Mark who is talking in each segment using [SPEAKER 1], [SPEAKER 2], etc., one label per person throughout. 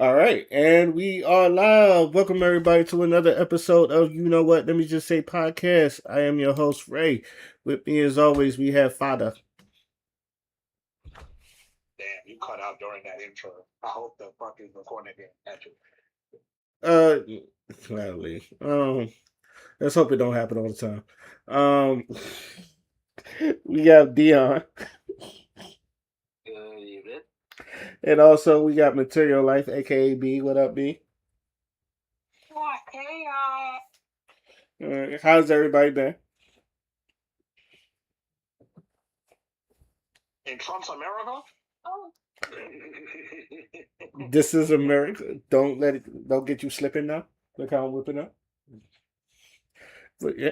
[SPEAKER 1] All right, and we are live. Welcome everybody to another episode of You Know What? Let me just say podcast. I am your host Ray. With me as always, we have Fada.
[SPEAKER 2] Damn, you cut out during that intro. I hope the fucking recording didn't catch it.
[SPEAKER 1] Uh, gladly. Let's hope it don't happen all the time. Um, we got Dion,
[SPEAKER 2] Good evening.
[SPEAKER 1] and also we got Material Life, aka B. What up, B?
[SPEAKER 2] What? Hey, y'all.
[SPEAKER 1] How's everybody been?
[SPEAKER 2] In Trump's America? Oh.
[SPEAKER 1] This is America. Don't let it. Don't get you slipping now. Look how I'm whipping up. But yeah.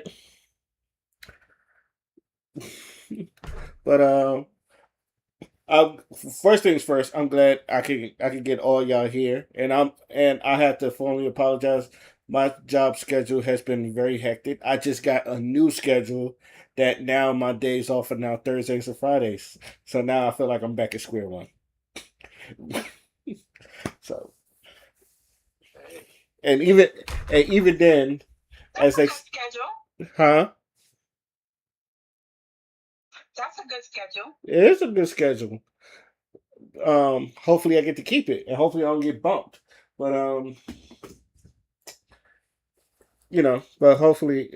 [SPEAKER 1] But first things first. I'm glad I can get all y'all here, and I have to formally apologize. My job schedule has been very hectic. I just got a new schedule that now my days off are now Thursdays and Fridays. So now I feel like I'm back at square one. So and even then,
[SPEAKER 2] That's
[SPEAKER 1] as
[SPEAKER 2] a
[SPEAKER 1] they
[SPEAKER 2] good schedule.
[SPEAKER 1] huh,
[SPEAKER 2] That's a good schedule.
[SPEAKER 1] it is a good schedule. Hopefully I get to keep it, and hopefully I don't get bumped. But but hopefully,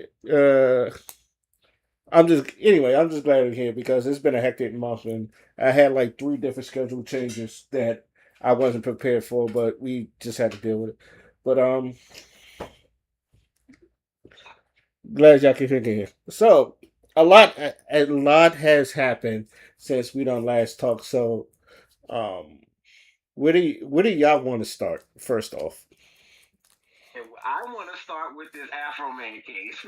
[SPEAKER 1] I'm just glad to hear because it's been a hectic month and I had like three different schedule changes that I wasn't prepared for, but we just had to deal with it. But glad y'all can hear here. So a lot has happened since we don't last talk. So um, where do y'all want to start first off?
[SPEAKER 2] I want to start with this Afro Man case.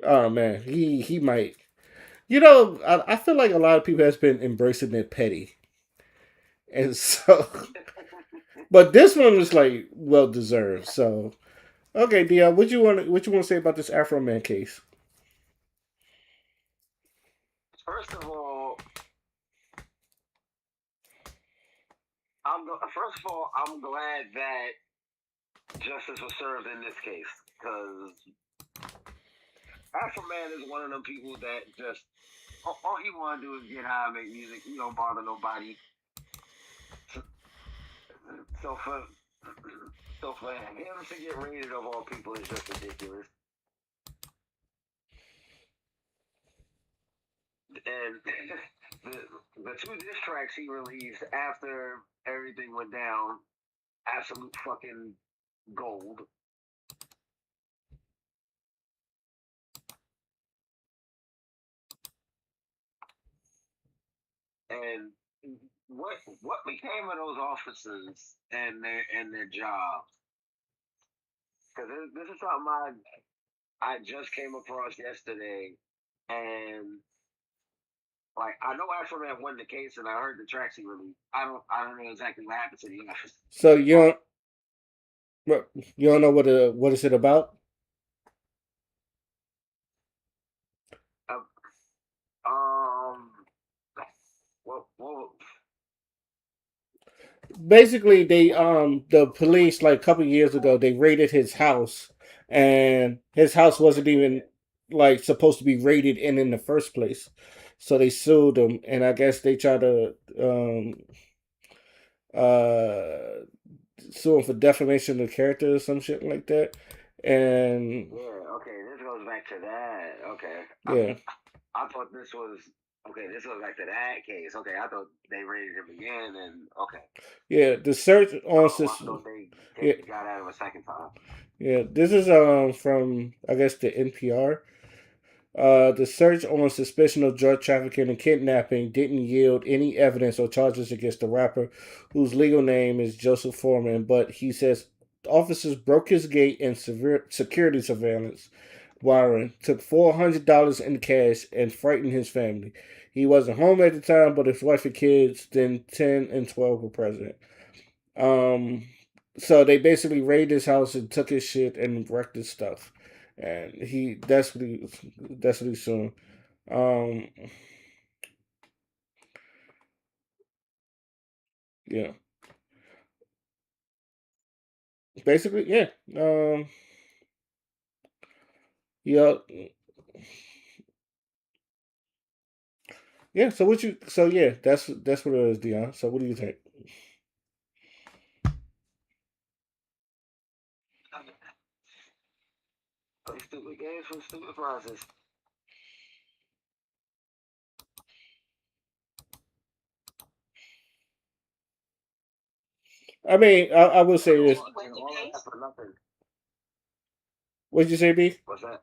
[SPEAKER 1] Oh man, he might. I feel like a lot of people has been embracing it petty, and so, but this one was like well deserved. So, okay, Dion, what you want to say about this Afro Man case?
[SPEAKER 2] First of all, I'm glad that justice was served in this case because Afro Man is one of them people that just all he want to do is get high, and make music. He don't bother nobody. So for so for him to get rated of all people is just ridiculous. And the the two diss tracks he released after everything went down, absolute fucking gold. And what became of those officers and their jobs? Because this is something I just came across yesterday, and like I know Afro Man won the case, and I heard the tracks he released. I don't know exactly what happened to the officers,
[SPEAKER 1] So
[SPEAKER 2] but
[SPEAKER 1] you don't know what is it about?
[SPEAKER 2] uh, um, well,
[SPEAKER 1] Basically, the police like a couple years ago they raided his house, and his house wasn't even like supposed to be raided in the first place. So they sued him, and I guess they tried to uh sue him for defamation of character or some shit like that. And
[SPEAKER 2] yeah, okay, this goes back to that. Okay,
[SPEAKER 1] yeah,
[SPEAKER 2] I thought this was okay. This goes back to that case. Okay, I thought they raided him again, and okay.
[SPEAKER 1] yeah, the search on
[SPEAKER 2] Oh, I thought
[SPEAKER 1] yeah,
[SPEAKER 2] they got at him a second time.
[SPEAKER 1] yeah. This is from I guess the NPR. The search on suspicion of drug trafficking and kidnapping didn't yield any evidence or charges against the rapper, whose legal name is Joseph Foreman, but he says officers broke his gate in severe security surveillance. Warren took $400 in cash and frightened his family. He wasn't home at the time, but his wife and kids, then 10 and 12, were present. Um, so they basically raided his house and took his shit and wrecked his stuff. And that's what he's doing. Um, yeah. basically, yeah. Yeah, yeah. So what you? So yeah, that's what it is, Dion. So what do you think?
[SPEAKER 2] Play stupid games for stupid prizes.
[SPEAKER 1] I mean, I will say this.
[SPEAKER 2] And all of that for nothing.
[SPEAKER 1] What did you say, B?
[SPEAKER 2] What's that?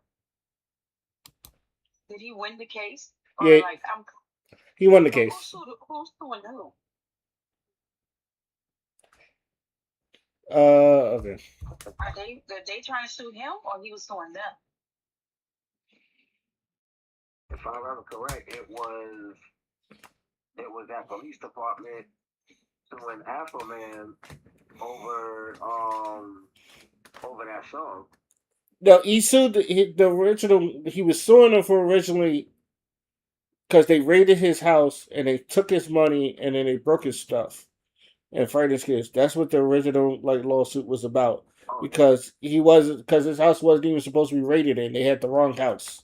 [SPEAKER 3] Did he win the case? Or
[SPEAKER 1] Yeah,
[SPEAKER 3] like I'm
[SPEAKER 1] he won the
[SPEAKER 3] so who's
[SPEAKER 1] case.
[SPEAKER 3] who's suing who?
[SPEAKER 1] Okay.
[SPEAKER 3] Are they trying to sue him or he was suing them?
[SPEAKER 2] If I remember correct, it was that police department suing Afro Man over over that song.
[SPEAKER 1] No, he sued the original. He was suing them for originally because they raided his house and they took his money and then they broke his stuff and frightened his kids. That's what the original like lawsuit was about
[SPEAKER 2] Oh yeah.
[SPEAKER 1] because he wasn't because his house wasn't even supposed to be raided and they had the wrong house.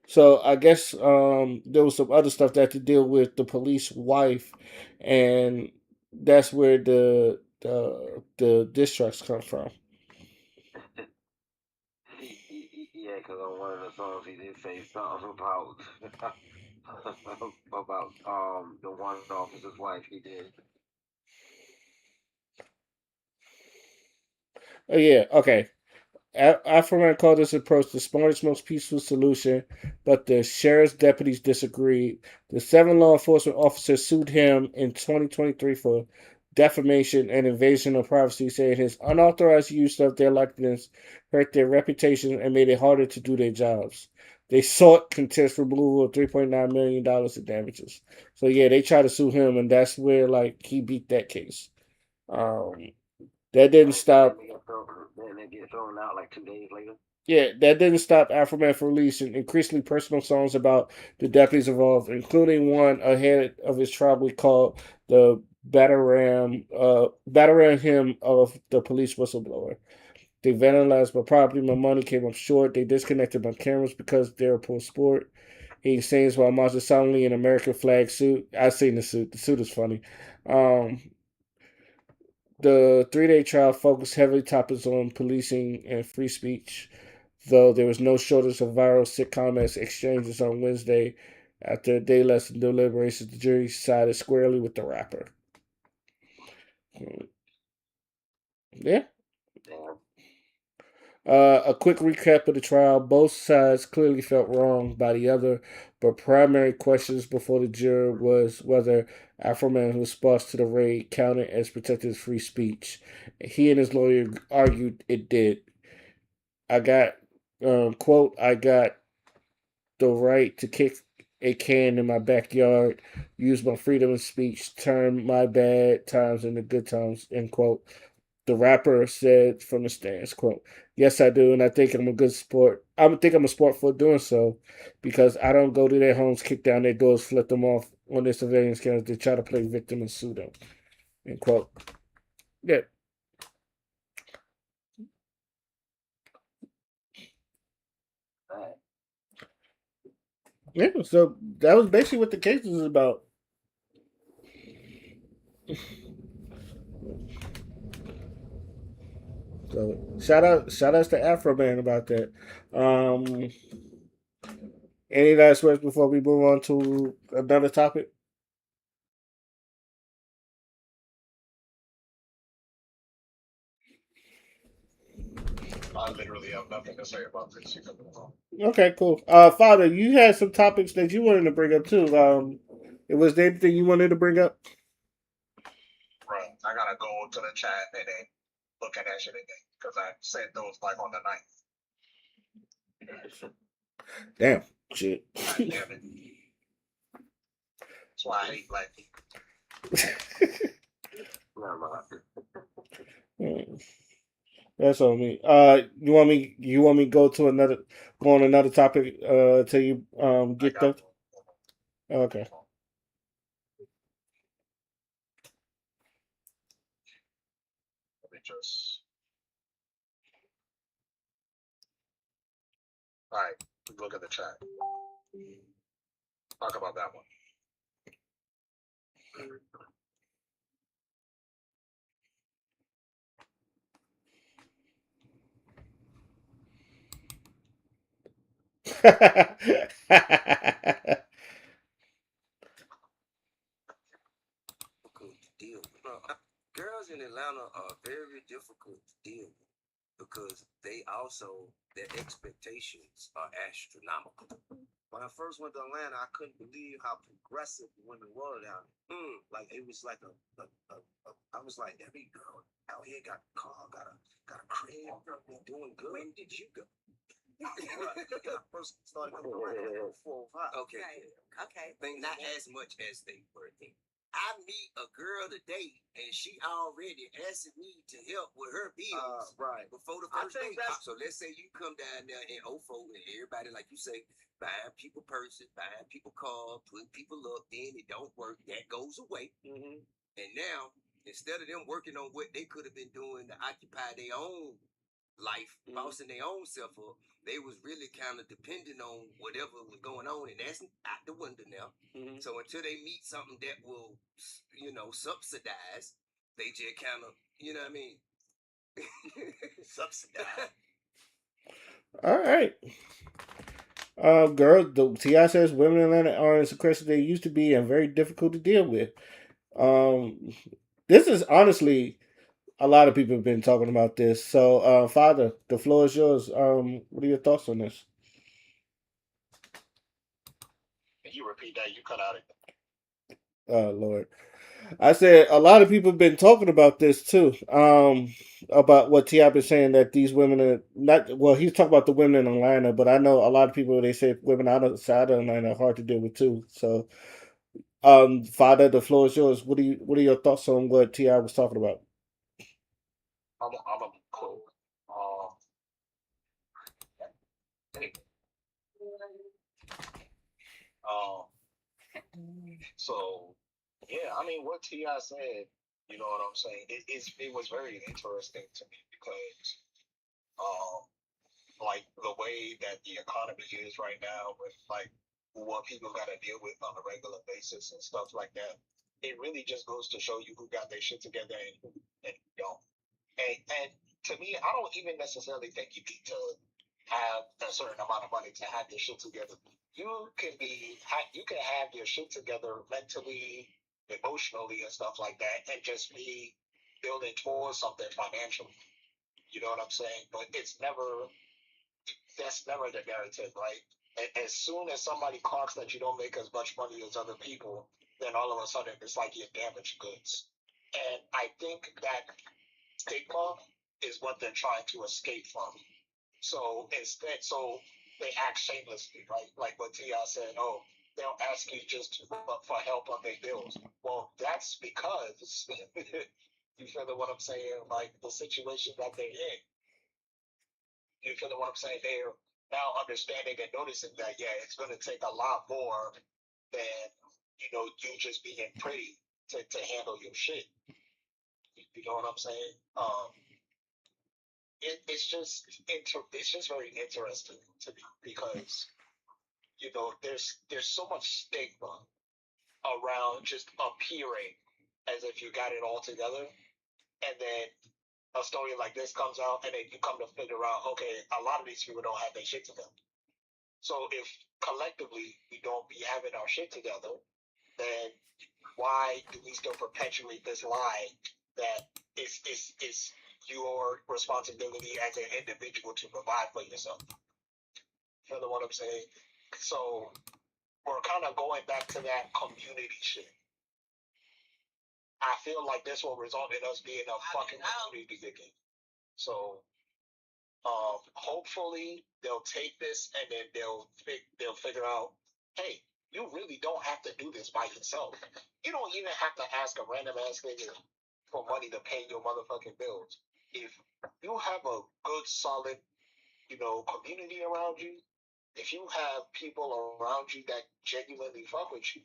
[SPEAKER 1] So I guess there was some other stuff that had to deal with the police wife, and that's where the diss tracks come from.
[SPEAKER 2] Yeah, because on one of the songs he did say something about about the one officer's wife. He did.
[SPEAKER 1] Oh yeah, okay. Afroman called this approach the smartest, most peaceful solution, but the sheriff's deputies disagreed. The seven law enforcement officers sued him in 2023 for defamation and invasion of privacy, saying his unauthorized use of their likeness hurt their reputation and made it harder to do their jobs. They sought contempt for removal of $3.9 million in damages. So yeah, they tried to sue him, and that's where like he beat that case. Um, that didn't
[SPEAKER 2] Right, but
[SPEAKER 1] stop.
[SPEAKER 2] then they get thrown out like 2 days later.
[SPEAKER 1] Yeah, that didn't stop Afroman from releasing increasingly personal songs about the deputies involved, including one ahead of his trial we called the Bataram hymn of the police whistleblower. They vandalized my property, my money came up short, they disconnected my cameras because they're a poor sport. He sings while marching solemnly in an American flag suit. I seen the suit. The suit is funny. Um, the 3 day trial focused heavily topics on policing and free speech, though there was no shortage of viral sick comments exchanges on Wednesday. After a day less in deliberations, the jury sided squarely with the rapper. Yeah.
[SPEAKER 2] Damn.
[SPEAKER 1] A quick recap of the trial. Both sides clearly felt wrong by the other, but primary questions before the jury was whether Afroman's response to the raid counted as protected free speech. He and his lawyer argued it did. I got, quote, I got the right to kick a can in my backyard, use my freedom of speech, turn my bad times into good times, end quote. The rapper said from the stands, quote, yes, I do, and I think I'm a good sport. I think I'm a sport for doing so because I don't go to their homes, kick down their doors, flip them off on their surveillance cameras. They try to play victim and sue them, end quote. Yeah,
[SPEAKER 2] Right.
[SPEAKER 1] yeah, so that was basically what the case was about. So shout outs to Afro Man about that. Um, any last words before we move on to another topic?
[SPEAKER 4] I literally have nothing to say about this.
[SPEAKER 1] Okay, cool. Father, you had some topics that you wanted to bring up too. Was there anything you wanted to bring up?
[SPEAKER 4] Bro, I gotta go to the chat and then look at that shit again because I sent those like on the 9th.
[SPEAKER 1] Damn, shit.
[SPEAKER 4] God damn it. That's why I hate black people.
[SPEAKER 2] Never mind.
[SPEAKER 1] That's on me. You want me to go on another topic till you
[SPEAKER 4] I
[SPEAKER 1] get
[SPEAKER 4] gotta
[SPEAKER 1] that?
[SPEAKER 4] go.
[SPEAKER 1] Okay.
[SPEAKER 4] just. All right, look at the chat. Talk about that one.
[SPEAKER 5] Difficult to deal with. Girls in Atlanta are very difficult to deal with because they also, their expectations are astronomical. When I first went to Atlanta, I couldn't believe how progressive women were down there. Like it was like I was like, every girl out here got a car, got a crib, they doing good. When did you go? I first started coming around 405. Okay. Okay. Not as much as they were then. I meet a girl today and she already asking me to help with her bills right before the first date. So let's say you come down there in Ofo and everybody, like you say, buying people purses, buying people cars, putting people up, then it don't work. That goes away. And now, instead of them working on what they could have been doing to occupy their own life, bossing their own self up, they was really kind of depending on whatever was going on, and that's out the window now. So until they meet something that will, subsidize, they just kind of, you know what I mean, subsidize.
[SPEAKER 1] All right. Girl, the Ti says women in Atlanta are as aggressive they used to be and very difficult to deal with. Um, this is honestly a lot of people have been talking about this. So, Father, the floor is yours. What are your thoughts on this?
[SPEAKER 4] Can you repeat that? You cut out it.
[SPEAKER 1] Oh Lord. I said a lot of people have been talking about this too. About what Ti been saying that these women are not well, he's talking about the women in Atlanta, but I know a lot of people they say women outside of Atlanta are hard to deal with too. So Father, the floor is yours. What are your thoughts on what Ti was talking about?
[SPEAKER 4] I'm a cool. Hey, um, so yeah, I mean, what Ti said, you know what I'm saying? It was very interesting to me because, um, like the way that the economy is right now, with like what people got to deal with on a regular basis and stuff like that, it really just goes to show you who got their shit together and who don't. And to me, I don't even necessarily think you need to have a certain amount of money to have your shit together. You can have your shit together mentally, emotionally, and stuff like that, and just be building towards something financially. You know what I'm saying? But that's never the narrative, right? As soon as somebody clocks that you don't make as much money as other people, then all of a sudden it's like you're damaged goods. And I think that stigma is what they're trying to escape from. So instead, they act shamelessly, right? Like what Ti said, oh, they'll ask you just for help on their bills. Well, that's because you feel what I'm saying, like the situation that they're in. You feel what I'm saying? They're now understanding and noticing that yeah, it's going to take a lot more than you just being pretty to handle your shit. You know what I'm saying? It's just very interesting to me because there's so much stigma around just appearing as if you got it all together, and then a story like this comes out, and then you come to figure out, okay, a lot of these people don't have their shit together. So if collectively we don't be having our shit together, then why do we still perpetuate this lie that it's your responsibility as an individual to provide for yourself? You know what I'm saying? So we're kind of going back to that community shit. I feel like this will result in us being a fucking community again. So hopefully they'll take this and then they'll figure out, hey, you really don't have to do this by yourself. You don't even have to ask a random ass nigga for money to pay your motherfucking bills. If you have a good, solid, community around you, if you have people around you that genuinely fuck with you,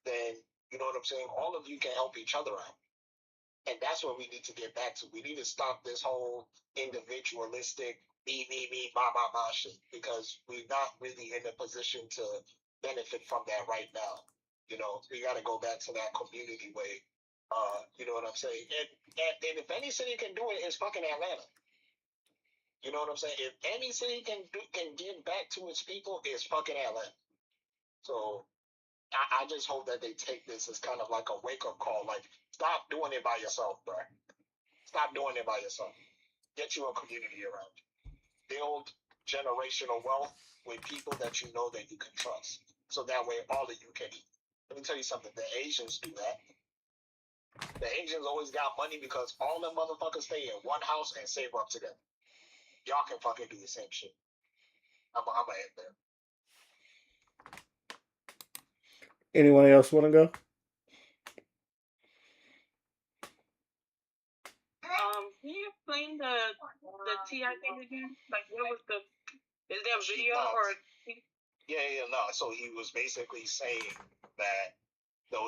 [SPEAKER 4] then you know what I'm saying. All of you can help each other out. And that's what we need to get back to. We need to stop this whole individualistic me, ma shit, because we're not really in a position to benefit from that right now. You know, we got to go back to that community way. You know what I'm saying? And if any city can do it, it's fucking Atlanta. You know what I'm saying? If any city can give back to its people, it's fucking Atlanta. So I just hope that they take this as kind of like a wake up call. Like, stop doing it by yourself, bro. Stop doing it by yourself. Get you a community around you. Build generational wealth with people that you know that you can trust. So that way all of you can eat. Let me tell you something. The Asians do that. The Asians always got money because all them motherfuckers stay in one house and save up together. Y'all can fucking do the same shit. I'm gonna end there.
[SPEAKER 1] Anyone else want to go?
[SPEAKER 3] Can you explain the TI thing again? Like, what was the? Is there a video or?
[SPEAKER 4] Yeah, no. So he was basically saying that the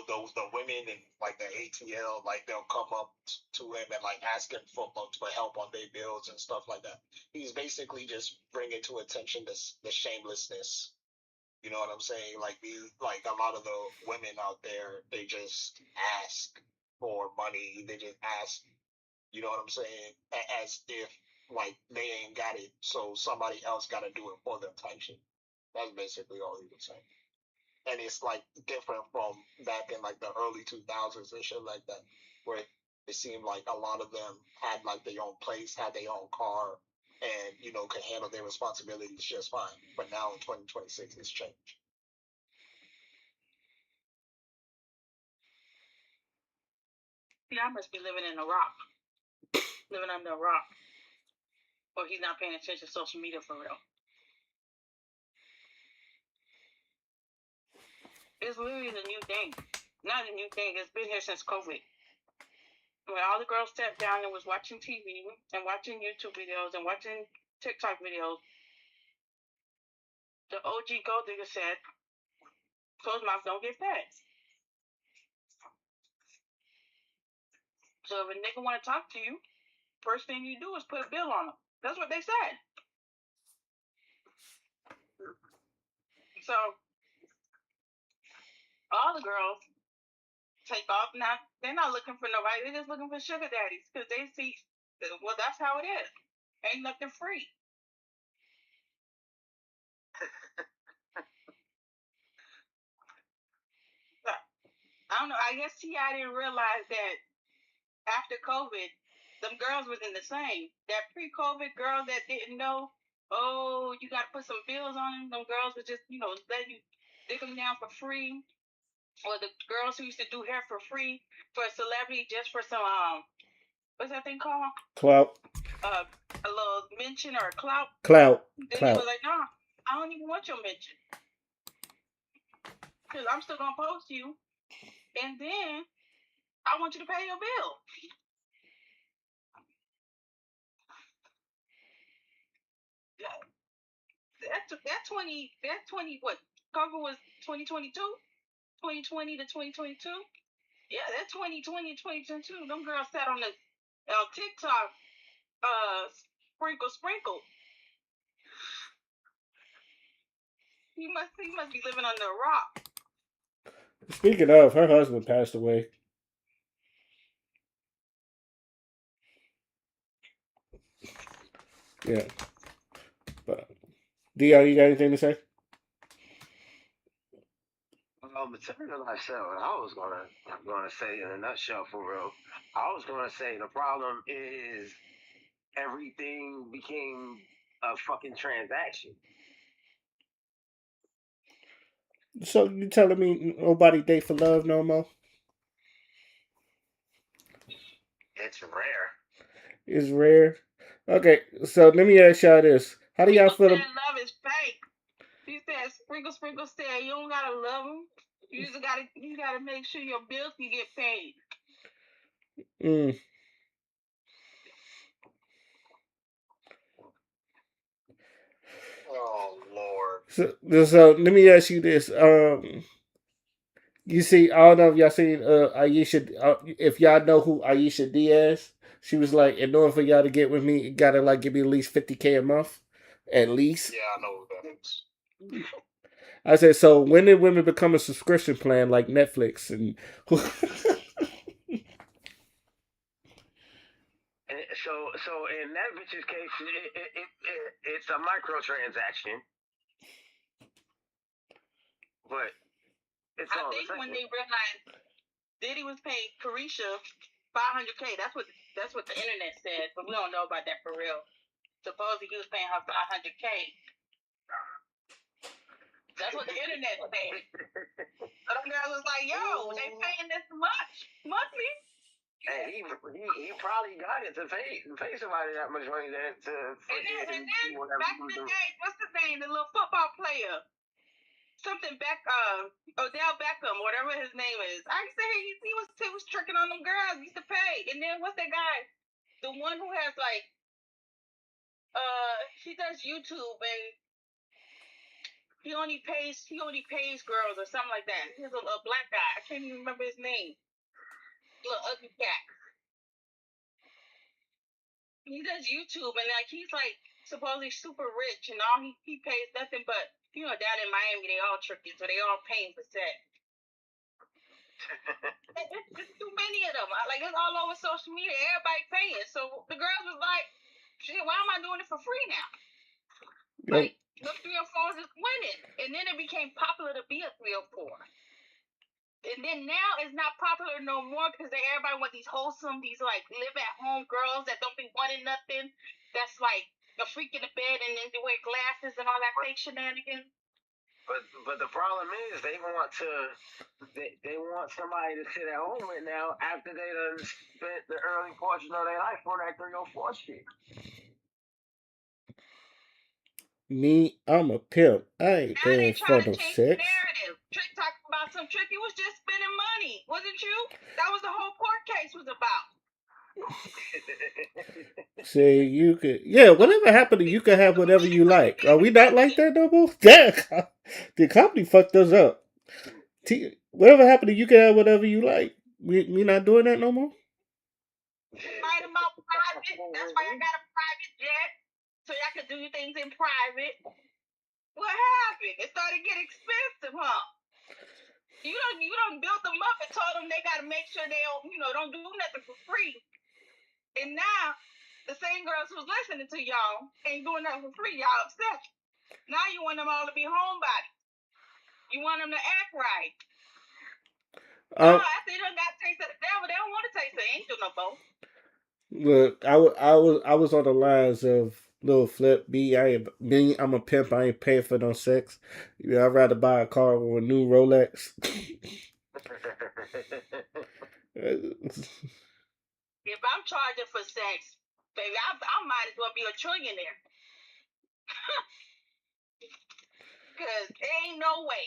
[SPEAKER 4] women and like the ATL, like they'll come up to him and like ask him for help on their bills and stuff like that. He's basically just bringing to attention the shamelessness. You know what I'm saying? Like a lot of the women out there, they just ask for money. They just ask. You know what I'm saying? As if like they ain't got it, so somebody else got to do it for them type shit. That's basically all he was saying. And it's like different from back in like the early 2000s and shit like that, where it seemed like a lot of them had like their own place, had their own car, and you know could handle their responsibilities just fine. But now in 2026, it's changed.
[SPEAKER 3] Yeah, I must be living in a rock, living under a rock, or he's not paying attention to social media for real. It's literally the new thing. Not a new thing. It's been here since COVID. When all the girls sat down and was watching TV and watching YouTube videos and watching TikTok videos, the OG gold digger said, "Closed mouth don't get fed." So if a nigga want to talk to you, first thing you do is put a bill on them. That's what they said. So all the girls take off. Now they're not looking for nobody. They're just looking for sugar daddies because they see, well, that's how it is. Ain't nothing free. I don't know. I guess T.I. didn't realize that after COVID, them girls was in the same. That pre-COVID girl that didn't know, oh, you got to put some bills on them. Them girls was just, letting you dig them down for free. Or the girls who used to do hair for free for a celebrity just for some, what's that thing called?
[SPEAKER 1] Clout.
[SPEAKER 3] A little mention or a clout.
[SPEAKER 1] Clout.
[SPEAKER 3] Then they was like, nah, I don't even want your mention. Because I'm still going to post you. And then I want you to pay your bill. That 20 what? COVID was 2022? 2020 to 2022? Yeah, that 2020 2022. Them girls sat on the TikTok sprinkle. He must be living under a rock.
[SPEAKER 1] Speaking of, her husband passed away. Yeah. But Dion, you got anything to say?
[SPEAKER 5] Materialize self. I was gonna say in a nutshell for real. I was gonna say the problem is everything became a fucking transaction.
[SPEAKER 1] So you telling me nobody date for love no more?
[SPEAKER 5] It's rare.
[SPEAKER 1] It's rare. Okay, so let me ask y'all this: how do y'all feel?
[SPEAKER 3] Love is fake. He said, sprinkle. Said you don't gotta love him. You just gotta make sure your bills can get paid.
[SPEAKER 4] Oh Lord.
[SPEAKER 1] So let me ask you this: You see, I don't know if y'all seen Aisha. If y'all know who Aisha Diaz, she was like, in order for y'all to get with me, you gotta like give me at least 50K a month, at least.
[SPEAKER 4] Yeah, I know who that is.
[SPEAKER 1] I said, so when did women become a subscription plan like Netflix and?
[SPEAKER 2] So in that bitch's case, it's a microtransaction, but it's
[SPEAKER 3] I
[SPEAKER 2] all the
[SPEAKER 3] think when
[SPEAKER 2] same.
[SPEAKER 3] they realized Diddy was paying Carisha 500K, that's what the internet said, but we don't know about that for real. Supposedly he was paying her 500K. That's what the internet said. So the girl was like, "Yo, they paying this much monthly."
[SPEAKER 2] Hey, he probably got it to pay somebody that much money to
[SPEAKER 3] And
[SPEAKER 2] fucking
[SPEAKER 3] then
[SPEAKER 2] do whatever
[SPEAKER 3] back
[SPEAKER 2] he
[SPEAKER 3] in
[SPEAKER 2] was
[SPEAKER 3] the
[SPEAKER 2] doing.
[SPEAKER 3] day, what's his name? The little football player, something back, Odell Beckham, whatever his name is. I used to hear he was tricking on them girls. He used to pay. And then what's that guy? The one who has like, he does YouTube and he only pays girls or something like that. He's a black guy. I can't even remember his name. Little ugly cat. He does YouTube and like he's like supposedly super rich and all he pays nothing but down in Miami they all tricky so they all paying for sex. It's too many of them. Like it's all over social media. Everybody paying. So the girls was like, shit, why am I doing it for free now? Like the 304s is winning, and then it became popular to be a 304. And then now it's not popular no more because everybody want these wholesome, these like live at home girls that don't be wanting nothing. That's like a freak in the bed and then they wear glasses and all that fake shenanigans.
[SPEAKER 2] But the problem is they want somebody to sit at home with now after they done spent the early portion of their life on that 304 shit.
[SPEAKER 1] Me, I'm a pimp. I ain't
[SPEAKER 3] Now they
[SPEAKER 1] paying
[SPEAKER 3] trying
[SPEAKER 1] for
[SPEAKER 3] to
[SPEAKER 1] no
[SPEAKER 3] change the
[SPEAKER 1] sex.
[SPEAKER 3] narrative. Trick talking about some Trick. It was just spending money, wasn't you? That was the whole court case was about.
[SPEAKER 1] Say you could, yeah. Whatever happened to you can have whatever you like. Are we not like that no more? Damn, the company fucked us up. Whatever happened to you can have whatever you like. We not doing that no more.
[SPEAKER 3] Fight about private. That's why I got a private jet. So y'all could do things in private. What happened? It started getting expensive, huh? You don't build them up and told them they gotta make sure they don't do nothing for free. And now the same girls who's listening to y'all ain't doing nothing for free. Y'all upset. Now you want them all to be homebodies. You want them to act right. No,
[SPEAKER 1] Um,
[SPEAKER 3] after they done got a taste of the devil, they don't want to taste the angel no more.
[SPEAKER 1] Look, I was on the lines of little flip. I'm a pimp. I ain't paying for no sex. I'd rather buy a car with a new Rolex.
[SPEAKER 3] If I'm charging for sex, baby, I might as well be a trillionaire. Because ain't no way.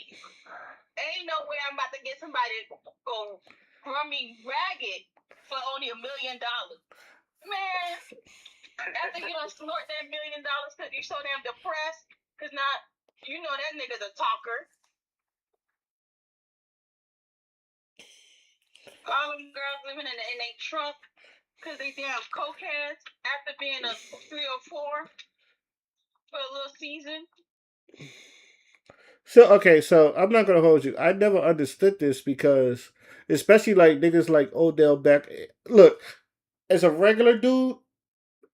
[SPEAKER 3] Ain't no way I'm about to get somebody to go run me ragged for only $1 million. Man, after you done snort that $1 million because you're so damn depressed, because now you know that nigga's a talker. All them girls living in a trunk because they damn cokeheads after being a 304 for a little season.
[SPEAKER 1] So I'm not gonna hold you. I never understood this because, especially like niggas like Odell Beck. Look, as a regular dude,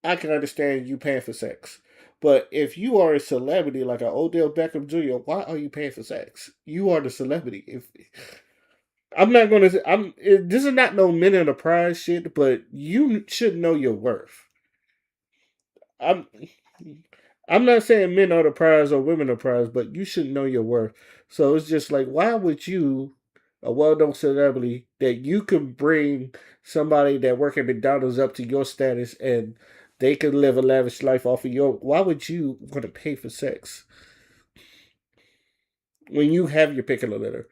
[SPEAKER 1] I can understand you paying for sex. But if you are a celebrity like an Odell Beckham Jr., why are you paying for sex? You are the celebrity. If I'm not gonna, this is not no men in the prize shit, but you should know your worth. I'm I'm not saying men are the prize or women are the prize, but you should know your worth. So it's just like, why would you, a well-known celebrity, that you can bring somebody that work at McDonald's up to your status and they can live a lavish life off of your? Why would you want to pay for sex when you have your pick of the litter?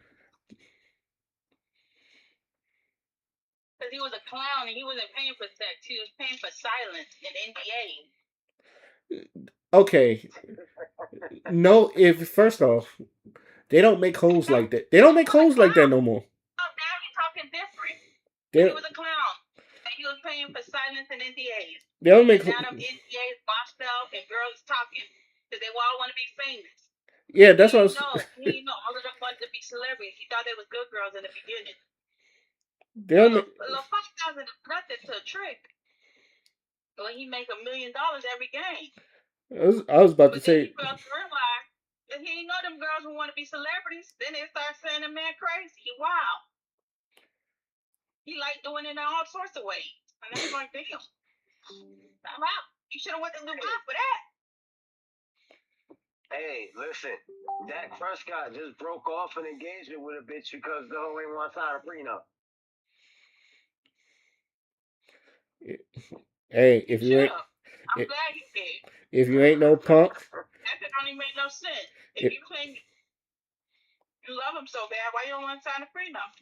[SPEAKER 3] Because he was a clown and he wasn't paying for sex. He was paying for silence and NDA.
[SPEAKER 1] Okay, no. If first off, They don't make hoes
[SPEAKER 3] Huh?
[SPEAKER 1] like that. They don't make
[SPEAKER 3] Was a
[SPEAKER 1] hoes like that
[SPEAKER 3] clown.
[SPEAKER 1] no more.
[SPEAKER 3] Oh, now you're talking different. He
[SPEAKER 1] They
[SPEAKER 3] was a clown. And he was paying for silence and NDAs.
[SPEAKER 1] they don't make.
[SPEAKER 3] And now them NDAs washed up and girls talking. Because they all want to be famous.
[SPEAKER 1] Yeah, that's what I
[SPEAKER 3] He
[SPEAKER 1] was.
[SPEAKER 3] know. He know all of them wanted to be celebrities. He thought they was good girls in the beginning.
[SPEAKER 1] They don't make.
[SPEAKER 3] A little $5,000 is nothing to a trick. Well, he make $1 million every game.
[SPEAKER 1] I was about to
[SPEAKER 3] But then he
[SPEAKER 1] say.
[SPEAKER 3] failed to realize that he ain't know them girls who want to be celebrities. Then they start saying the man crazy. He wild. He like doing it in all sorts of ways. And I'm like, damn, I'm out. You should have went to Dubai for that.
[SPEAKER 2] Hey, listen, Dak Prescott just broke off an engagement with a bitch because the hoe ain't want to sign a prenup.
[SPEAKER 1] Hey,
[SPEAKER 3] He should have. I'm
[SPEAKER 1] if,
[SPEAKER 3] glad he did.
[SPEAKER 1] if you ain't no punk,
[SPEAKER 3] That could only make no sense. If
[SPEAKER 1] if,
[SPEAKER 3] you claim you love him so bad, why you don't want to sign a prenup?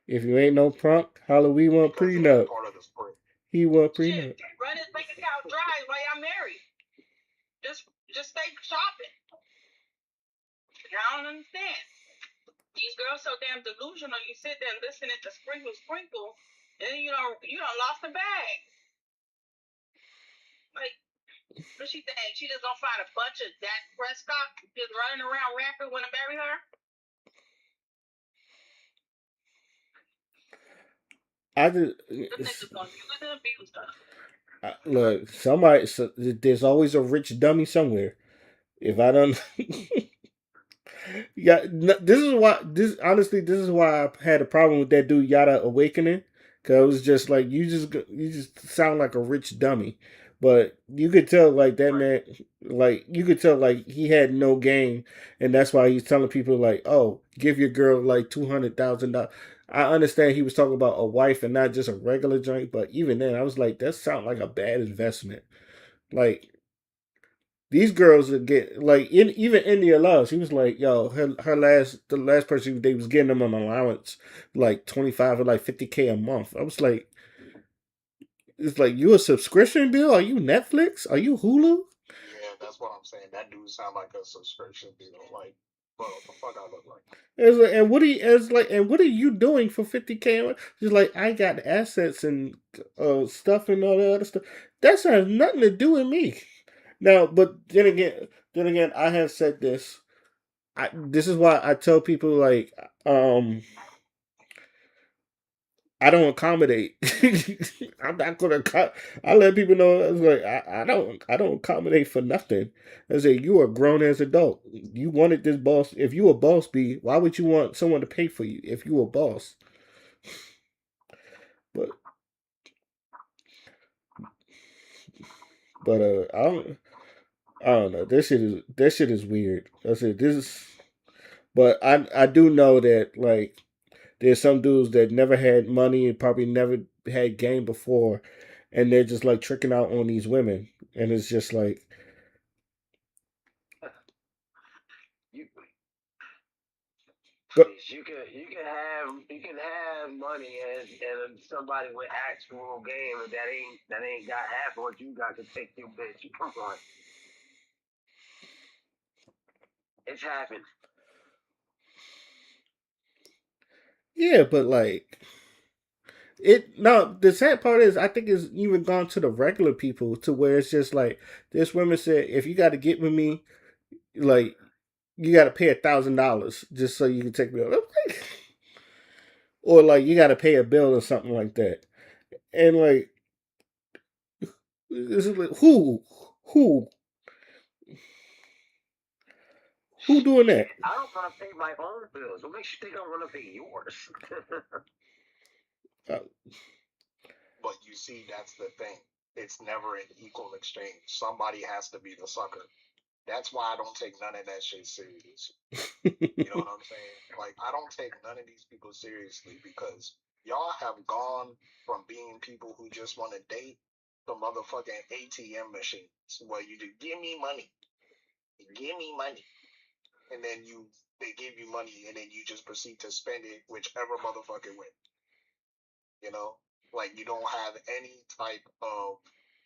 [SPEAKER 1] if you ain't no punk, holla, we want
[SPEAKER 4] because it ain't
[SPEAKER 1] prenup.
[SPEAKER 4] part of the sport.
[SPEAKER 1] He want
[SPEAKER 3] Shit,
[SPEAKER 1] prenup.
[SPEAKER 3] run his bank account dry while y'all married. Just stay shopping. I don't understand. These girls so damn delusional. You sit there listening to sprinkle, sprinkle, and then you don't lost the bag. Like, what she think? She just gonna find a bunch of Dak Prescott just running around rapping when I marry her?
[SPEAKER 1] I just
[SPEAKER 3] Them niggas gonna use and abuse her.
[SPEAKER 1] look. Somebody. There's always a rich dummy somewhere. If I don't. Yeah, this is why. This honestly, this is why I had a problem with that dude Yada Awakening, because it was just like you just sound like a rich dummy, but you could tell like that
[SPEAKER 4] Right.
[SPEAKER 1] man, like you could tell like he had no game, and that's why he's telling people like, oh, give your girl like $200,000. I understand he was talking about a wife and not just a regular joint, but even then, I was like, that sounds like a bad investment. Like these girls would get like even India Loves. He was like, yo, the last person they was getting them an allowance like 25 or like 50K a month. I was like, it's like you a subscription bill? Are you Netflix? Are you Hulu?
[SPEAKER 4] Yeah, that's what I'm saying. That dude sound like a subscription deal. Like, bro, what the fuck I look like?
[SPEAKER 1] It's like, and what are you doing for 50K? She's like, I got assets and stuff and all that other stuff. That has nothing to do with me. Now, but then again, I have said this. This is why I tell people like, I don't accommodate. I'm not gonna. I let people know. I was like, I don't accommodate for nothing. I say you are a grown as adult. You wanted this boss. If you a boss, B, why would you want someone to pay for you if you a boss? But I don't know. This shit is weird. I said this is, but I do know that like there's some dudes that never had money and probably never had game before, and they're just like tricking out on these women, and it's just like,
[SPEAKER 2] You
[SPEAKER 1] but
[SPEAKER 2] please, you can have money and somebody with actual game that ain't got half of what you got to take your bitch. Come on, it's happened.
[SPEAKER 1] yeah, but like it. No, the sad part is I think it's even gone to the regular people to where it's just like this woman said, if you got to get with me, like you got to pay $1,000 just so you can take me out. Or like you got to pay a bill or something like that. And like this is like who who doing that?
[SPEAKER 2] Shit, I don't want to pay my own bills. What makes you think I'm gonna pay yours?
[SPEAKER 1] Uh,
[SPEAKER 4] But you see, that's the thing. It's never an equal exchange. Somebody has to be the sucker. That's why I don't take none of that shit serious. You know what I'm saying? Like, I don't take none of these people seriously because y'all have gone from being people who just want to date to motherfucking ATM machines where you do give me money, and then they give you money, and then you just proceed to spend it whichever motherfucking way. You know, like you don't have any type of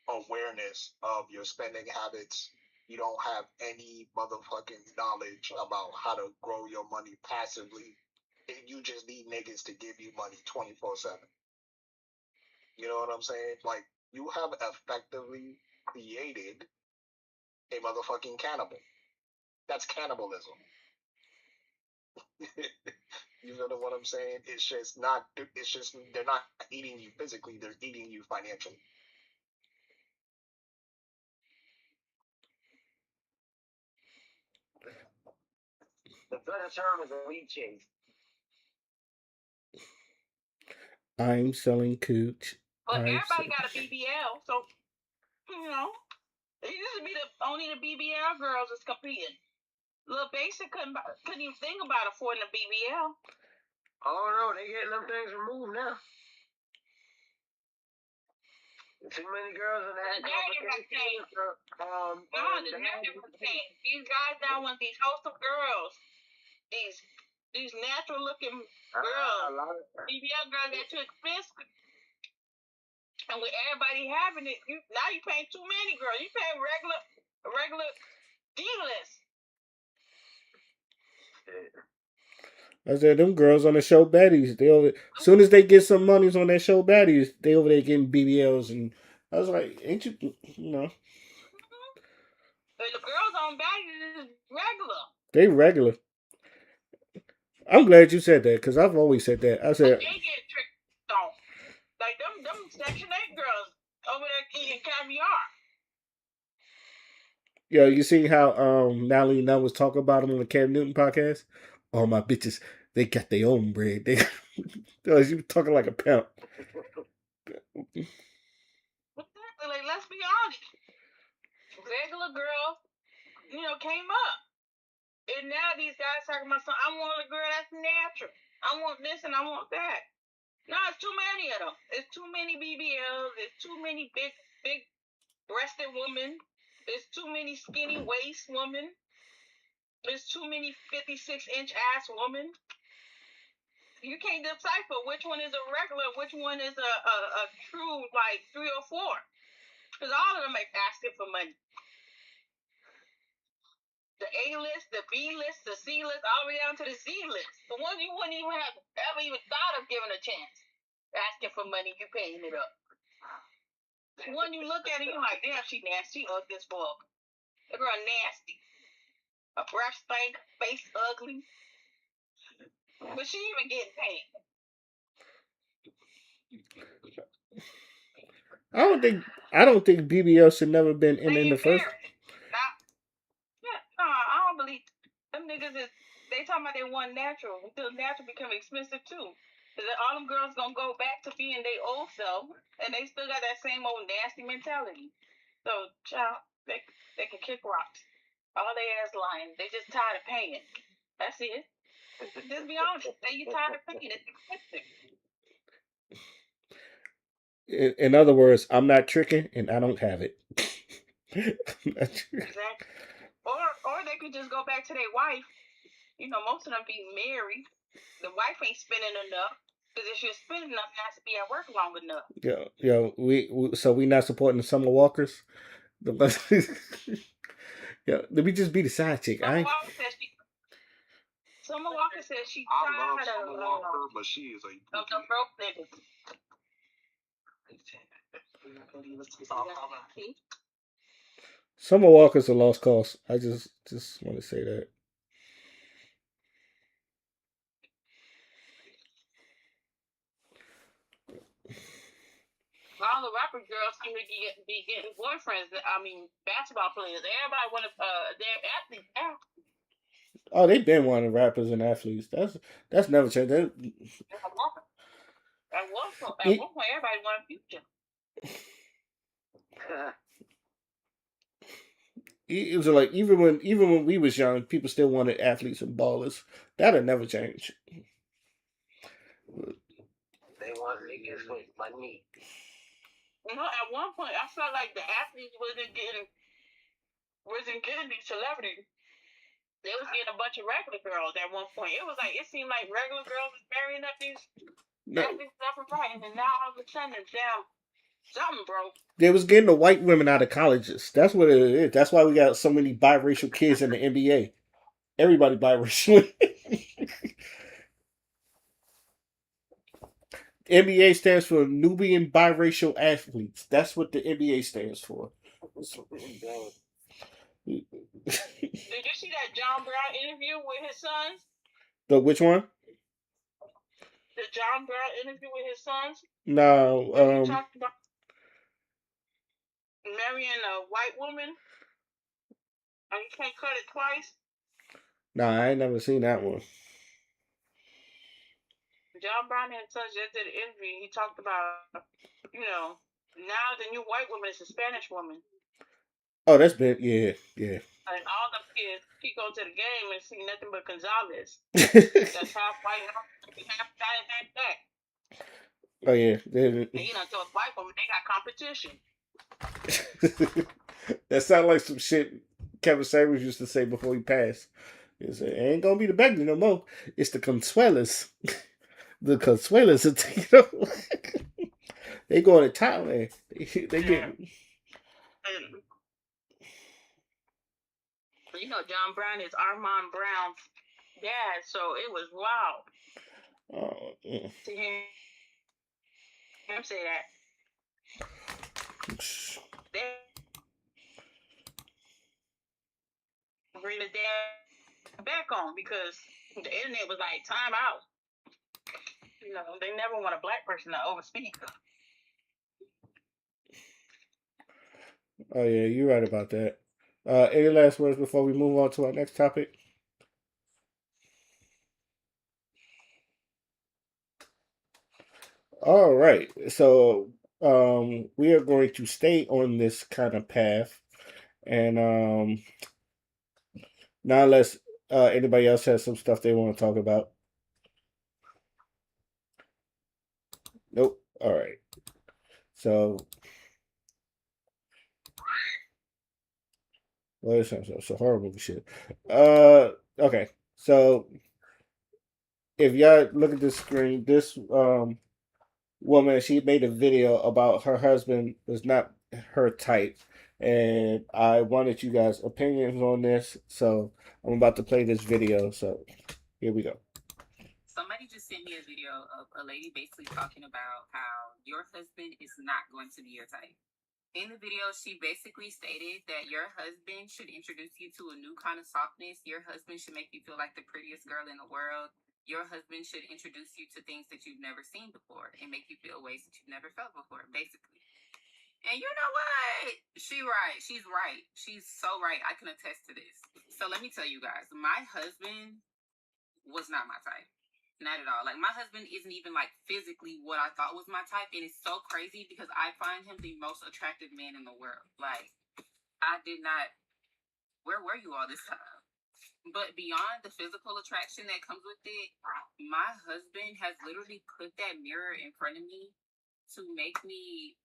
[SPEAKER 4] awareness of your spending habits. you don't have any motherfucking knowledge about how to grow your money passively, and you just need niggas to give you money 24/7. You know what I'm saying? Like, you have effectively created a motherfucking cannibal. That's cannibalism. You know what I'm saying? It's just not. It's just they're not eating you physically; they're eating you financially.
[SPEAKER 2] The better term is a leeching.
[SPEAKER 1] I'm selling cooch.
[SPEAKER 3] But
[SPEAKER 1] I'm
[SPEAKER 3] everybody
[SPEAKER 1] selling.
[SPEAKER 3] got a BBL, so you know it used to be only the BBL girls was competing. Lil Basic couldn't even think about affording a BBL.
[SPEAKER 2] Oh no, they getting them things removed now. Too many girls in that
[SPEAKER 3] narrative
[SPEAKER 2] application.
[SPEAKER 3] No, the narrative was changed. These guys now want these wholesome girls, these natural looking girls. BBL girls that too expensive. And with everybody having it, now you paying too many girls. You paying regular D-list.
[SPEAKER 1] I said them girls on the show baddies. They over as soon as they get some monies on that show baddies, they over there getting BBLs, and I was like, ain't you know?
[SPEAKER 3] But the girls on baddies is regular.
[SPEAKER 1] They regular. I'm glad you said that because I've always said that. I said,
[SPEAKER 3] But they get tricked on. Like them Section 8 girls over there eating caviar.
[SPEAKER 1] yo, you see how Natalie Nunn was talking about them on the Cam Newton podcast? All my bitches, they got their own bread. They, she was talking like a pimp.
[SPEAKER 3] Like, let's be honest. Regular girls, came up. And now these guys talking about something. I want a girl that's natural. I want this and I want that. No, it's too many of them. It's too many BBLs. It's too many big breasted women. There's too many skinny waist women. There's too many 56-inch ass women. You can't decipher which one is a regular, which one is a true, like, 3 or 4. Because all of them are asking for money. The A-list, the B-list, the C-list, all the way down to the Z-list. The ones you wouldn't even have ever even thought of giving a chance. Asking for money, you paying it up. When you look at it, you're like, damn, she nasty, ugly as fuck. The girl nasty. Her breath stank, face ugly. But she even getting paid.
[SPEAKER 1] I don't think BBL should never been in the first.
[SPEAKER 3] I don't believe them niggas is. They talking about they want natural until natural become expensive too. Cause all them girls gonna go back to being their old self, and they still got that same old nasty mentality. So, child, they can kick rocks. All they ass lying. They just tired of paying. That's it. Just be honest. Say you tired of paying. It's expensive.
[SPEAKER 1] In other words, I'm not tricking, and I don't have it.
[SPEAKER 3] Exactly. Or they could just go back to their wife. Most of them be married. The wife ain't spending enough. Because if you're spending enough, you have to be at work long enough.
[SPEAKER 1] So we not supporting the Summer Walkers. Let me just be the side chick.
[SPEAKER 3] Summer Walker says she
[SPEAKER 4] I
[SPEAKER 3] tired
[SPEAKER 4] love
[SPEAKER 3] of
[SPEAKER 4] Summer Walker, but she is a
[SPEAKER 3] the broke niggas.
[SPEAKER 1] Summer Walker's a lost cause. I just want to say that.
[SPEAKER 3] All the rapper girls seem to be getting boyfriends. I mean, basketball players. Everybody want to. They're athletes now.
[SPEAKER 1] Oh, they've been wanting rappers and athletes. That's never changed.
[SPEAKER 3] At one point, everybody wanted Future.
[SPEAKER 1] It was like even when we was young, people still wanted athletes and ballers. That'll never change.
[SPEAKER 2] They want niggas with money.
[SPEAKER 3] At one point, I felt like the athletes wasn't getting these celebrities. They was getting a bunch of regular girls at one point. It seemed like regular girls was marrying up these athletes left and right, and then now all of a sudden, damn Something broke.
[SPEAKER 1] They was getting the white women out of colleges. That's what it is. That's why we got so many biracial kids in the NBA. Everybody biracial. NBA stands for Nubian Biracial Athletes. That's what the NBA stands for.
[SPEAKER 3] Did you see that John Brown interview with his sons?
[SPEAKER 1] The which one?
[SPEAKER 3] The John Brown interview with his sons,
[SPEAKER 1] No.
[SPEAKER 3] where he talked about marrying a white woman and you can't cut it twice.
[SPEAKER 1] Nah, I ain't never seen that one.
[SPEAKER 3] John Brown and his sons just did an interview. He talked about, now the new white woman is a Spanish woman.
[SPEAKER 1] Oh, that's been yeah.
[SPEAKER 3] And all the kids, he go to the game and see nothing but Gonzalez. That's half white, half guy, half black.
[SPEAKER 1] Oh yeah.
[SPEAKER 3] And so it's white women, they got competition.
[SPEAKER 1] That sounds like some shit Kevin Samuels used to say before he passed. He said, "It ain't gonna be the Begley no more. It's the Consuelas. The Consuelas they going to Thailand. They get."
[SPEAKER 3] John Brown is Armand Brown's dad, so it was wild to hear him say that. They bring the dad back on because the internet was like, time out. They never want a black person to overspeak.
[SPEAKER 1] Oh yeah, you're right about that. Any last words before we move on to our next topic? All right. So we are going to stay on this kind of path. And now unless anybody else has some stuff they want to talk about. Nope. All right. So well, this sounds so horrible shit. Okay. So if y'all look at this screen, this woman, she made a video about her husband was not her type, and I wanted you guys' opinions on this. So I'm about to play this video. So here we go.
[SPEAKER 6] Somebody just sent me a video of a lady basically talking about how your husband is not going to be your type. In the video, she basically stated that your husband should introduce you to a new kind of softness. Your husband should make you feel like the prettiest girl in the world. Your husband should introduce you to things that you've never seen before and make you feel ways that you've never felt before, basically. And you know what? She's right. She's so right. I can attest to this. So let me tell you guys, my husband was not my type. Not at all. Like, my husband isn't even like physically what I thought was my type, and it's so crazy because I find him the most attractive man in the world. Like, I did not. Where were you all this time? But beyond the physical attraction that comes with it, my husband has literally put that mirror in front of me to make me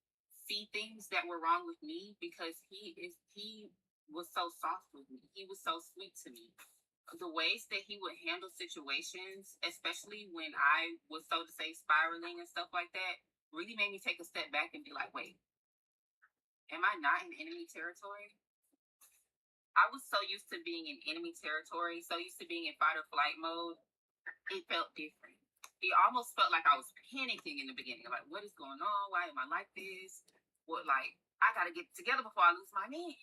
[SPEAKER 6] see things that were wrong with me because he was so soft with me. He was so sweet to me. The ways that he would handle situations, especially when I was, so to say, spiraling and stuff like that, really made me take a step back and be like, wait, am I not in enemy territory? I was so used to being in enemy territory, so used to being in fight or flight mode, it felt different. It almost felt like I was panicking in the beginning. Like, what is going on? Why am I like this? I got to get together before I lose my man.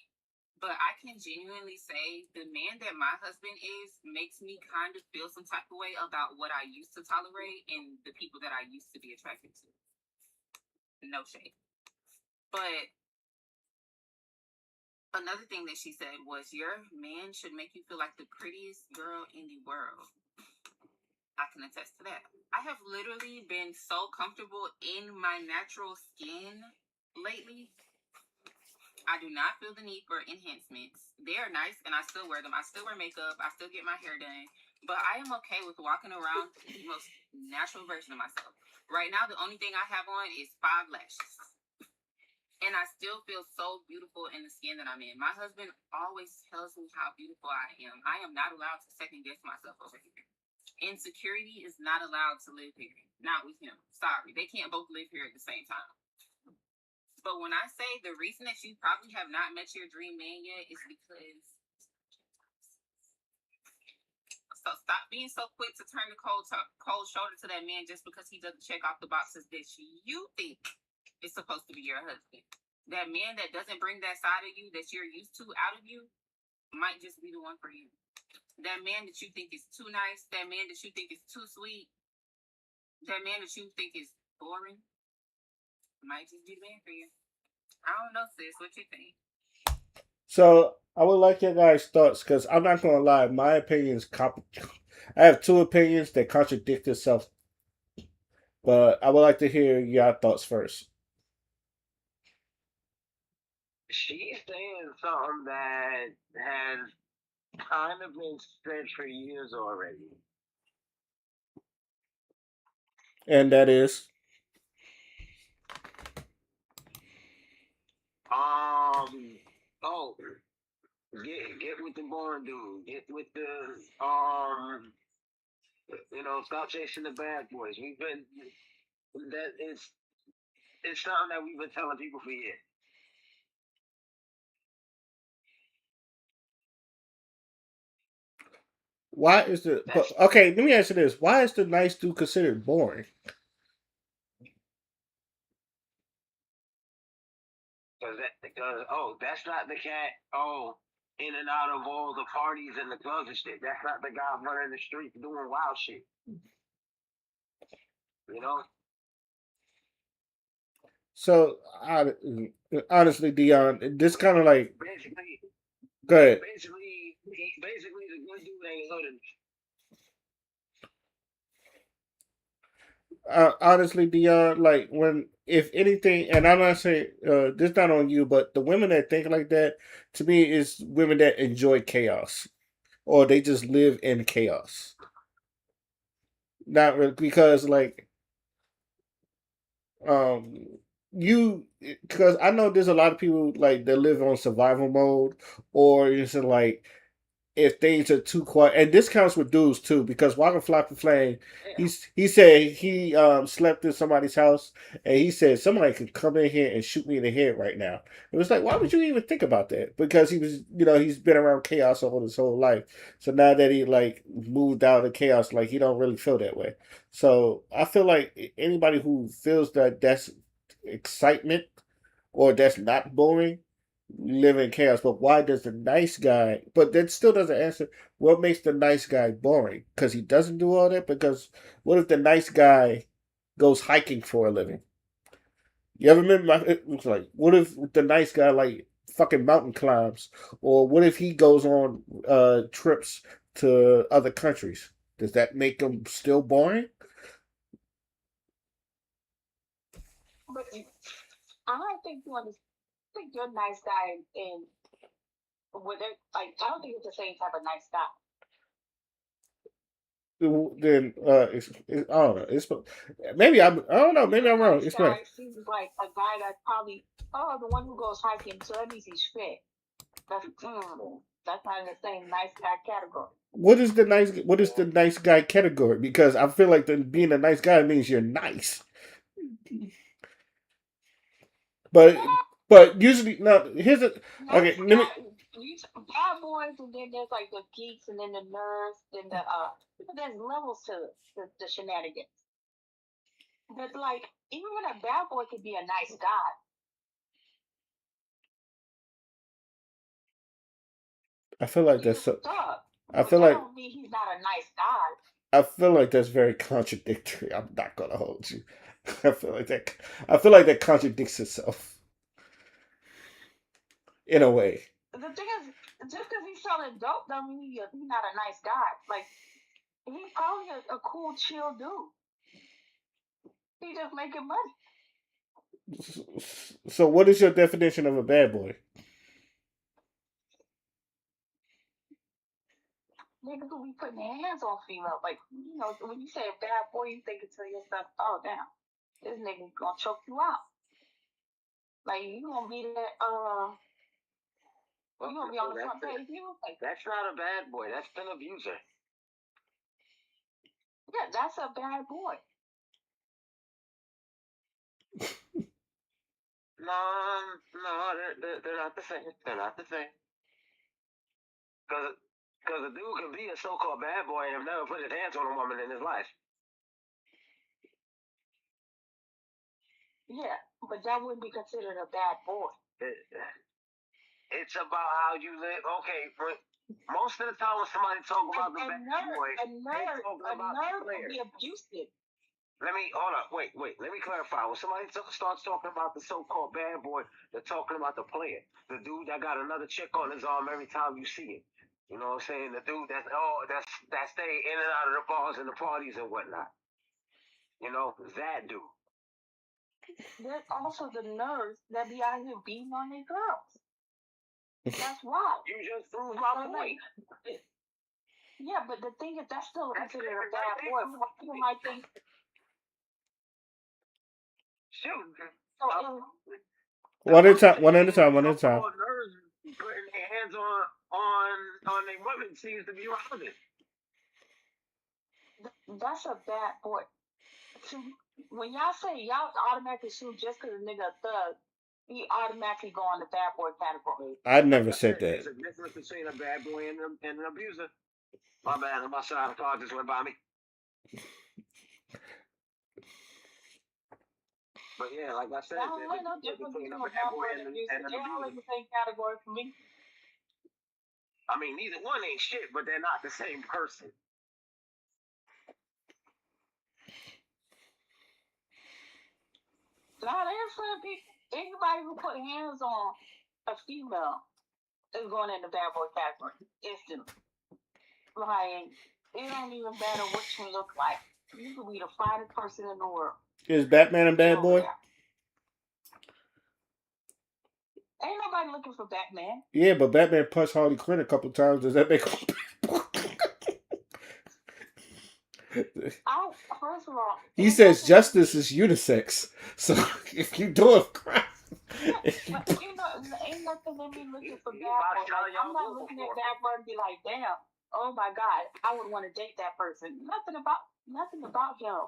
[SPEAKER 6] But I can genuinely say the man that my husband is makes me kind of feel some type of way about what I used to tolerate and the people that I used to be attracted to. No shade. But another thing that she said was, your man should make you feel like the prettiest girl in the world. I can attest to that. I have literally been so comfortable in my natural skin lately. I do not feel the need for enhancements. They are nice and I still wear them. I still wear makeup. I still get my hair done. But I am okay with walking around the most natural version of myself. Right now, the only thing I have on is 5 lashes. And I still feel so beautiful in the skin that I'm in. My husband always tells me how beautiful I am. I am not allowed to second guess myself over here. Insecurity is not allowed to live here. Not with him. Sorry. They can't both live here at the same time. But when I say the reason that you probably have not met your dream man yet is because. So stop being so quick to turn the cold shoulder to that man just because he doesn't check off the boxes that you think is supposed to be your husband. That man that doesn't bring that side of you that you're used to out of you might just be the one for you. That man that you think is too nice, that man that you think is too sweet, that man that you think is boring might just be the man for you. I don't know, sis. What you think?
[SPEAKER 1] So I would like your guys' thoughts because I'm not gonna lie, my opinion is I have two opinions that contradict themselves, but I would like to hear your thoughts first.
[SPEAKER 2] She's saying something that has kind of been said for years already.
[SPEAKER 1] And that is,
[SPEAKER 2] Oh, get with the born dude. Get with the stop chasing the bad boys. We've been that it's something that we've been telling people for years.
[SPEAKER 1] why is the but
[SPEAKER 2] That's
[SPEAKER 1] okay? Let me answer this. Why is the nice dude considered boring?
[SPEAKER 2] because that's not the cat. Oh, in and out of all the parties and the clubs and shit. That's not the guy running the streets doing wild shit. You know.
[SPEAKER 1] So honestly, Dion, this kind of like
[SPEAKER 2] Basically,
[SPEAKER 1] go ahead.
[SPEAKER 2] basically, the good dude ain't hooded.
[SPEAKER 1] Honestly, Dion, like when if anything, and I'm not saying this not on you, but the women that think like that to me is women that enjoy chaos or they just live in chaos. Not really, because like um you because I know there's a lot of people like that live on survival mode or it's like if things are too quiet, and this counts with dudes too, because Walker Floppy Flame,
[SPEAKER 2] Yeah.
[SPEAKER 1] he said he slept in somebody's house, and he said somebody could come in here and shoot me in the head right now. It was like, why would you even think about that? Because he was, he's been around chaos all his whole life. So now that he like moved out of chaos, like he don't really feel that way. So I feel like anybody who feels that that's excitement or that's not boring live in chaos. But why does the nice guy? But that still doesn't answer what makes the nice guy boring. Because he doesn't do all that. Because what if the nice guy goes hiking for a living? You ever remember? It was like, what if the nice guy like fucking mountain climbs, or what if he goes on trips to other countries? Does that make him still boring?
[SPEAKER 3] But I don't think you understand. I think you're a nice guy, and with it, like I don't think it's the same type of nice guy.
[SPEAKER 1] Then I don't know. It's maybe I don't know. Maybe
[SPEAKER 3] Your
[SPEAKER 1] I'm wrong.
[SPEAKER 3] nice
[SPEAKER 1] Explain.
[SPEAKER 3] guy seems like a guy that's probably the one who goes hiking, so that means he's fit. That's not in the same nice guy category.
[SPEAKER 1] What is the nice guy category? Because I feel like being a nice guy means you're nice. But but usually no. Here's a okay.
[SPEAKER 3] Nice
[SPEAKER 1] Let me.
[SPEAKER 3] guy, bad boys, and then there's like the geeks, and then the nerds, then there's levels to the shenanigans. But like even when a bad boy could be a nice guy,
[SPEAKER 1] I feel like
[SPEAKER 3] he's
[SPEAKER 1] that's
[SPEAKER 3] a
[SPEAKER 1] so.
[SPEAKER 3] thug,
[SPEAKER 1] I
[SPEAKER 3] but
[SPEAKER 1] feel
[SPEAKER 3] that
[SPEAKER 1] like
[SPEAKER 3] don't mean he's not a nice guy.
[SPEAKER 1] I feel like that's very contradictory. I'm not gonna hold you. I feel like that. I feel like that contradicts itself in a way.
[SPEAKER 3] The thing is, just because he's selling dope, don't mean he's not a nice guy. Like he's probably a cool, chill dude. He just making money.
[SPEAKER 1] So, what is your definition of a bad boy?
[SPEAKER 3] Niggas who be putting their hands on females. Like, when you say a bad boy, you thinking to yourself, oh, damn, this nigga gonna choke you out. Like, you gonna be that, you gonna be on the front page. Like,
[SPEAKER 2] That's not a bad boy. That's an abuser.
[SPEAKER 3] yeah, that's a bad boy.
[SPEAKER 2] They're not the same. They're not the same. Because a dude can be a so-called bad boy and have never put his hands on a woman in his life.
[SPEAKER 3] Yeah, but that wouldn't be considered a bad boy.
[SPEAKER 2] It's about how you live. Okay, most of the time when somebody talk about the bad boy, they talking about the player.
[SPEAKER 3] Be abusive.
[SPEAKER 2] Let me hold up. Wait. Let me clarify. When somebody starts talking about the so-called bad boy, they're talking about the player, the dude that got another chick on his arm every time you see him. You know what I'm saying? The dude that stay in and out of the bars and the parties and whatnot. You know that dude.
[SPEAKER 3] There's also the nerds that be out here beating on their girls. That's wild.
[SPEAKER 2] You just proved my point.
[SPEAKER 3] Yeah, but the thing is, that's still considered a bad boy. People might think.
[SPEAKER 2] Shoot.
[SPEAKER 3] So
[SPEAKER 1] One at a time.
[SPEAKER 2] Nerds putting their hands on their women seems to be relevant.
[SPEAKER 3] That's a bad boy. When y'all say y'all automatically shoot just because a nigga a thug, he automatically go on the bad boy category.
[SPEAKER 1] I never said that.
[SPEAKER 2] There's a difference between a bad boy and an abuser. My bad, my side of the car just went by me. But yeah, like I said,
[SPEAKER 3] there's no difference between a bad boy and an abuser. They're all in the same category for me.
[SPEAKER 2] I mean, neither one ain't shit, but they're not the same person.
[SPEAKER 3] Now, there's some people, anybody who put hands on a female is going in the bad boy category instantly. Like, it don't even matter what you look like. You could be the finest person in the world.
[SPEAKER 1] Is Batman a bad boy?
[SPEAKER 3] Ain't nobody looking for Batman.
[SPEAKER 1] Yeah, but Batman punched Harley Quinn a couple times. Does that make him a bad boy?
[SPEAKER 3] First of all,
[SPEAKER 1] he says justice is unisex. So if you do a crime,
[SPEAKER 3] but ain't nothing in me looking for bad boy. Like, I'm not looking at bad boy and be like, damn, oh my god, I would want to date that person. Nothing about him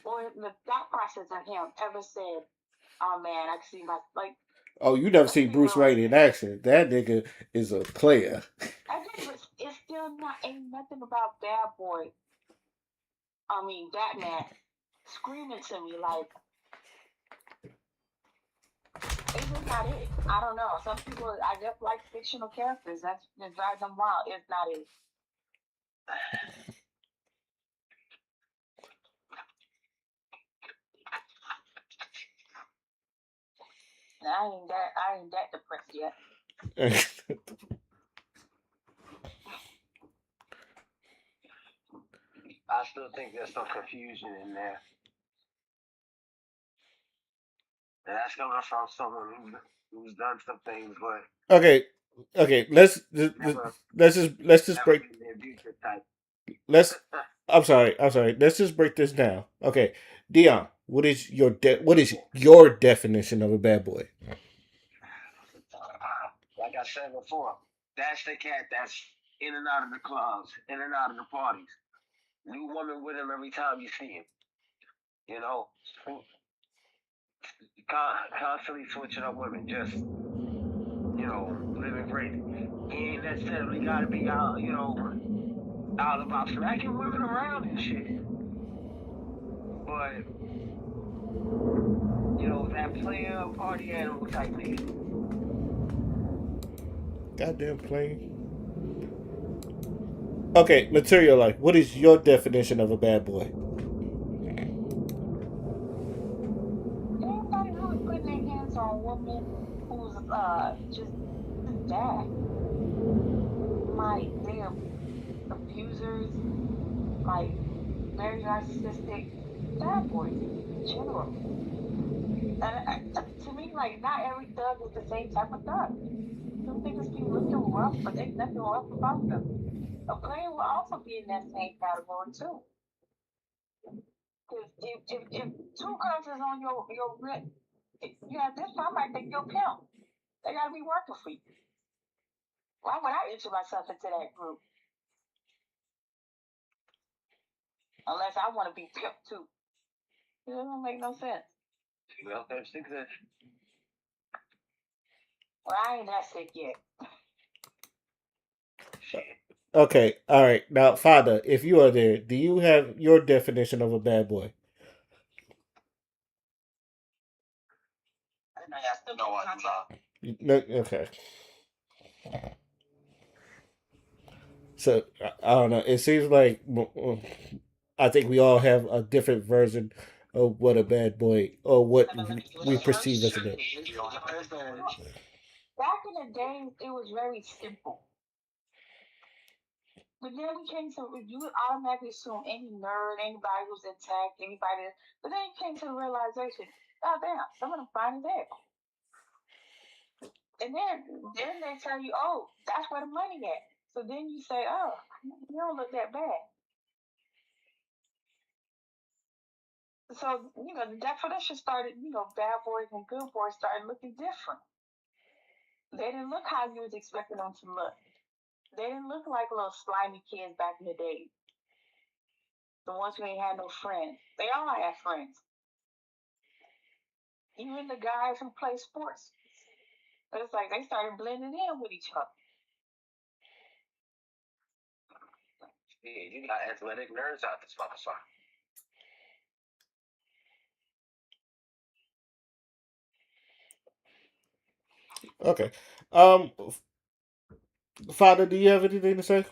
[SPEAKER 3] or the thought process of him ever said, oh man, I can see my like.
[SPEAKER 1] Oh, you never seen Bruce Wayne in action? That nigga is a player.
[SPEAKER 3] I did, but it's still ain't nothing about bad boy. I mean, Batman screaming to me like, it's just not it. I don't know. Some people, I just like fictional characters. That drives them wild. It's not it. I ain't that depressed yet.
[SPEAKER 2] I still think there's some confusion in there. And that's coming from someone who's done some things, but
[SPEAKER 1] okay. Let's just break. I'm sorry. Let's just break this down. Okay, Dion, what is your definition of a bad boy?
[SPEAKER 2] Like I said before, that's the cat that's in and out of the clubs, in and out of the parties. New woman with him every time you see him. You know, constantly switching up women, just, living great. He ain't necessarily got to be out, out about smacking women around and shit. But, that player party animal type nigga.
[SPEAKER 1] Goddamn plane. Okay, Material Life. What is your definition of a bad boy?
[SPEAKER 3] Everybody who's putting their hands on women who's just bad. Like, they're abusers, like very narcissistic bad boys in general. And to me, like, not every thug is the same type of thug. Some niggas be looking rough, but there's nothing rough about them. A player will also be in that same category too. Because if two girls is on your wrist, this I might think you're pimp. They gotta be working for you. Why would I enter myself into that group? Unless I want to be pimp too. It don't make no sense.
[SPEAKER 2] Well, there's success.
[SPEAKER 3] Well, I ain't that sick yet.
[SPEAKER 2] Shit.
[SPEAKER 1] Okay, all right. Now, Father, if you are there, do you have your definition of a bad boy?
[SPEAKER 3] I still no, I do not.
[SPEAKER 1] Okay. So I don't know. It seems like I think we all have a different version of what a bad boy or what we perceive as a bad.
[SPEAKER 3] Back in the days, it was very simple. But then we came to, you would automatically assume any nerd, anybody who's attacked, anybody. But then you came to the realization, oh damn, some of them finally there. And then they tell you, oh, that's where the money at. So then you say, oh, you don't look that bad. So, the definition started, bad boys and good boys started looking different. They didn't look how you was expecting them to look. They didn't look like little slimy kids back in the day. The ones who ain't had no friends. They all had friends. Even the guys who play sports. It's like they started blending in with each other.
[SPEAKER 2] Yeah, you got athletic nerds out this motherfucker.
[SPEAKER 1] Okay. Father, do you have anything to say?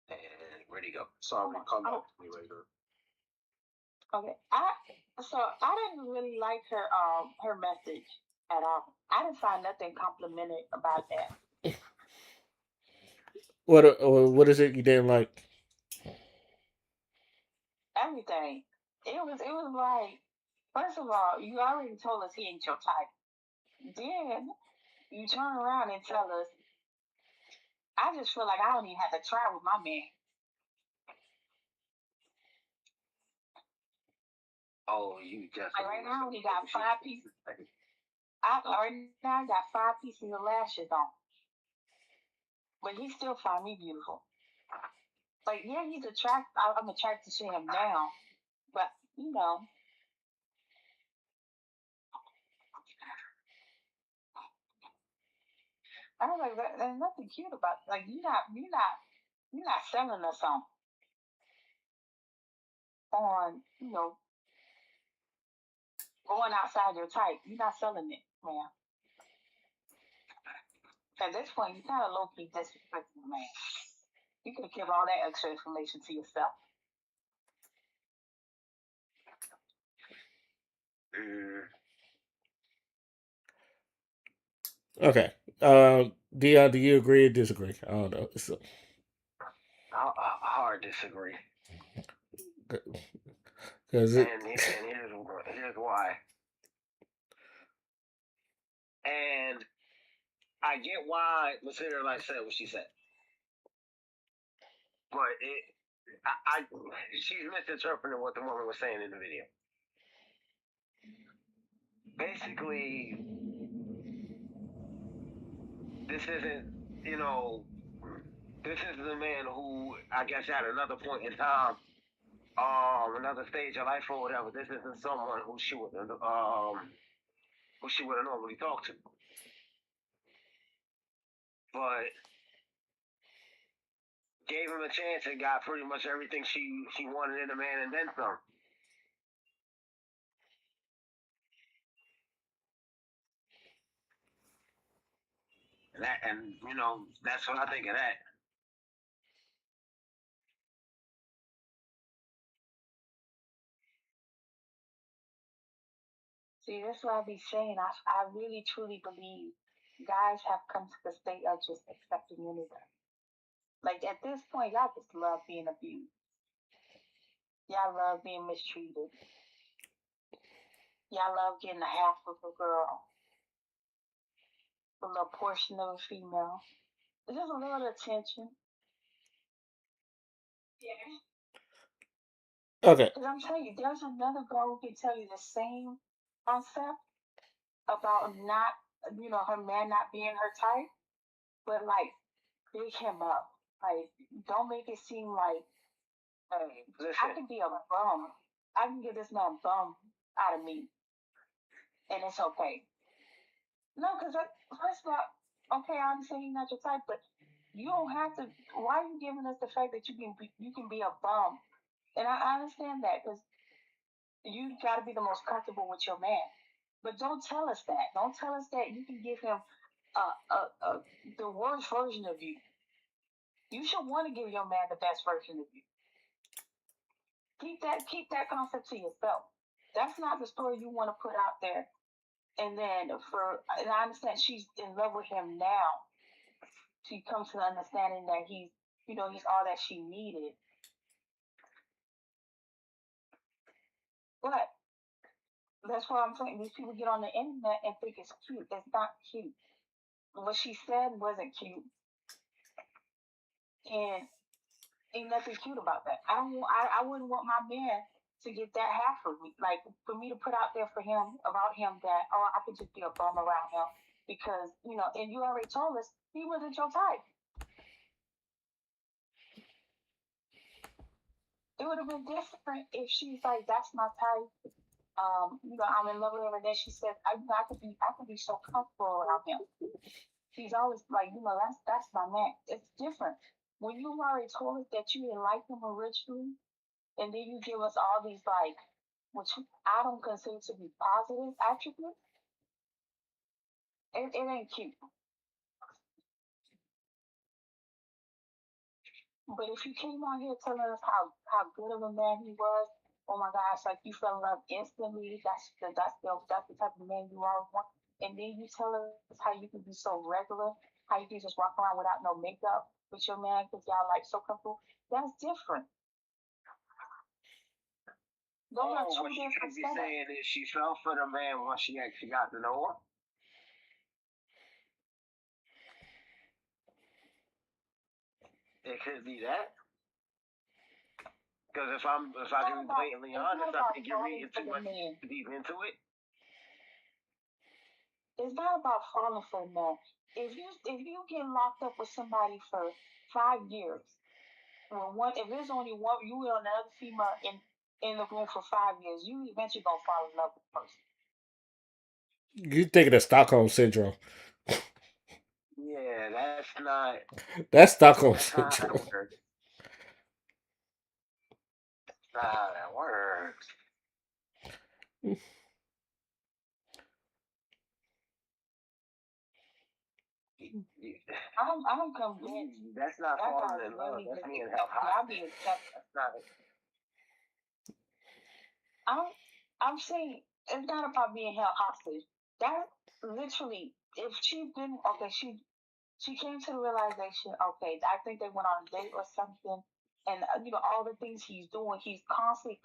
[SPEAKER 2] And where'd he go? Sorry, come back to me later.
[SPEAKER 3] Okay. I didn't really like her message at all. I didn't find nothing complimentary about that.
[SPEAKER 1] What is it you didn't like?
[SPEAKER 3] Everything. It was like, first of all, you already told us he ain't your type. Then you turn around and tell us, I just feel like I don't even have to try with my man.
[SPEAKER 2] Oh, you just
[SPEAKER 3] Like right now he got 5 pieces. Right now I got 5 pieces of lashes on. But he still find me beautiful. Like, yeah, he's attracted. I'm attracted to him now. But, I was like, there's nothing cute about it. Like, you're not selling us on, going outside your type. You're not selling it, man. At this point, you kind of low key disrespecting the man. You could have kept all that extra information to yourself.
[SPEAKER 2] Mm,
[SPEAKER 1] Okay. Dion, do you agree or disagree? I don't know. So,
[SPEAKER 2] hard disagree.
[SPEAKER 1] because
[SPEAKER 2] And here's why. And I get why Masira like said what she said, but she's misinterpreting what the woman was saying in the video. Basically, this isn't, you know, this is the man who I guess at another point in time, another stage of life or whatever. This isn't someone who she would have normally talked to, but gave him a chance and got pretty much everything she wanted in a man and then some. And that's what I think of that.
[SPEAKER 3] See, that's what I be saying. I really truly believe guys have come to the state of just accepting anything. Like at this point, y'all just love being abused. Y'all love being mistreated. Y'all love getting a half of a girl, a little portion of a female. It's just a little attention. Yeah.
[SPEAKER 1] okay.
[SPEAKER 3] Because I'm telling you, there's another girl who can tell you the same concept about not, her man not being her type, but like big him up. Like, don't make it seem like
[SPEAKER 2] Hey,
[SPEAKER 3] I
[SPEAKER 2] listen.
[SPEAKER 3] can be a bum. I can get this man bum out of me, and it's okay. No, because first of all, okay, I understand you're not your type, but you don't have to. Why are you giving us the fact that you can be a bum? And I understand that because you got to be the most comfortable with your man. But don't tell us that. Don't tell us that you can give him the worst version of you. You should want to give your man the best version of you. Keep that concept to yourself. That's not the story you want to put out there. And then and I understand she's in love with him now. She comes to the understanding that he's all that she needed. But that's why I'm saying these people get on the internet and think it's cute. It's not cute. What she said wasn't cute, and ain't nothing cute about that. I wouldn't want my man to get that half of me. Like for me to put out there for him about him that I could just be a bum around him because and you already told us he wasn't your type. It would have been different if she's like, "That's my type." I'm in love with him, and then she said, I could be so comfortable around him. She's always like, that's my man. It's different when you already told us that you didn't like him originally, and then you give us all these like, which I don't consider to be positive attributes. It ain't cute. But if you came out here telling us how good of a man he was, oh my gosh, like you fell in love instantly. That's the type of man you always want. And then you tell us how you can be so regular, how you can just walk around without no makeup with your man because y'all like so comfortable. That's different. Those are
[SPEAKER 2] Oh,
[SPEAKER 3] two
[SPEAKER 2] what she
[SPEAKER 3] different
[SPEAKER 2] could be
[SPEAKER 3] setups.
[SPEAKER 2] saying is she fell for the man once she actually got to know him. It could be that. Because if I can be blatantly
[SPEAKER 3] It's not
[SPEAKER 2] honest, I
[SPEAKER 3] about
[SPEAKER 2] think you're
[SPEAKER 3] falling
[SPEAKER 2] reading
[SPEAKER 3] for
[SPEAKER 2] too
[SPEAKER 3] the
[SPEAKER 2] much
[SPEAKER 3] man.
[SPEAKER 2] deep into it.
[SPEAKER 3] It's not about falling for a man. If you get locked up with somebody for 5 years, if there's only one, you and another female in the room for 5 years, you eventually gonna fall in love with the person.
[SPEAKER 1] You thinking of Stockholm syndrome?
[SPEAKER 2] Yeah, that's not
[SPEAKER 1] That's Stockholm
[SPEAKER 2] that's not how that
[SPEAKER 1] syndrome.
[SPEAKER 2] works. That's not how that works.
[SPEAKER 3] I'm convinced
[SPEAKER 2] That's not
[SPEAKER 3] that
[SPEAKER 2] falling
[SPEAKER 3] guy's
[SPEAKER 2] in love.
[SPEAKER 3] really
[SPEAKER 2] That's
[SPEAKER 3] just
[SPEAKER 2] being held
[SPEAKER 3] accepting. I'll be
[SPEAKER 2] hostage.
[SPEAKER 3] accepting.
[SPEAKER 2] That's not.
[SPEAKER 3] I'm I'm saying it's not about being held hostage. That literally, if she didn't, okay, she came to the realization, okay, I think they went on a date or something, and all the things he's doing, he's constantly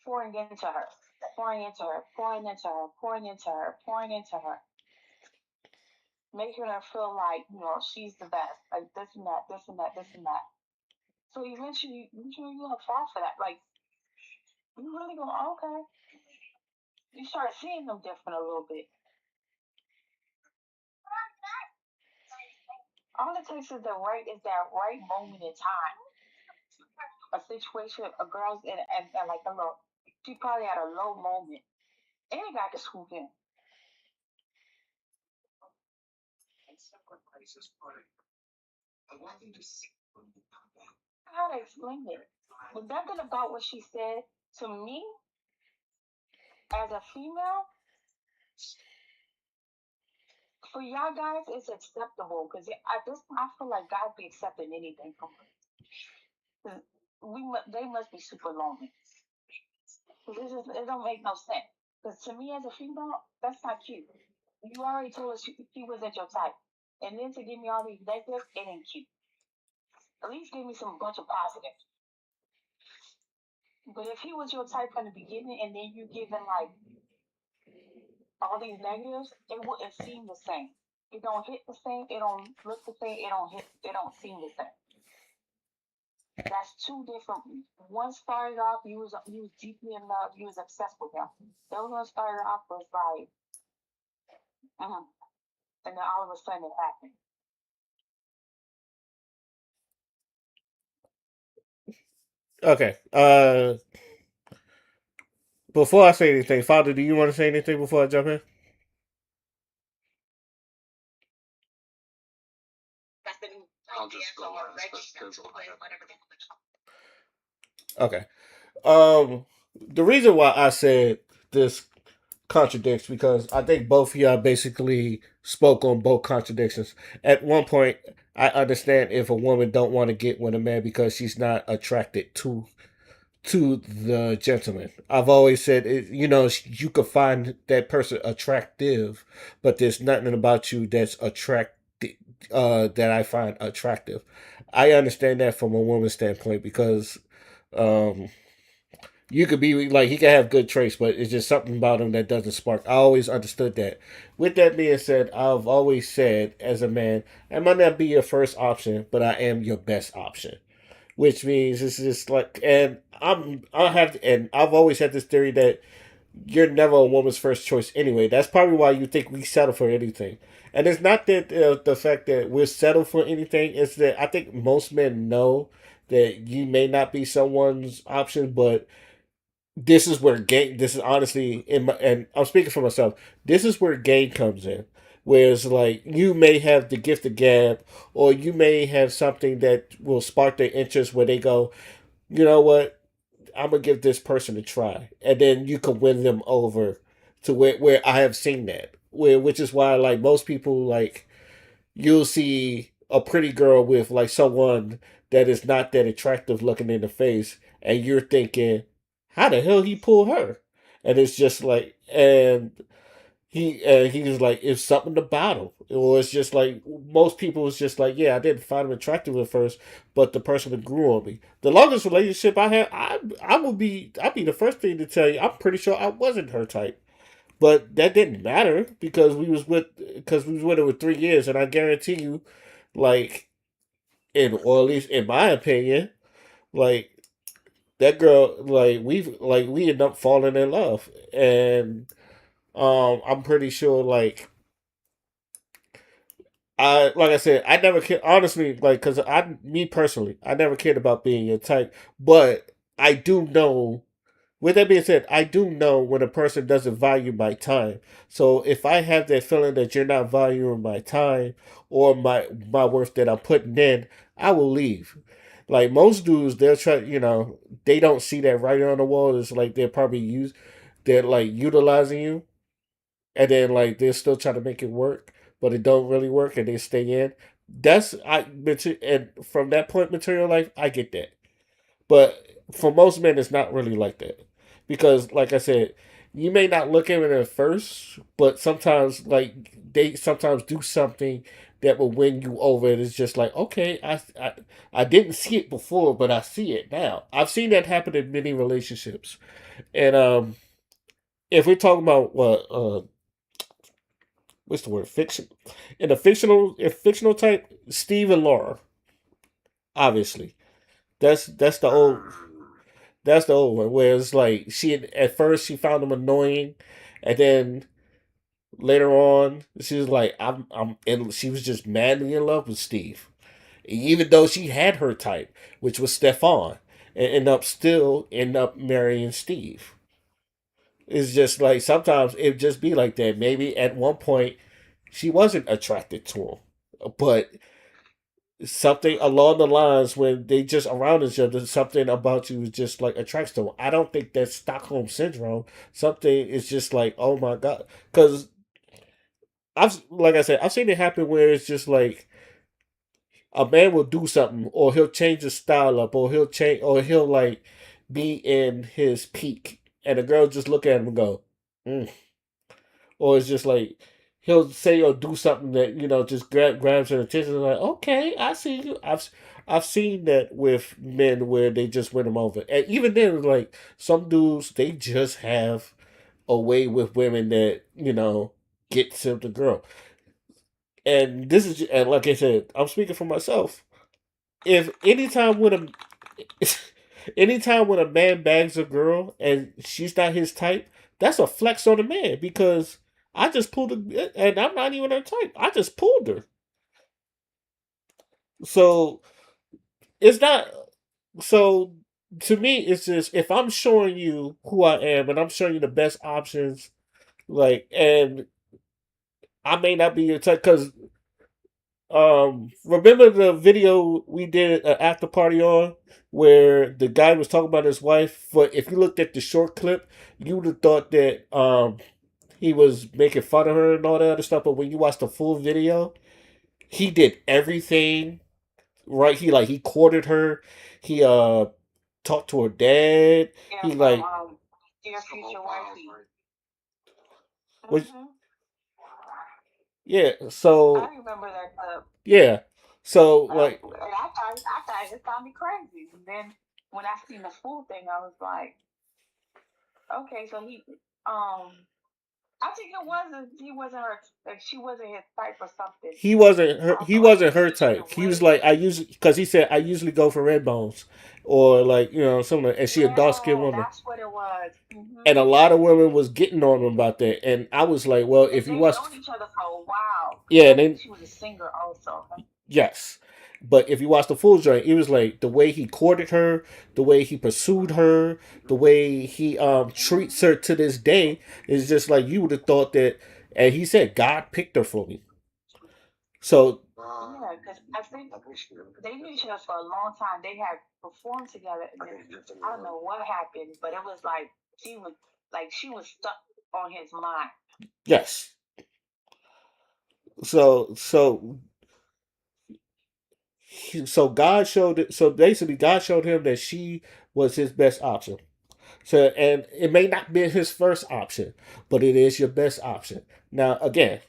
[SPEAKER 3] pouring into her, pouring into her, pouring into her, pouring into her, pouring into her, making her feel like she's the best, like this and that, this and that, this and that. So eventually you're gonna fall for that. Like you really gonna okay. You start seeing them different a little bit. All it takes is that right moment in time. A situation, a girl's in and like a little, she probably had a low moment. Any guy can swoop in. How to explain it? But nothing about what she said to me as a female, for y'all guys, it's acceptable because at this point, I feel like guys be accepting anything from her. 'Cause they must be super lonely. 'Cause it don't make no sense. Because to me, as a female, that's not cute. You already told us she wasn't your type, and then to give me all these negatives, it ain't cute. At least give me some bunch of positives. But if he was your type from the beginning, and then you giving like all these negatives, it wouldn't seem the same. It don't hit the same. It don't look the same. It don't hit. It don't seem the same. That's two different. One started off, you was deeply in love. You was obsessed with him. The other one started off was like, mm, and then all of a sudden it happened.
[SPEAKER 1] Okay. Before I say anything, Father, do you want to say anything before I jump in?
[SPEAKER 4] I'll just go last because
[SPEAKER 1] Okay. Um, the reason why I said this contradicts because I think both of y'all basically spoke on both contradictions. At one point, I understand if a woman don't want to get with a man because she's not attracted to the gentleman. I've always said, you could find that person attractive, but there's nothing about you that's that I find attractive. I understand that from a woman's standpoint because um, you could be like he could have good traits, but it's just something about him that doesn't spark. I always understood that. With that being said, I've always said as a man, I might not be your first option, but I am your best option. Which means it's just like, and and I've always had this theory that you're never a woman's first choice anyway. That's probably why you think we settle for anything. And it's not that the fact that we're settled for anything. It's that I think most men know that you may not be someone's option, but this is where game. This is honestly and I'm speaking for myself. This is where game comes in. Whereas, like, you may have the gift of gab, or you may have something that will spark their interest where they go, you know what, I'm gonna give this person a try, and then you can win them over to where I have seen that. Which is why, like, most people, like, you'll see a pretty girl with like someone that is not that attractive looking in the face, and you're thinking, how the hell he pull her? And it's just like, and he was like, it's something about him. Or it's just like most people was just like, yeah, I didn't find him attractive at first, but the person that grew on me. The longest relationship I had, I'd be the first thing to tell you, I'm pretty sure I wasn't her type. But that didn't matter because we was with her for 3 years, and I guarantee you, like, or at least in my opinion, like, that girl, we end up falling in love, and I'm pretty sure, like, I said, I never cared, honestly, like, because me personally, I never cared about being your type, but I do know. With that being said, I do know when a person doesn't value my time. So if I have that feeling that you're not valuing my time or my worth that I'm putting in, I will leave. Like most dudes, they'll try. They don't see that writing on the wall. It's like they're like utilizing you, and then like they're still trying to make it work, but it don't really work, and they stay in. And from that point, material life, I get that. But for most men, it's not really like that. Because, like I said, you may not look at it at first, but sometimes, like, they sometimes do something that will win you over. And it's just like, okay, I didn't see it before, but I see it now. I've seen that happen in many relationships. And if we're talking about what's the word? Fiction. In fictional type, Steve and Laura, obviously. That's the old That's the old one where it's like at first she found him annoying, and then later on she was like, and she was just madly in love with Steve, even though she had her type, which was Stefan, and end up marrying Steve. It's just like sometimes it just be like that. Maybe at one point she wasn't attracted to him, but something along the lines when they just around each other, something about you is just like attracts to them. I don't think that's Stockholm syndrome. Something is just like, oh my god, because like I said, I've seen it happen where it's just like a man will do something, or he'll change his style up, or he'll like be in his peak, and the girl just look at him and go, mm. Or it's just like he'll say or do something that just grabs her attention. Like, okay, I see you. I've seen that with men where they just win them over, and even then, like some dudes, they just have a way with women that gets him the girl. And like I said, I'm speaking for myself. If anytime when a man bags a girl and she's not his type, that's a flex on the man because I just pulled her, and I'm not even her type. I just pulled her. So it's not. So to me, it's just if I'm showing you who I am and I'm showing you the best options, like, and I may not be your type because remember the video we did an after party on where the guy was talking about his wife? But if you looked at the short clip, you would have thought that he was making fun of her and all that other stuff. But when you watch the full video, he did everything right. He courted her. He talked to her dad.
[SPEAKER 3] Yeah,
[SPEAKER 1] He
[SPEAKER 3] from
[SPEAKER 1] like
[SPEAKER 3] Dear Future Wifey.
[SPEAKER 1] was
[SPEAKER 3] Mm-hmm.
[SPEAKER 1] yeah.
[SPEAKER 3] I
[SPEAKER 1] So
[SPEAKER 3] remember that clip.
[SPEAKER 1] yeah. So like
[SPEAKER 3] And I thought it sounded crazy. And then when I seen the full thing, I was like, okay, so I think he wasn't her, like she wasn't his type or something.
[SPEAKER 1] he wasn't her. He
[SPEAKER 3] Also, I
[SPEAKER 1] wasn't
[SPEAKER 3] think
[SPEAKER 1] her
[SPEAKER 3] he should
[SPEAKER 1] type.
[SPEAKER 3] have
[SPEAKER 1] He was
[SPEAKER 3] waited.
[SPEAKER 1] like I usually because he said I usually go for red bones or like something. And she a dark skinned
[SPEAKER 3] Yeah,
[SPEAKER 1] woman.
[SPEAKER 3] that's what it was.
[SPEAKER 1] And a lot of women was getting on him about that. And I was like, well,
[SPEAKER 3] And
[SPEAKER 1] if you
[SPEAKER 3] they've
[SPEAKER 1] watch,
[SPEAKER 3] known each other for a while because
[SPEAKER 1] yeah,
[SPEAKER 3] I
[SPEAKER 1] and
[SPEAKER 3] think
[SPEAKER 1] then
[SPEAKER 3] she was a singer also.
[SPEAKER 1] yes. But if you watch the full joint, it was like the way he courted her, the way he pursued her, the way he treats
[SPEAKER 3] Mm-hmm.
[SPEAKER 1] her to this day is just like you would have thought that. And he said God picked her for me. So
[SPEAKER 3] Yeah, because I think they knew each other for a long time. They had performed together, and then I don't know what happened, but it was like she was stuck on his mind.
[SPEAKER 1] yes, so so God showed it. So basically, God showed him that she was his best option. So, and it may not be his first option, but it is your best option. Now, again,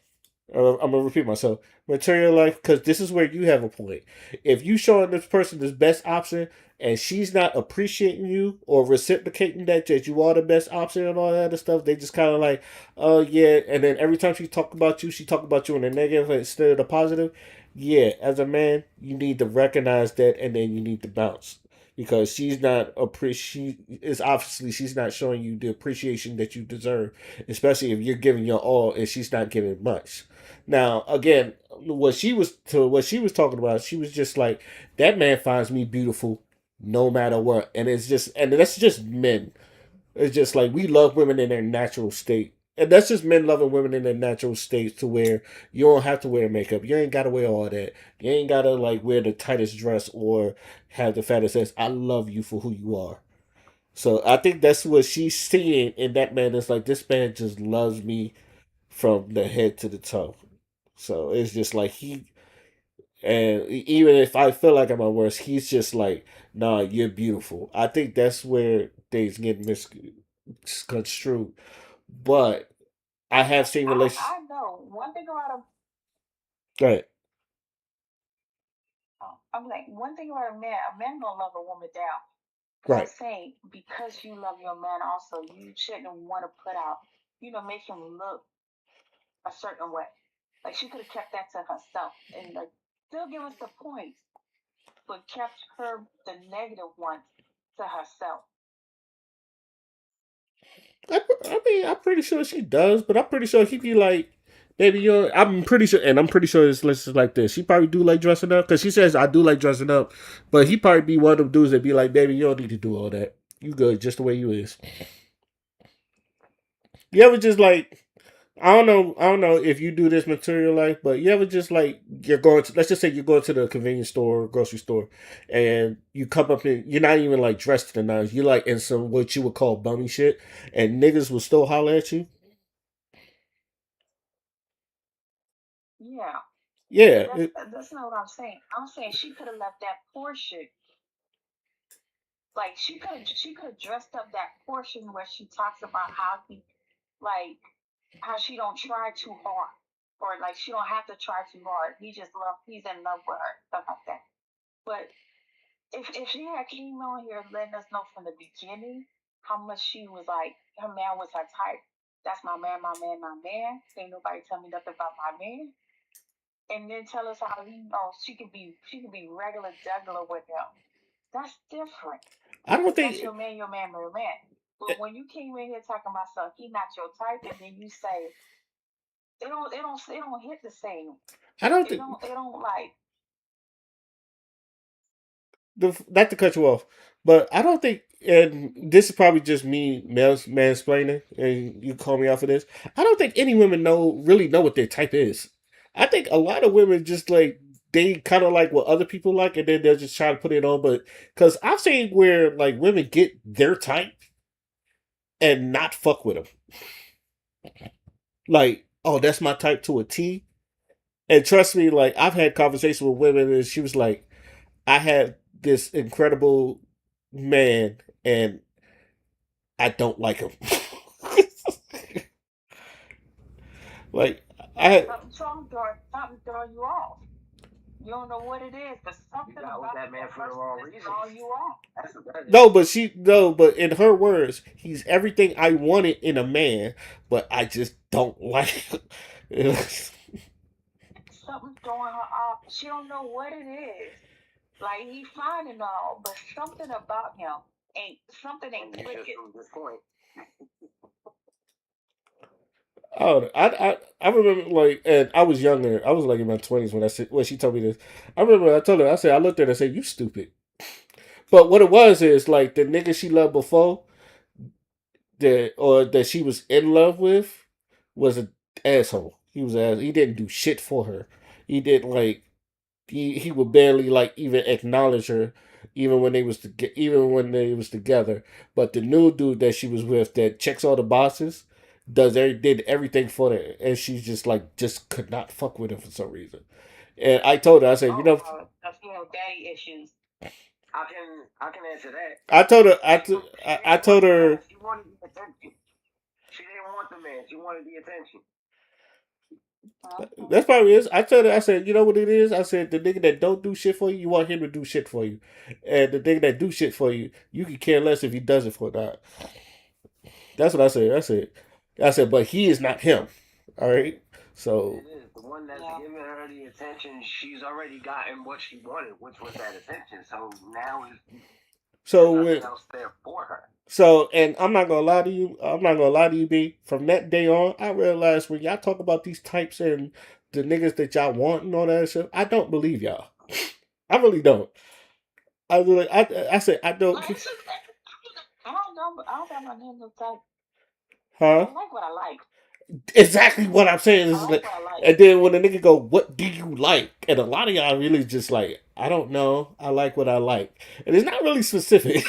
[SPEAKER 1] I'm gonna repeat myself. Material life, because this is where you have a point. If you showing this person this best option and she's not appreciating you or reciprocating that you are the best option and all that other stuff, they just kind of like, oh yeah. And then every time she talk about you in the negative instead of the positive. Yeah, as a man, you need to recognize that, and then you need to bounce because she's not appreciate. Is obviously she's not showing you the appreciation that you deserve, especially if you're giving your all and she's not giving much. Now, again, what she was talking about, she was just like that man finds me beautiful no matter what, and it's just and that's just men. It's just like we love women in their natural state. And that's just men loving women in their natural states to where you don't have to wear makeup. You ain't gotta wear all that. You ain't gotta like wear the tightest dress or have the fattest ass. I love you for who you are. So I think that's what she's seeing in that man. It's like this man just loves me from the head to the toe. So it's just like and even if I feel like I'm at worst, he's just like, nah, you're beautiful. I think that's where things get misconstrued. But I have seen relations.
[SPEAKER 3] I know one thing about
[SPEAKER 1] Right,
[SPEAKER 3] I'm like one thing about a man gonna love a woman down. But I'm
[SPEAKER 1] right.
[SPEAKER 3] saying because you love your man, also you shouldn't want to put out, make him look a certain way. Like she could have kept that to herself and like still give us the points, but kept the negative ones to herself.
[SPEAKER 1] I mean, I'm pretty sure she does, but I'm pretty sure he'd be like, baby, I'm pretty sure, and I'm pretty sure it's listed like this. She probably do like dressing up because she says I do like dressing up, but he probably be one of them dudes that be like, baby, you don't need to do all that. You good just the way you is. You ever just like I don't know if you do this material life, but you ever just like you're going to let's just say you're going to the convenience store or grocery store and you come up in you're not even like dressed to the nines, you're like in some what you would call bummy shit and niggas will still holler at you.
[SPEAKER 3] Yeah,
[SPEAKER 1] Yeah.
[SPEAKER 3] that's not what I'm saying. I'm saying she could have left that portion. Like she could have dressed up that portion where she talks about like how she don't try too hard, or like she don't have to try too hard. He's in love with her, stuff like that. But if she had came on here letting us know from the beginning how much she was like her man was her type. That's my man, my man, my man. Ain't nobody tell me nothing about my man. And then tell us how she could be regular juggler with him. That's different.
[SPEAKER 1] I don't
[SPEAKER 3] Because that's
[SPEAKER 1] think
[SPEAKER 3] your man, your man. But when you came in here talking about stuff, he not your type, and then you say they don't hit the same.
[SPEAKER 1] I don't
[SPEAKER 3] It
[SPEAKER 1] think
[SPEAKER 3] don't it don't like
[SPEAKER 1] not to cut you off, but I don't think, and this is probably just me mansplaining, and you call me out for this. I don't think any women really know what their type is. I think a lot of women just like they kind of like what other people like, and then they'll just try to put it on. But because I've seen where like women get their type and not fuck with them, like oh that's my type to a T. And trust me, like I've had conversations with women, and she was like, I had this incredible man, and I don't like him. Like I
[SPEAKER 3] Something throwing you off. You don't know what it is, but
[SPEAKER 2] You
[SPEAKER 3] something
[SPEAKER 2] got with
[SPEAKER 3] about
[SPEAKER 2] that man
[SPEAKER 3] that
[SPEAKER 2] for the
[SPEAKER 3] person
[SPEAKER 2] wrong
[SPEAKER 3] is
[SPEAKER 2] reasons.
[SPEAKER 3] throwing you off.
[SPEAKER 2] That's what that is.
[SPEAKER 1] no, but in her words, he's everything I wanted in a man, but I just don't like him.
[SPEAKER 3] Something's throwing her off. She don't know what it is. Like he fine and all, but something about him ain't
[SPEAKER 2] Just
[SPEAKER 3] clicking.
[SPEAKER 2] from this point.
[SPEAKER 1] Oh, I remember like, and I was younger. I was like in my 20s when she told me this. I remember I told her, I said, I looked at her and said, "You stupid." But what it was is like the nigga she loved before that she was in love with was an asshole. He didn't do shit for her. He didn't like he would barely like even acknowledge her even when they was together. But the new dude that she was with that checks all the boxes did everything for her, and she just could not fuck with him for some reason. And I told her, I said,
[SPEAKER 3] That's daddy issues.
[SPEAKER 2] I can answer that.
[SPEAKER 1] I told her I
[SPEAKER 2] She
[SPEAKER 1] told
[SPEAKER 2] didn't want the
[SPEAKER 1] her
[SPEAKER 2] man. She wanted the attention. She didn't want the man. She wanted the attention.
[SPEAKER 1] that's probably is. I told her, I said, you know what it is? I said, the nigga that don't do shit for you, you want him to do shit for you. And the nigga that do shit for you, you can care less if he does it for that. That's what I said. I said, but he is not him. All right. So
[SPEAKER 2] It is the one that's giving her the attention. She's already gotten what she wanted, which was that attention. So now there's nothing else there for her.
[SPEAKER 1] So, and I'm not gonna lie to you. I'm not gonna lie to you, B. From that day on, I realized when y'all talk about these types and the niggas that y'all want and all that shit, I don't believe y'all. I really don't. I said I don't.
[SPEAKER 3] I don't got my name no type.
[SPEAKER 1] Huh?
[SPEAKER 3] I like what I like.
[SPEAKER 1] Exactly what I'm saying. This
[SPEAKER 3] I
[SPEAKER 1] is
[SPEAKER 3] like
[SPEAKER 1] like,
[SPEAKER 3] what I like.
[SPEAKER 1] and then when the nigga go, "What do you like?" And a lot of y'all really just like, I don't know. I like what I like, and it's not really specific.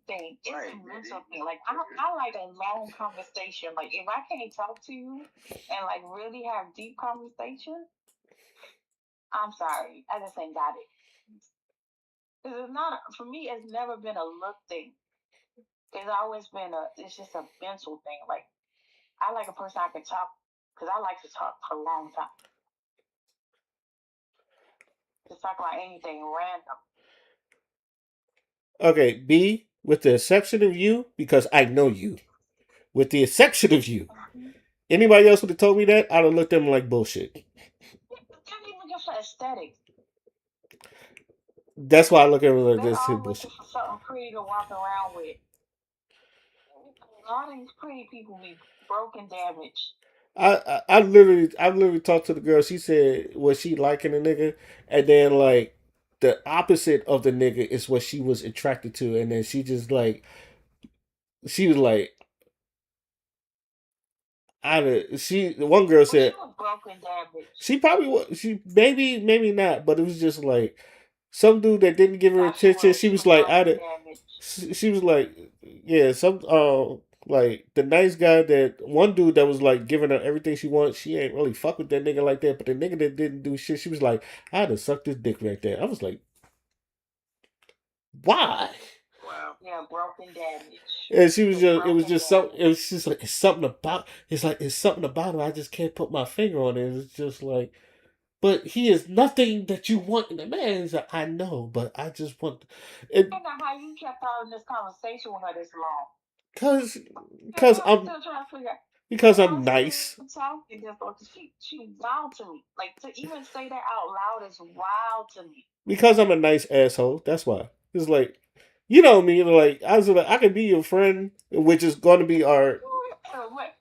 [SPEAKER 3] Thing. It's a mental thing. Like I like a long conversation. Like if I can't talk to you and like really have deep conversation, I'm sorry, I just ain't got it. Because it's not for me. It's never been a look thing. It's always been it's just a mental thing. Like I like a person I can talk because I like to talk for a long time. Just talk about anything random.
[SPEAKER 1] Okay, B, with the exception of you, because I know you. With the exception of you, anybody else would have told me that, I'd have looked at them like bullshit.
[SPEAKER 3] They're looking for aesthetics.
[SPEAKER 1] That's why I look at them like
[SPEAKER 3] They're
[SPEAKER 1] this
[SPEAKER 3] all
[SPEAKER 1] bullshit.
[SPEAKER 3] looking for something pretty to walk around with. All these pretty people be broken, damaged.
[SPEAKER 1] I literally talked to the girl. She said what she liking a nigga, and then like the opposite of the nigga is what she was attracted to, and then she was like, one girl said
[SPEAKER 3] She was broken, damaged.
[SPEAKER 1] she probably was, she maybe not, but it was just like some dude that didn't give her attention. She was like, she was like, yeah, like the nice guy, that one dude that was like giving her everything she wants. She ain't really fuck with that nigga like that, but the nigga that didn't do shit, she was like, I'd have sucked his dick right there. I was like, why?
[SPEAKER 2] Wow.
[SPEAKER 3] Yeah, broken, damage.
[SPEAKER 1] And she was just, it was just like, it's something about him. I just can't put my finger on it. It's just like, but he is nothing that you want in a man. He's like, I know, but I just want.
[SPEAKER 3] I don't know how you kept having this conversation with her this long.
[SPEAKER 1] Cause I'm
[SPEAKER 3] still trying to figure out.
[SPEAKER 1] Because I'm nice.
[SPEAKER 3] Talking just she wild to me. Like to even say that out loud is wild to me.
[SPEAKER 1] Because I'm a nice asshole. That's why. It's like, you know me. Like I was like, I can be your friend, which is going to be our.
[SPEAKER 3] What?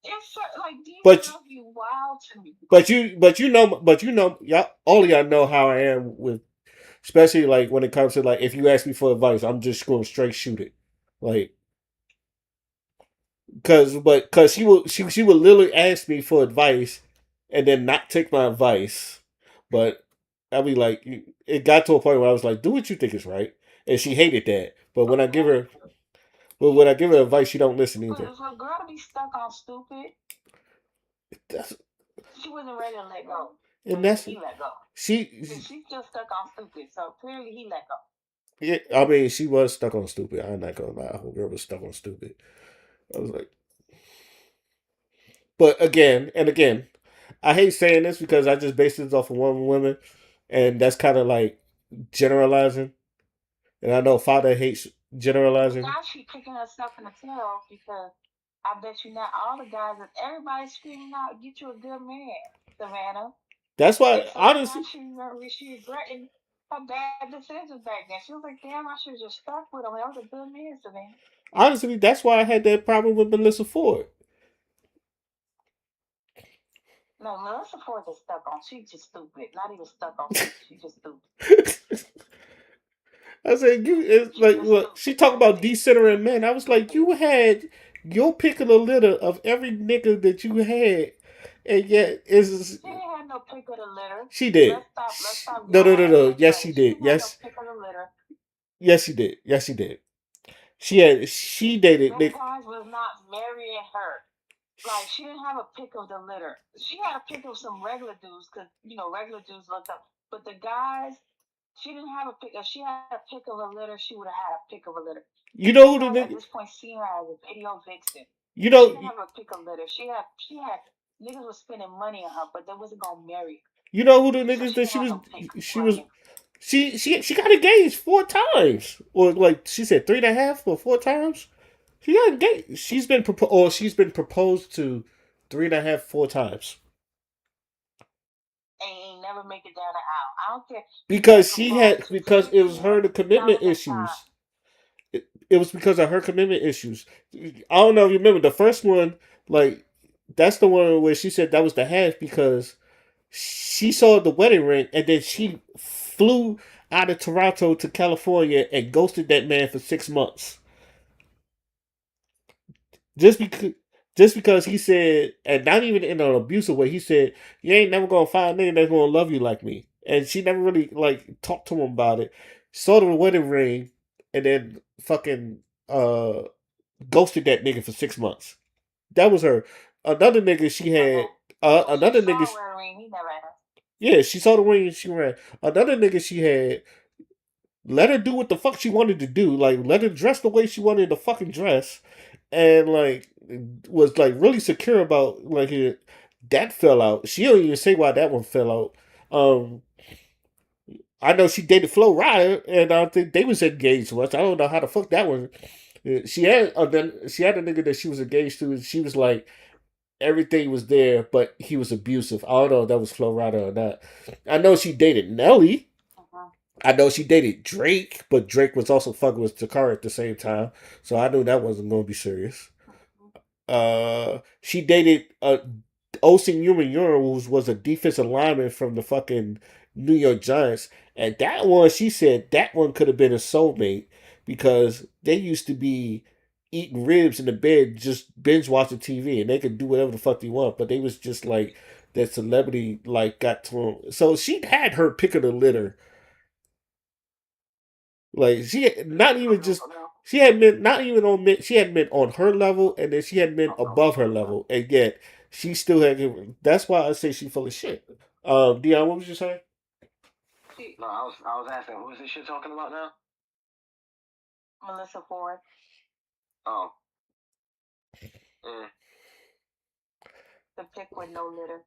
[SPEAKER 3] It's like these
[SPEAKER 1] But
[SPEAKER 3] girls be wild to me.
[SPEAKER 1] y'all, all of y'all know how I am with, especially like when it comes to like if you ask me for advice, I'm just going to straight shoot it, like because she would literally ask me for advice and then not take my advice, but I mean like it got to a point where I was like, do what you think is right, and she hated that. But when I give her advice, she don't listen either.
[SPEAKER 3] For a girl to be stuck on stupid,
[SPEAKER 1] That's
[SPEAKER 3] she wasn't ready to let go.
[SPEAKER 1] and
[SPEAKER 3] But
[SPEAKER 1] that's
[SPEAKER 3] he let go.
[SPEAKER 1] she.
[SPEAKER 3] She's still stuck on stupid, so clearly he let go.
[SPEAKER 1] Yeah, I mean, she was stuck on stupid. I'm not gonna lie, whole girl was stuck on stupid. I was like, but again and again, I hate saying this because I just based this off of one woman, and that's kind of like generalizing. And I know father hates generalizing.
[SPEAKER 3] Now she kicking herself in the tail because I bet you not all the guys and everybody's screaming out, "Get you a good man, Savannah."
[SPEAKER 1] That's why,
[SPEAKER 3] And so now
[SPEAKER 1] honestly,
[SPEAKER 3] she regretting her bad decisions back then. She was like, "Damn, I should have just stuck with him. That was a good man, Savannah."
[SPEAKER 1] that's why I had that problem with Melissa Ford.
[SPEAKER 3] No, Melissa Ford is stuck on. She's just stupid. Not even stuck on stupid. She's just stupid.
[SPEAKER 1] I said, you it's
[SPEAKER 3] She's
[SPEAKER 1] like
[SPEAKER 3] just
[SPEAKER 1] look, she
[SPEAKER 3] stupid.
[SPEAKER 1] talked
[SPEAKER 3] That's
[SPEAKER 1] about
[SPEAKER 3] it.
[SPEAKER 1] decentering men. I was like, you had your pick of the litter of every nigga that you had, and yet is
[SPEAKER 3] She didn't have no pick of the litter.
[SPEAKER 1] she did.
[SPEAKER 3] Let's stop. Let's stop
[SPEAKER 1] No,
[SPEAKER 3] giving
[SPEAKER 1] no, no,
[SPEAKER 3] her
[SPEAKER 1] no.
[SPEAKER 3] extra
[SPEAKER 1] Yes, she
[SPEAKER 3] credit. She
[SPEAKER 1] did.
[SPEAKER 3] didn't have no
[SPEAKER 1] Yes,
[SPEAKER 3] pick of the litter.
[SPEAKER 1] yes, she did. Yes, she did. She dated
[SPEAKER 3] Them
[SPEAKER 1] Nick.
[SPEAKER 3] guys was not marrying her. Like she didn't have a pick of the litter. She had a pick of some regular dudes because regular dudes looked up. But the guys, she didn't have a pick. If she had a pick of a litter, she would have had a pick of a litter.
[SPEAKER 1] You
[SPEAKER 3] You
[SPEAKER 1] know who
[SPEAKER 3] could
[SPEAKER 1] the
[SPEAKER 3] have at
[SPEAKER 1] nigga?
[SPEAKER 3] this point seen her as a video vixen.
[SPEAKER 1] You
[SPEAKER 3] She
[SPEAKER 1] know,
[SPEAKER 3] didn't have a pick of litter. She had niggas was spending money on her, but they wasn't gonna marry her.
[SPEAKER 1] you know who the
[SPEAKER 3] So
[SPEAKER 1] niggas
[SPEAKER 3] she
[SPEAKER 1] that
[SPEAKER 3] didn't have no pick.
[SPEAKER 1] she was
[SPEAKER 3] Right.
[SPEAKER 1] she got engaged 4 times, or like she said 3.5 or 4 times. She got engaged. She's been proposed to 3.5, 4 times
[SPEAKER 3] And ain't never make it down the aisle. I don't care. You better propose to
[SPEAKER 1] because it was her the
[SPEAKER 3] 10
[SPEAKER 1] commitment
[SPEAKER 3] thousand times.
[SPEAKER 1] issues. It was because of her commitment issues. I don't know if you remember the first one. Like that's the one where she said that was the half because she saw the wedding ring and then she flew out of Toronto to California and ghosted that man for 6 months just because. Just because he said, and not even in an abusive way, he said, "You ain't never gonna find a nigga that's gonna love you like me." And she never really like talked to him about it. Saw the wedding ring, and then fucking ghosted that nigga for 6 months. That was her. Another nigga she had.
[SPEAKER 3] So she
[SPEAKER 1] Another
[SPEAKER 3] saw
[SPEAKER 1] nigga.
[SPEAKER 3] her wearing a ring. He never asked.
[SPEAKER 1] Yeah, she saw the ring she ran. Another nigga she had let her do what the fuck she wanted to do. Like let her dress the way she wanted to fucking dress, and like was like really secure about like it. That fell out. She don't even say why that one fell out. Um, I know she dated Flo Rida, and I think they was engaged once. I don't know how the fuck that was. She had a nigga that she was engaged to, and she was like everything was there, but he was abusive. I don't know if that was Flo Rida or not. I know she dated Nelly.
[SPEAKER 3] Uh-huh.
[SPEAKER 1] I know she dated Drake, but Drake was also fucking with Takara at the same time, so I knew that wasn't going to be serious.
[SPEAKER 3] Uh-huh.
[SPEAKER 1] She dated Osin Umenyiora, who was a defensive lineman from the fucking New York Giants, and that one she said that one could have been a soulmate because they used to be eating ribs in the bed, just binge watching TV, and they could do whatever the fuck they want, but they was just like that celebrity like got to them. So she had her pick of the litter. Like she not even just she had men not even on men she had men on her level and then she had men above her level and yet she still had that's why I say she full of shit. Dion, what was you saying?
[SPEAKER 2] No, I was asking, who is this shit talking about now?
[SPEAKER 3] Melissa Ford.
[SPEAKER 2] Oh, mm.
[SPEAKER 3] The pick with no litter.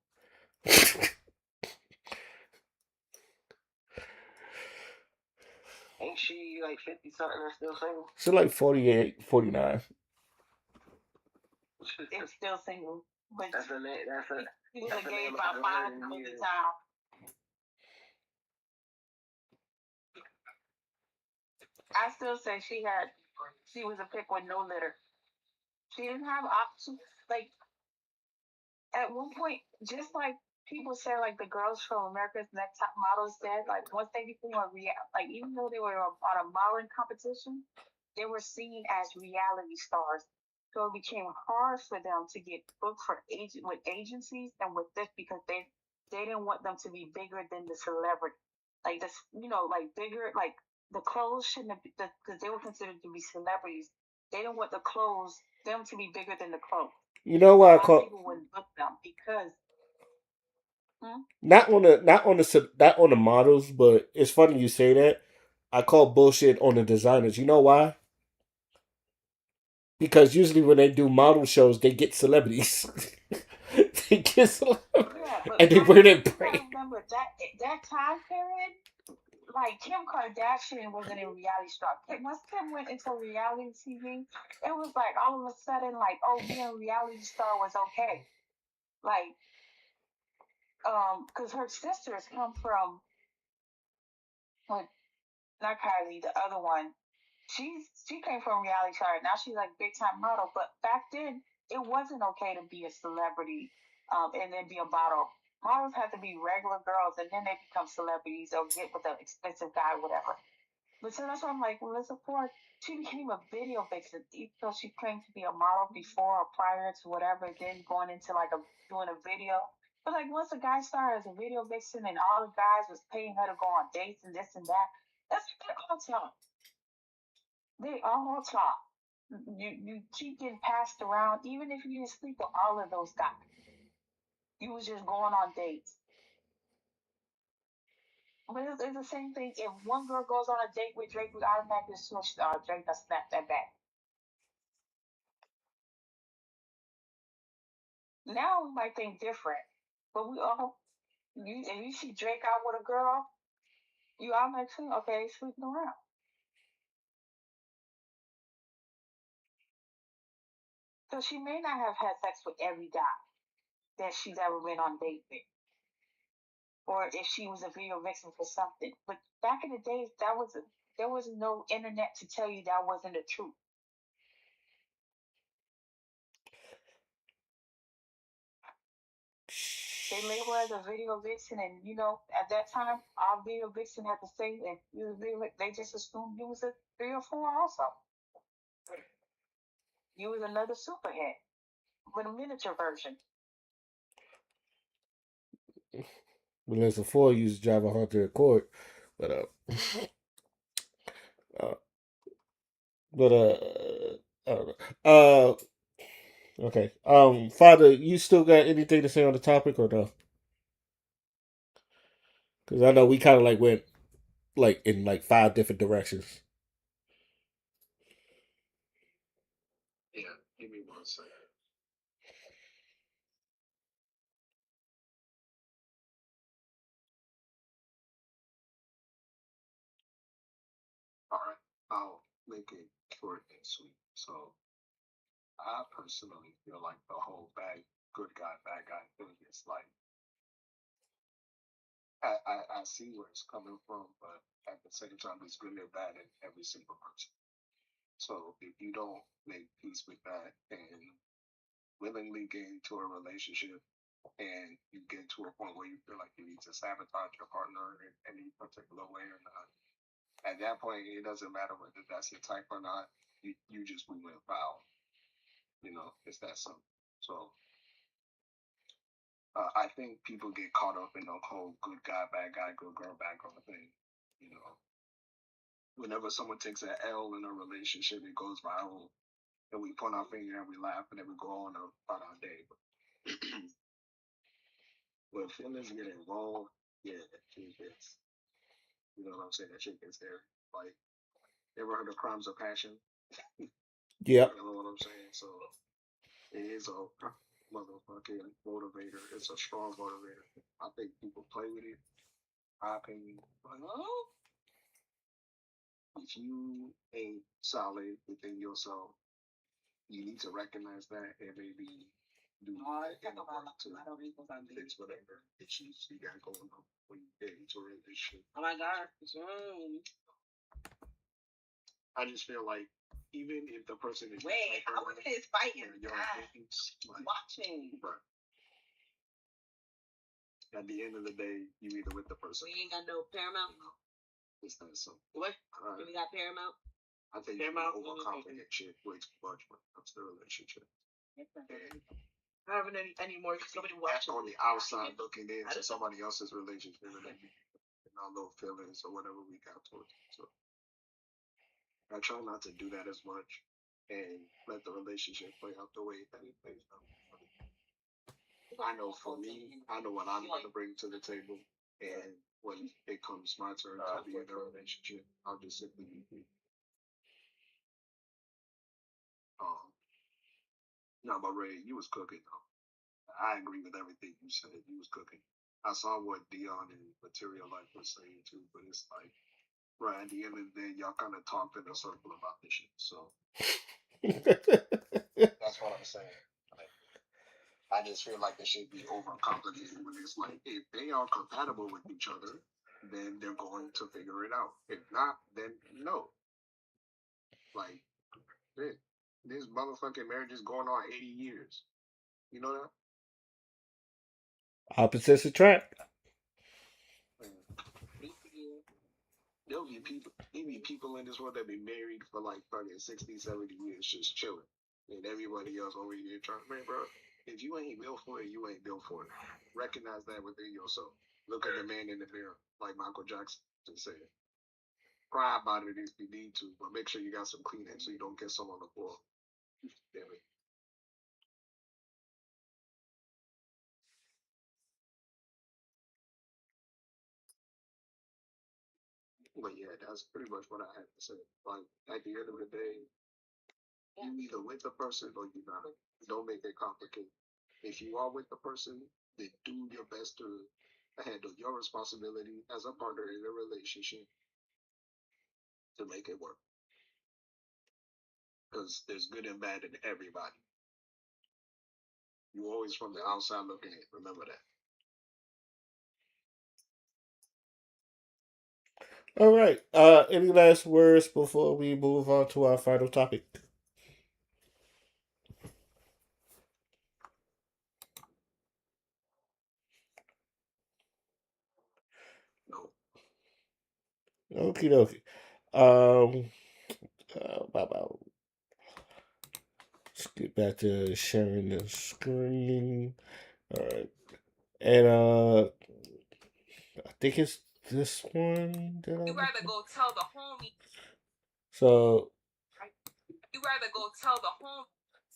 [SPEAKER 2] Ain't she like 50 something and still single?
[SPEAKER 1] She's like 48, 49.
[SPEAKER 3] It's still single, but
[SPEAKER 2] That's the name.
[SPEAKER 3] he was
[SPEAKER 2] That's the
[SPEAKER 3] engaged
[SPEAKER 2] name I
[SPEAKER 3] about
[SPEAKER 2] haven't
[SPEAKER 3] five
[SPEAKER 2] heard in
[SPEAKER 3] at the
[SPEAKER 2] years.
[SPEAKER 3] time. I still say she was a pick with no litter. She didn't have options. Like At one point, just like people said, like the girls from America's Next Top Model said, like once they became like even though they were on a modeling competition, they were seen as reality stars. So it became hard for them to get booked for agent with agencies and with this because they didn't want them to be bigger than the celebrity, like this, like bigger, like the clothes shouldn't have because they were considered to be celebrities. They didn't want the clothes them to be bigger than the clothes.
[SPEAKER 1] You know
[SPEAKER 3] So a
[SPEAKER 1] why I
[SPEAKER 3] lot of
[SPEAKER 1] call
[SPEAKER 3] people wouldn't book them because hmm?
[SPEAKER 1] not on the models, but it's funny you say that. I call bullshit on the designers. You know why? Because usually when they do model shows, they get celebrities. They get celebrities,
[SPEAKER 3] Yeah, but
[SPEAKER 1] and they
[SPEAKER 3] back
[SPEAKER 1] wear their
[SPEAKER 3] you gotta
[SPEAKER 1] brand.
[SPEAKER 3] remember that time period, like Kim Kardashian wasn't a reality star. Once Kim went into reality TV, it was like all of a sudden, like, oh, being a reality star was okay. Like, because her sisters come from, well, not Kylie, the other one. She came from reality star. Now she's like big time model. But back then, it wasn't okay to be a celebrity, and then be a model. Models have to be regular girls, and then they become celebrities or get with an expensive guy, whatever. But so that's why I'm like, Melissa Ford, she became a video vixen, even though she claimed to be a model before or prior to whatever, then going into like doing a video. But like once a guy started as a video vixen and all the guys was paying her to go on dates and this and that, that's what they're all talk. They all talk. You keep getting passed around, even if you didn't sleep with all of those guys. You was just going on dates. But it's the same thing. If one girl goes on a date with Drake, we automatically assume Drake will snap that back. Now we might think different, but we all if you see Drake out with a girl, you automatically think, okay, they sleeping around. So she may not have had sex with every guy that she's ever been on date with, or if she was a video vixen for something. But back in the days, there was no internet to tell you that wasn't the truth. They label as a video vixen, and at that time, our video vixen had to say that they just assumed you was a 3 or 4 also. You was another superhead with a miniature version.
[SPEAKER 1] When there's a four, you just drive a Honda Accord, but uh, but I don't know. Okay. Father, you still got anything to say on the topic or no? Because I know we kind of like went like in like 5 different directions.
[SPEAKER 4] Yeah, give me 1 second. All right, I'll make it short and sweet. So I personally feel like the whole good guy, bad guy thing is like I see where it's coming from, but at the same time, it's good and bad in every single person. So if you don't make peace with that and willingly get into a relationship and you get to a point where you feel like you need to sabotage your partner in any particular way or not, at that point, it doesn't matter whether that's your type or not. You just moving foul. It's that simple. So I think people get caught up in the whole good guy, bad guy, good girl, bad girl thing. You know, whenever someone takes an L in a relationship, it goes viral, and we point our finger and we laugh, and then we go on about our day. When feelings get involved, yeah, that shit gets, you know what I'm saying? That shit gets there. Like, ever heard of crimes of passion?
[SPEAKER 1] Yep.
[SPEAKER 4] You know what I'm saying? So it is a motherfucking motivator. It's a strong motivator. I think people play with it. My opinion, like, oh, if you ain't solid within yourself, you need to recognize that and maybe do work to fix whatever issues you got going on when you get into a relationship.
[SPEAKER 3] Oh my God.
[SPEAKER 4] I just feel like even if the person is
[SPEAKER 3] Wait, how is this fighting?
[SPEAKER 4] you're like,
[SPEAKER 3] Watching.
[SPEAKER 4] right. At the end of the day, you either with the person.
[SPEAKER 7] We ain't got no Paramount.
[SPEAKER 4] It's not so.
[SPEAKER 7] What? We got Paramount.
[SPEAKER 4] I think Paramount overcomplicate shit way too much when it comes to a relationship.
[SPEAKER 7] Not having any more because nobody watches.
[SPEAKER 4] On the outside looking into somebody else's relationship and our little feelings or whatever we got towards it. So I try not to do that as much and let the relationship play out the way that it plays out. I know for me, I know what I'm going to bring to the table, and when it comes my turn to be in a relationship, I'll just simply be. No, but Ray, you was cooking though. I agree with everything you said. You was cooking. I saw what Dion and Material Life was saying too, but it's like, right at the end of the day, y'all kind of talked in a circle about this shit. So that's what I'm saying. Like, I just feel like it should be overcomplicated when it's like, if they are compatible with each other, then they're going to figure it out. If not, then no. Like, this motherfucking marriage is going on 80 years. You know that?
[SPEAKER 1] Opposites attract.
[SPEAKER 4] There'll be people in this world that be married for like fucking 60, 70 years just chilling. And everybody else over here trying, man, bro, if you ain't built for it, you ain't built for it. Recognize that within yourself. Look at the man in the mirror, like Michael Jackson said. Cry about it if you need to, but make sure you got some Kleenex so you don't get some on the floor. Damn it. But yeah, that's pretty much what I have to say. Like, at the end of the day, you either with the person or you're not. Don't make it complicated. If you are with the person, then do your best to handle your responsibility as a partner in a relationship to make it work. Because there's good and bad in everybody. You always from the outside looking in. Remember that.
[SPEAKER 1] All right. Any last words before we move on to our final topic?
[SPEAKER 4] No.
[SPEAKER 1] Okie dokie. Um, bye. Let's get back to sharing the screen. All right. And I think it's this one that
[SPEAKER 6] You rather go tell the homie.
[SPEAKER 1] So
[SPEAKER 6] You rather go tell the homie.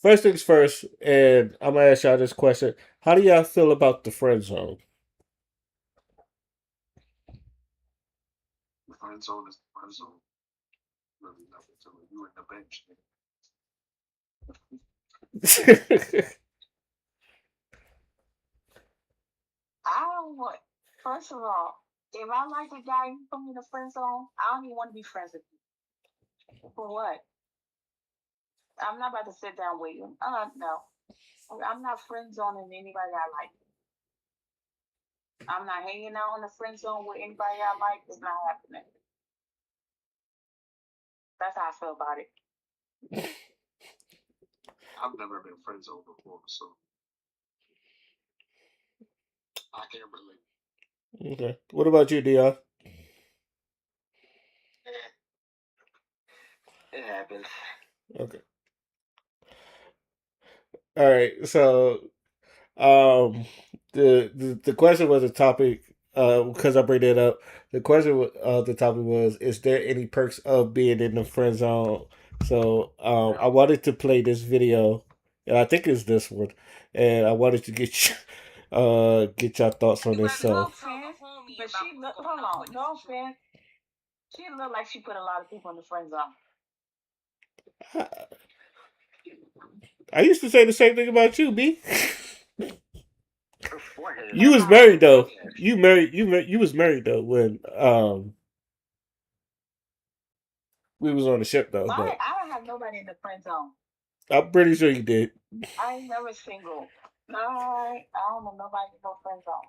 [SPEAKER 1] first things first, and I'm gonna ask y'all this question: how do y'all feel about the friend zone?
[SPEAKER 4] The friend zone is the friend zone. Really nothing to it. You in the bench.
[SPEAKER 3] I don't want. First of all, if I like a guy you put me in the friend zone, I don't even want to be friends with you. For what? I'm not about to sit down with you. No. I'm not friend zoning anybody I like. I'm not hanging out in the friend zone with anybody I like. It's not happening. That's how I feel about it.
[SPEAKER 4] I've never been friend zoned before, so I can't relate.
[SPEAKER 1] Okay. What about you, Dion?
[SPEAKER 2] It happens.
[SPEAKER 1] Okay. All right. So, um, the question was a topic. Because I bring that up, the question the topic was: is there any perks of being in the friend zone? So, I wanted to play this video, and I think it's this one, and I wanted to get your thoughts on this. So,
[SPEAKER 3] But she look. Hold on. No offense. She look like she put a lot of people in the friend zone.
[SPEAKER 1] I used to say the same thing about you, B. You was married though. You was married though when we was on the ship though. But
[SPEAKER 3] I don't have nobody in the friend zone.
[SPEAKER 1] I'm pretty sure you did.
[SPEAKER 3] I ain't never single. No, I don't know nobody in no friend zone.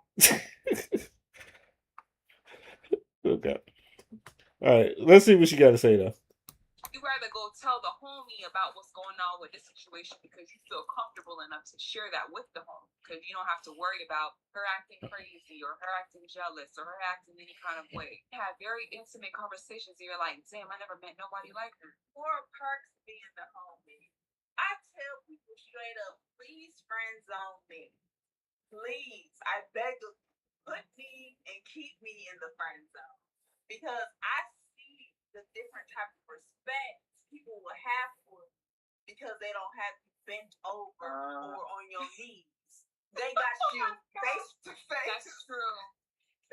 [SPEAKER 1] Okay. All right. Let's see what you got to say though.
[SPEAKER 6] You rather go tell the homie about what's going on with this situation because you feel comfortable enough to share that with the homie because you don't have to worry about her acting crazy or her acting jealous or her acting any kind of way. Have very intimate conversations and you're like, damn, I never met nobody like her. More perks being the homie. I tell people straight up, please friend zone me. Please, I beg you, put me and keep me in the friend zone because I see the different type of respect people will have for you because they don't have you bent over or on your knees. They got you face to face. That's true.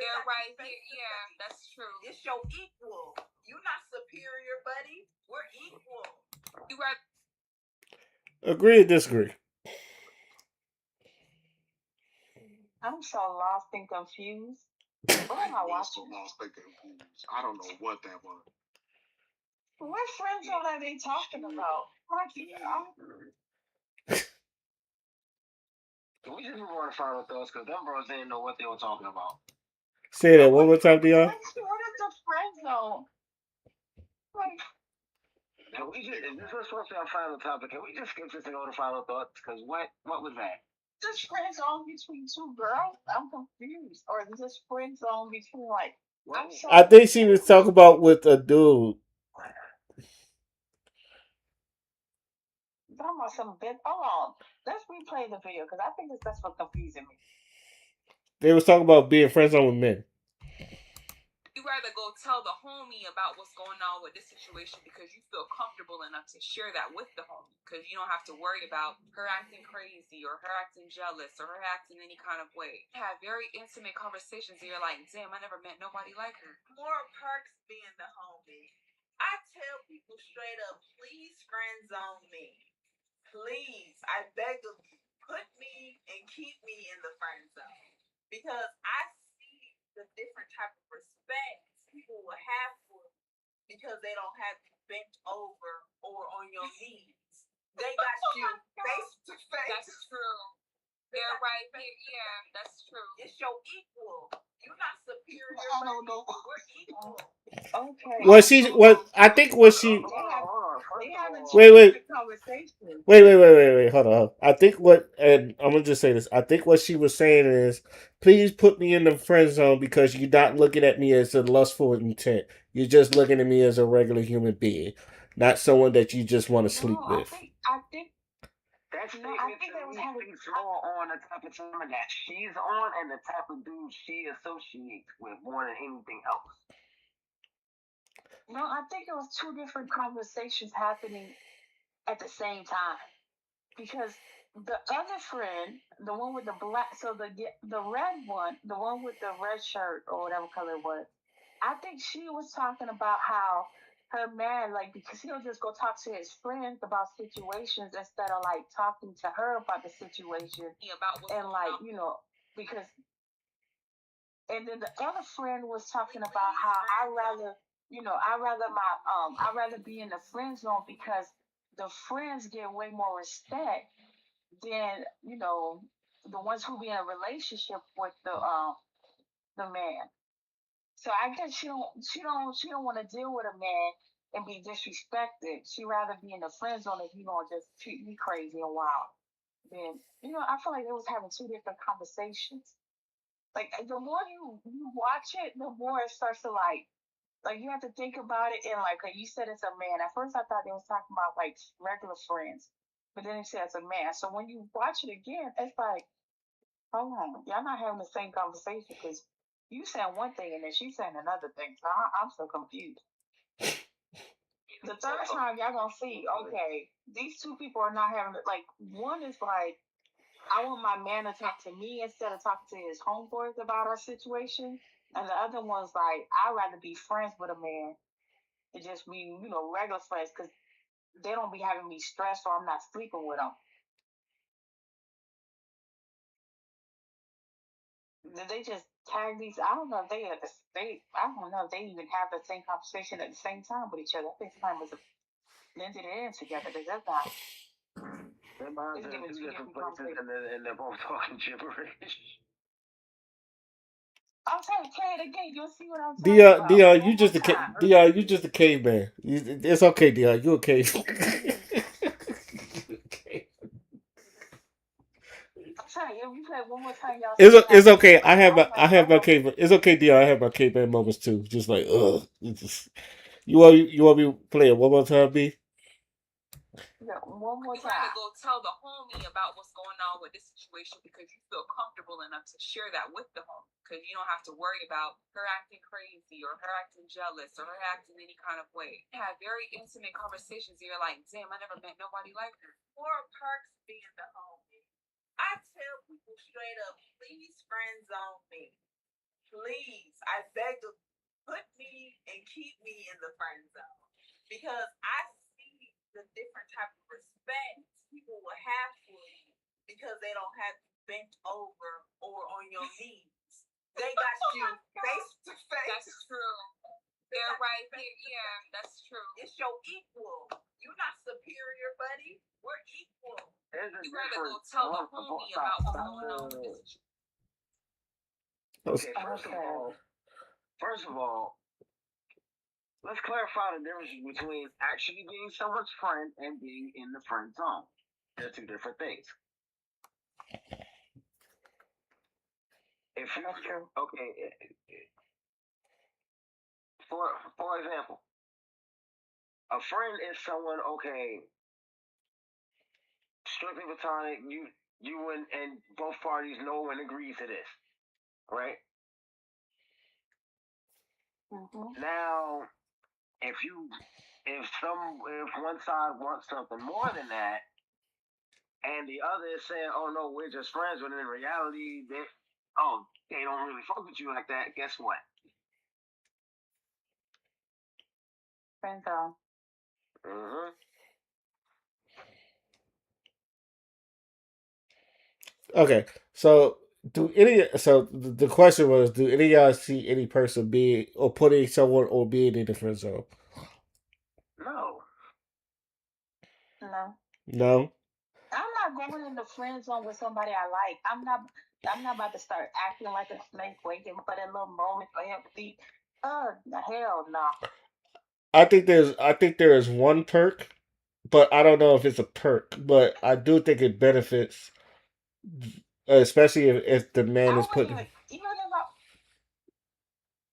[SPEAKER 6] They're right here. Yeah, that's true. It's your equal. You're not superior, buddy. We're equal. You right.
[SPEAKER 1] Agree or disagree?
[SPEAKER 3] I'm so lost and confused. What am I watching?
[SPEAKER 4] Lost and confused. I don't know what that was.
[SPEAKER 3] What friend zone are they talking about?
[SPEAKER 2] We just move on to final thoughts because them bros didn't know what they were talking about.
[SPEAKER 1] Say that one more time, Dion.
[SPEAKER 3] What is the friend zone? Like,
[SPEAKER 2] Can we just, if this was supposed to be our final topic, can we just skip this and go to final thoughts? Because what was that?
[SPEAKER 3] this friend zone between two girls? I'm confused. Or is this friend zone between like? I'm so
[SPEAKER 1] I think she was talking about with a dude.
[SPEAKER 3] talking about some bit. Hold on. Let's replay the video because I think that's what's confusing me.
[SPEAKER 1] They was talking about being friends on with men.
[SPEAKER 6] You rather go tell the homie about what's going on with this situation because you feel comfortable enough to share that with the homie because you don't have to worry about her acting crazy or her acting jealous or her acting any kind of way. Have very intimate conversations and you're like, damn, I never met nobody like her. More perks being the homie. I tell people straight up, please friend zone me. Please, I beg of you, put me and keep me in the friend zone because I see the different type of respect people will have for you because they don't have you bent over or on your knees. They got you face to face. That's true. They're right here. Yeah, that's true. It's your equal. You're not superior.
[SPEAKER 4] I don't know.
[SPEAKER 6] We're equal.
[SPEAKER 3] Okay.
[SPEAKER 1] Well, I think what she.
[SPEAKER 2] Hold on.
[SPEAKER 3] They having
[SPEAKER 1] Wait.
[SPEAKER 3] conversation.
[SPEAKER 1] Wait. Hold on. I think and I'm gonna just say this. I think what she was saying is, please put me in the friend zone because you're not looking at me as a lustful intent. You're just looking at me as a regular human being, not someone that you just want to sleep with.
[SPEAKER 3] I think
[SPEAKER 2] that statement I think they was speaks more on the type of time that she's on and the type of dude she associates with more than anything else.
[SPEAKER 3] No, I think it was two different conversations happening at the same time because the other friend, the one with the black, so the red one, the one with the red shirt or whatever color it was, I think she was talking about how her man, like, because he'll just go talk to his friends about situations instead of like talking to her about the situation and like because. And then the other friend was talking about how I'd rather be in the friend zone because the friends get way more respect than the ones who be in a relationship with the man. So I guess she don't want to deal with a man and be disrespected. She rather be in the friend zone if you gonna just treat me crazy and wild. Then I feel like they was having two different conversations. Like the more you watch it, the more it starts to like you have to think about it and like you said it's a man. At first I thought they was talking about like regular friends, but then it said it's a man. So when you watch it again, it's like, hold on, y'all not having the same conversation because you saying one thing and then she's saying another thing. So I'm so confused. The third time y'all gonna see, okay, these two people are not having like one is like I want my man to talk to me instead of talking to his homeboys about our situation. And the other one's like, I'd rather be friends with a man and just be, regular friends because they don't be having me stressed or I'm not sleeping with them. Did they just tag these? I don't know if they I don't know if they even have the same conversation at the same time with each other. I think somebody was blended it in together. Does that not?
[SPEAKER 2] Their minds are in two different places and they're both talking gibberish.
[SPEAKER 3] I'm trying to play it again. You'll see what I'm talking about.
[SPEAKER 1] Dion,
[SPEAKER 3] One more time.
[SPEAKER 1] Dion, you just a caveman. It's okay, Dion. You a caveman.
[SPEAKER 3] I'm sorry. If you play it one more time, y'all see what I
[SPEAKER 1] It's
[SPEAKER 3] mean.
[SPEAKER 1] okay.
[SPEAKER 3] Like, I'm
[SPEAKER 1] I
[SPEAKER 3] like,
[SPEAKER 1] have my
[SPEAKER 3] oh,
[SPEAKER 1] caveman. It's okay, Dion. I have my caveman moments too. Just like ugh. You want me to play it one more time, B?
[SPEAKER 3] yeah, one more
[SPEAKER 6] You gotta
[SPEAKER 3] time.
[SPEAKER 6] go tell the homie about what's going on with this situation because you feel comfortable enough to share that with the homie. Because you don't have to worry about her acting crazy or her acting jealous or her acting any kind of way. Have very intimate conversations. And you're like, damn, I never met nobody like her. More perks being the homie. I tell people straight up, please friend zone me. Please, I beg to put me and keep me in the friend zone because I see the different type of respect people will have for you because they don't have you bent over or on your knees. They got you face to face. That's true. They're right here. Yeah, that's true. It's your equal. You're not superior, buddy. We're equal. You gotta go tell the homie about what's going on with this.
[SPEAKER 2] Okay, first of all, let's clarify the difference between actually being someone's friend and being in the friend zone. They're two different things. If you okay, for example, a friend is someone strictly platonic. You and both parties know and agree to this, right? Now, if you if one side wants something more than that, and the other is saying, "Oh no, we're just friends," but in reality, they don't really fuck with you like that. Guess what?
[SPEAKER 3] Friend zone.
[SPEAKER 2] Mm-hmm.
[SPEAKER 1] Okay, so the question was, do any of y'all see any person being or putting someone or being in the friend zone?
[SPEAKER 2] No.
[SPEAKER 3] No.
[SPEAKER 1] No.
[SPEAKER 3] I'm not going in the friend zone with somebody I like. I'm not about to start acting like a snake waiting for that little moment for empathy. Hell no.
[SPEAKER 1] I think there is one perk, but I don't know if it's a perk. But I do think it benefits, especially if the man
[SPEAKER 3] I
[SPEAKER 1] is
[SPEAKER 3] wouldn't
[SPEAKER 1] putting.
[SPEAKER 3] even if I,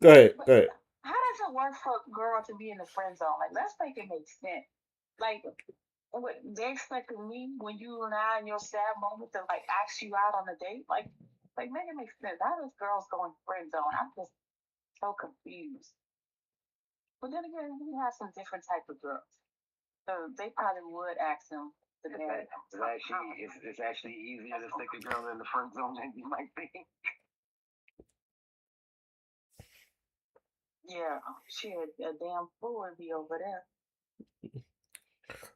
[SPEAKER 1] Go ahead.
[SPEAKER 3] but
[SPEAKER 1] Go ahead.
[SPEAKER 3] how does it work for a girl to be in the friend zone? Like, let's make it make sense. Like, what they expecting me when you and I in your sad moment to like ask you out on a date? Like make it make sense. How does girls go in friend zone? I'm just so confused. But then again, we have some different type of girls, so they probably would ask them to marry them.
[SPEAKER 2] It's actually easier to stick a girl in the friend zone than you might think.
[SPEAKER 3] Yeah, shit, a damn fool would be over there.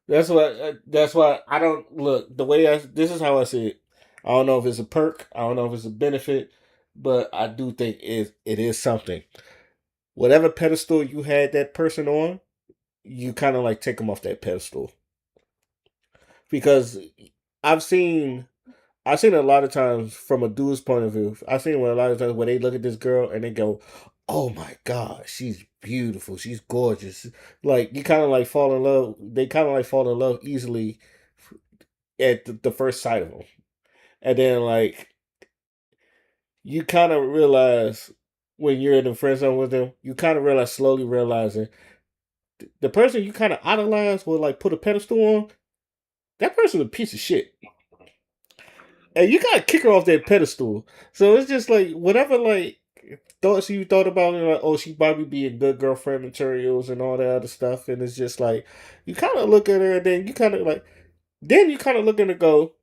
[SPEAKER 1] That's why I don't look the way I. This is how I see it. I don't know if it's a perk. I don't know if it's a benefit, but I do think it is something. Whatever pedestal you had that person on, you kind of like take them off that pedestal because I've seen I've seen a lot of times from a dude's point of view. I've seen a lot of times where they look at this girl and they go, "Oh my god, she's beautiful, she's gorgeous." Like you kind of like fall in love. They kind of like fall in love easily at the first sight of them, and then like you kind of realize when you're in the friend zone with them, you kind of realize slowly realizing the person you kind of idolize or like put a pedestal on, that person's a piece of shit. And you gotta kick her off that pedestal. So it's just like whatever like thoughts you thought about, like, oh, she probably be a good girlfriend materials and all that other stuff, and it's just like you kind of look at her, and then you kind of like, then you kind of look at her and go,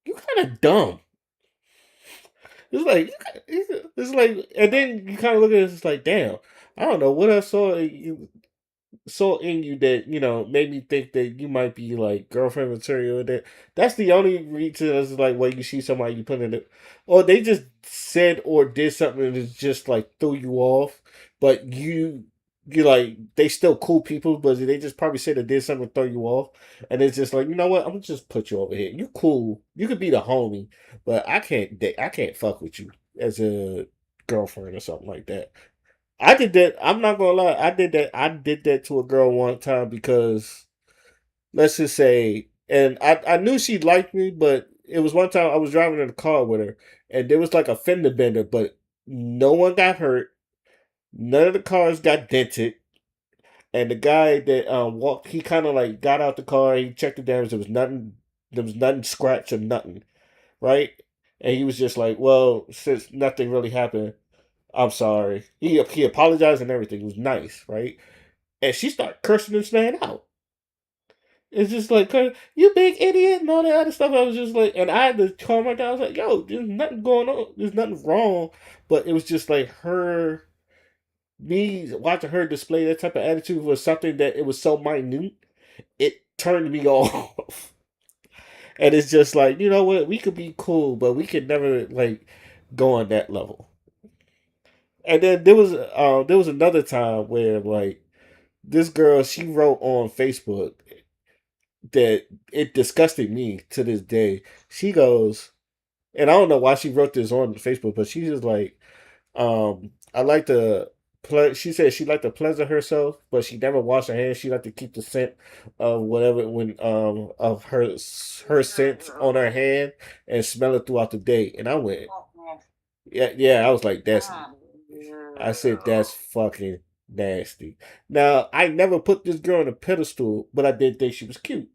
[SPEAKER 1] you kind of dumb. It's like it's like, and then you kind of look at it, it's like, damn, I don't know what I saw in you that made me think that you might be like girlfriend material. That's the only reason is like when you see somebody you put in it, or they just said or did something that just like threw you off, but you like they still cool people, but they just probably said or did something to throw you off, and it's just like, you know what, I'm gonna just put you over here. You cool, you could be the homie, but I can't fuck with you as a girlfriend or something like that. I did that. I'm not gonna lie. I did that. I did that to a girl one time because let's just say, and I knew she liked me, but it was one time I was driving in the car with her, and there was like a fender bender, but no one got hurt. None of the cars got dented, and the guy that walked, he kind of like got out the car. He checked the damage. There was nothing. There was nothing scratched or nothing, right? And he was just like, "Well, since nothing really happened, I'm sorry." He apologized and everything. It was nice, right? And she started cursing this man out. It's just like, you big idiot and all that other stuff. I was just like, and I had to calm her down. I was like, yo, there's nothing going on. There's nothing wrong. But it was just like me watching her display that type of attitude was something that it was so minute. It turned me off. And it's just like, you know what? We could be cool, but we could never like go on that level. And then there was another time where like this girl she wrote on Facebook that it disgusted me to this day. She goes, and I don't know why she wrote this on Facebook, but she's just like, I like to she said she liked to pleasure herself, but she never washed her hands. She liked to keep the scent of whatever when of her scent on her hand and smell it throughout the day. And I went, yeah, yeah. I was like, that's. I said that's fucking nasty. Now I never put this girl on a pedestal, but I did think she was cute.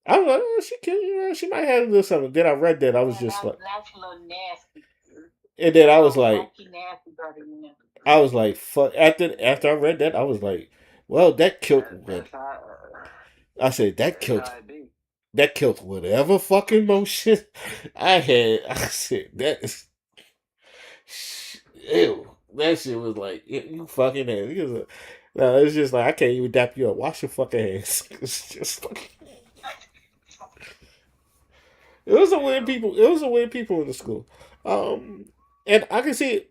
[SPEAKER 1] I was like, oh, she cute. You know, she might have a little something. Then I read that. I was just like,
[SPEAKER 3] That's a little nasty.
[SPEAKER 1] and then I was like,
[SPEAKER 3] Nasty, nasty, brother. You know.
[SPEAKER 1] I was like, fuck. After I read that, I was like, well, that killed.
[SPEAKER 2] That's how.
[SPEAKER 1] I said
[SPEAKER 2] That's how it be.
[SPEAKER 1] that killed whatever fucking motion I had. I said that is ew. That shit was like you fucking ass. No, it's just like I can't even dap you up. Wash your fucking hands. It's just fucking. It was a weird
[SPEAKER 2] Yeah.
[SPEAKER 1] people. It was a weird people in the school. Um, and I can see it.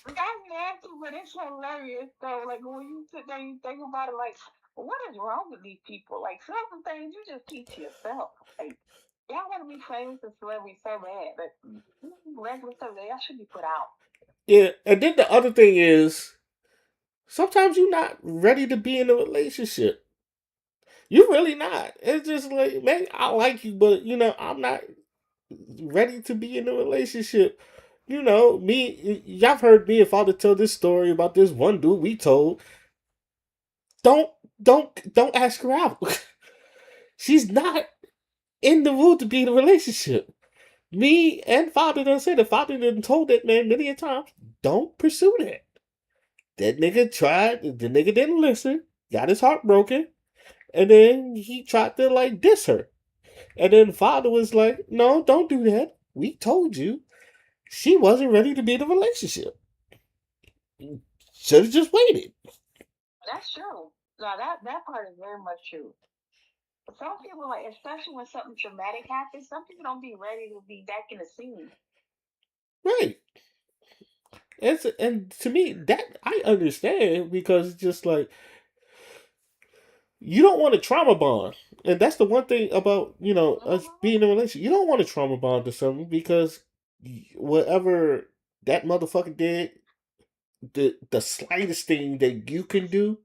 [SPEAKER 3] That's nasty, but it's hilarious though. Like when you sit there, you think about it. Like, what is wrong with these people? Like certain things you just keep to yourself. Like y'all want to be famous and celebrity so bad, but regular stuff y'all should be put out.
[SPEAKER 1] Yeah, and then the other thing is sometimes you're not ready to be in a relationship. You're really not. It's just like, man, I like you, but you know, I'm not ready to be in a relationship. You know, y'all heard me and father tell this story about this one dude we told. Don't, don't ask her out. She's not in the mood to be in a relationship. Me and father done said, the father done told that man many a times, don't pursue that. That nigga tried, the nigga didn't listen, got his heart broken, and then he tried to like diss her. And then father was like, no, don't do that. We told you she wasn't ready to be in a relationship. Should have just waited.
[SPEAKER 3] That's true. Now that part is very much true. Some people like, especially when something traumatic happens, some people don't be ready to be back in the scene.
[SPEAKER 1] Right. And to me, that I understand because it's just like you don't want a trauma bond. And that's the one thing about, you know, us
[SPEAKER 3] Mm-hmm.
[SPEAKER 1] being in a relationship. You don't want a trauma bond to someone because whatever that motherfucker did, the slightest thing that you can do,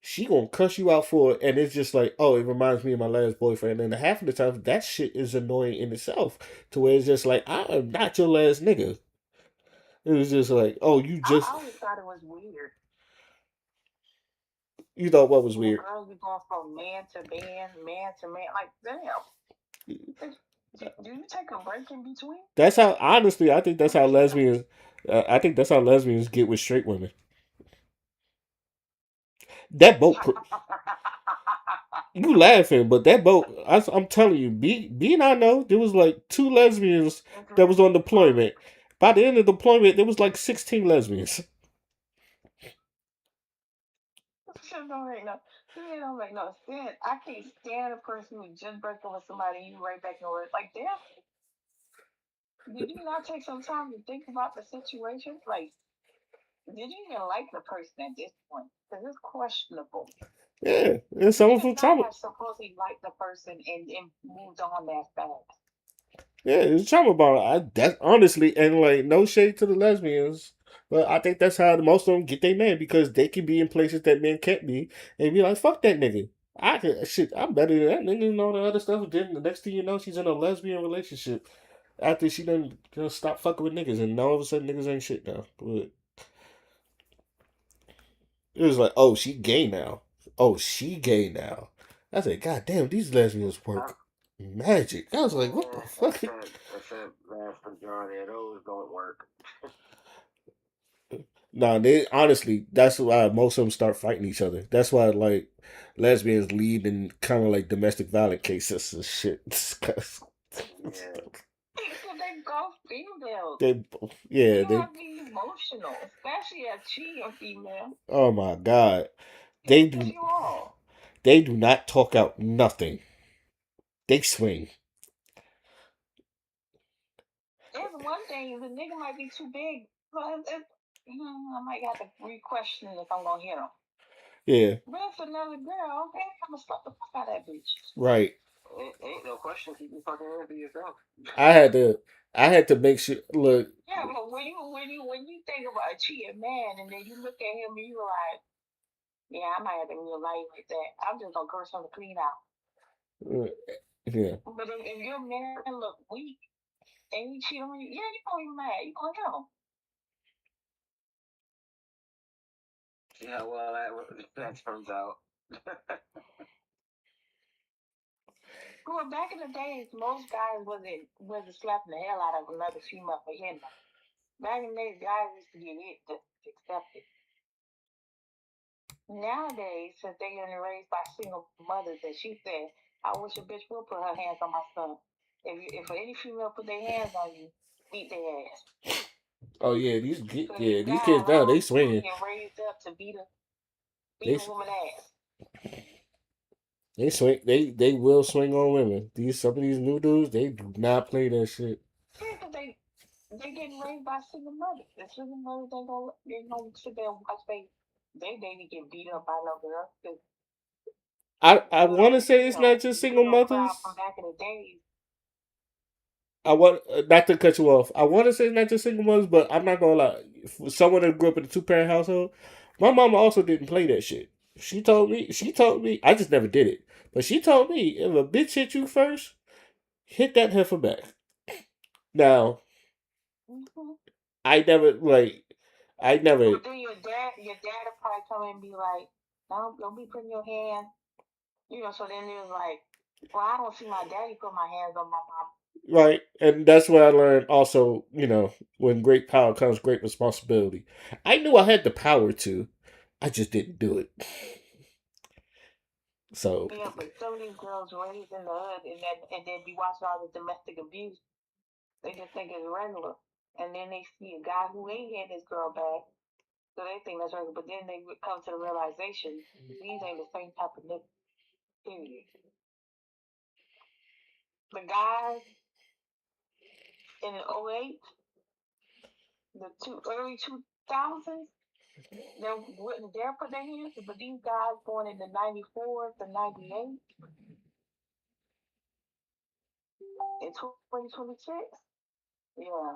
[SPEAKER 1] she gonna cuss you out for it, and it's just like, oh, it reminds me of my last boyfriend. And half of the time, that shit is annoying in itself, to where it's just like, I am not your last nigga. It was just like, oh,
[SPEAKER 3] I always thought it was weird.
[SPEAKER 1] you thought what was
[SPEAKER 3] When
[SPEAKER 1] weird.
[SPEAKER 3] girls be going from man to man. Like, damn. Do you take a break in between?
[SPEAKER 1] That's how, honestly, I think that's
[SPEAKER 3] What
[SPEAKER 1] how
[SPEAKER 3] is that?
[SPEAKER 1] lesbians, I think that's how lesbians get with straight women. That boat, you laughing, but that boat, I'm telling you, B and I know there was like two lesbians that was on deployment. By the end of the deployment, there was like 16 lesbians.
[SPEAKER 3] Shit don't make no. It don't make no sense. I can't stand a person who just break up with somebody and you right back in work. Like, damn, did you not take some time to think about the situation? Like, did you even like the person at this point? Because it's questionable.
[SPEAKER 1] Yeah, and some
[SPEAKER 3] You
[SPEAKER 1] of
[SPEAKER 3] should
[SPEAKER 1] them
[SPEAKER 3] not
[SPEAKER 1] trauma.
[SPEAKER 3] have supposedly liked the person and moved on that fast.
[SPEAKER 1] Yeah, it's trauma bond. That honestly, and like no shade to the lesbians, but I think that's how most of them get their man because they can be in places that men can't be, and be like, "Fuck that nigga." I can shit. I'm better than that nigga and all the other stuff. Then the next thing you know, she's in a lesbian relationship after she done stop fucking with niggas, and all of a sudden niggas ain't shit now. But it was like, oh, she gay now. Oh, she gay now. I said, God damn, these lesbians
[SPEAKER 2] Huh?
[SPEAKER 1] work magic. I was like, what the
[SPEAKER 2] Yeah,
[SPEAKER 1] fuck?
[SPEAKER 2] except vast majority of those don't work.
[SPEAKER 1] Nah, they honestly, that's why most of them start fighting each other. That's why like lesbians lead in kind of like domestic violence cases and shit. 'Cause
[SPEAKER 2] Yeah.
[SPEAKER 3] Because they both females.
[SPEAKER 1] they, yeah,
[SPEAKER 3] You
[SPEAKER 1] they.
[SPEAKER 3] have to be emotional, especially a cheating female.
[SPEAKER 1] Oh my god,
[SPEAKER 3] It
[SPEAKER 1] they
[SPEAKER 3] pisses
[SPEAKER 1] do.
[SPEAKER 3] you off.
[SPEAKER 1] They do not talk out nothing. They swing.
[SPEAKER 3] There's one thing, the nigga might be too big. But I might have to re-question if I'm going to hit him.
[SPEAKER 1] Yeah,
[SPEAKER 3] But if another girl, okay, I'm going to slap the fuck out of that bitch.
[SPEAKER 1] right.
[SPEAKER 2] Ain't no question. Keep your fucking hands to yourself.
[SPEAKER 1] I had to. I had to make sure. Look,
[SPEAKER 3] Yeah, but when you think about a cheating man and then you look at him and you're like, yeah, I might have to reevaluate that. I'm just gonna curse him to clean out.
[SPEAKER 1] uh, yeah,
[SPEAKER 3] But if your man look weak and he cheat on you, yeah, you gonna be mad. You gonna hit him.
[SPEAKER 2] See how well that turns out.
[SPEAKER 3] Well, back in the days, most guys wasn't slapping the hell out of another female for hitting them. Back in the days, guys used to get hit to accept it. Nowadays, since they getting raised by single mothers, and she said, I wish a bitch would put her hands on my son. If any female put their hands on you, beat their ass.
[SPEAKER 1] oh yeah,
[SPEAKER 3] So
[SPEAKER 1] yeah
[SPEAKER 3] these
[SPEAKER 1] these
[SPEAKER 3] guys
[SPEAKER 1] kids now they
[SPEAKER 3] all
[SPEAKER 1] swinging.
[SPEAKER 3] get raised up to beat
[SPEAKER 1] They
[SPEAKER 3] a woman ass.
[SPEAKER 1] they swing. They will swing on women. These some of these new dudes they do not play that shit.
[SPEAKER 3] Yeah, 'cause they getting raised by single mothers. The single mothers they gonna sit there and watch they baby get beat up by no girl. 'Cause
[SPEAKER 1] I want to say it's not just
[SPEAKER 3] the
[SPEAKER 1] single
[SPEAKER 3] girl crowd
[SPEAKER 1] mothers.
[SPEAKER 3] from back in the days.
[SPEAKER 1] I want not to cut you off. I want to say it's not just single mothers, but I'm not gonna lie. For someone that grew up in a 2 parent household, my mama also didn't play that shit. She told me. She told me. I just never did it, but she told me if a bitch hit you first, hit that heifer back. Now
[SPEAKER 3] Mm-hmm.
[SPEAKER 1] I never like. I never.
[SPEAKER 3] But then your dad will probably come in and be like, don't be putting your hand, so then it was like, well, I don't see my daddy put my hands on my mom.
[SPEAKER 1] Right. And that's what I learned also, when great power comes great responsibility. I knew I had the power to, I just didn't do it. So,
[SPEAKER 3] Yeah, but some of these girls raised in the hood and then be watching all the domestic abuse. They just think it's regular. And then they see a guy who ain't had his girl back, so they think that's regular. But then they come to the realization these ain't the same type of niggas. Period. The guys in the '08, early 2000s, they wouldn't dare put their hands, but these guys born in the '94 to '98 in 2026, yeah,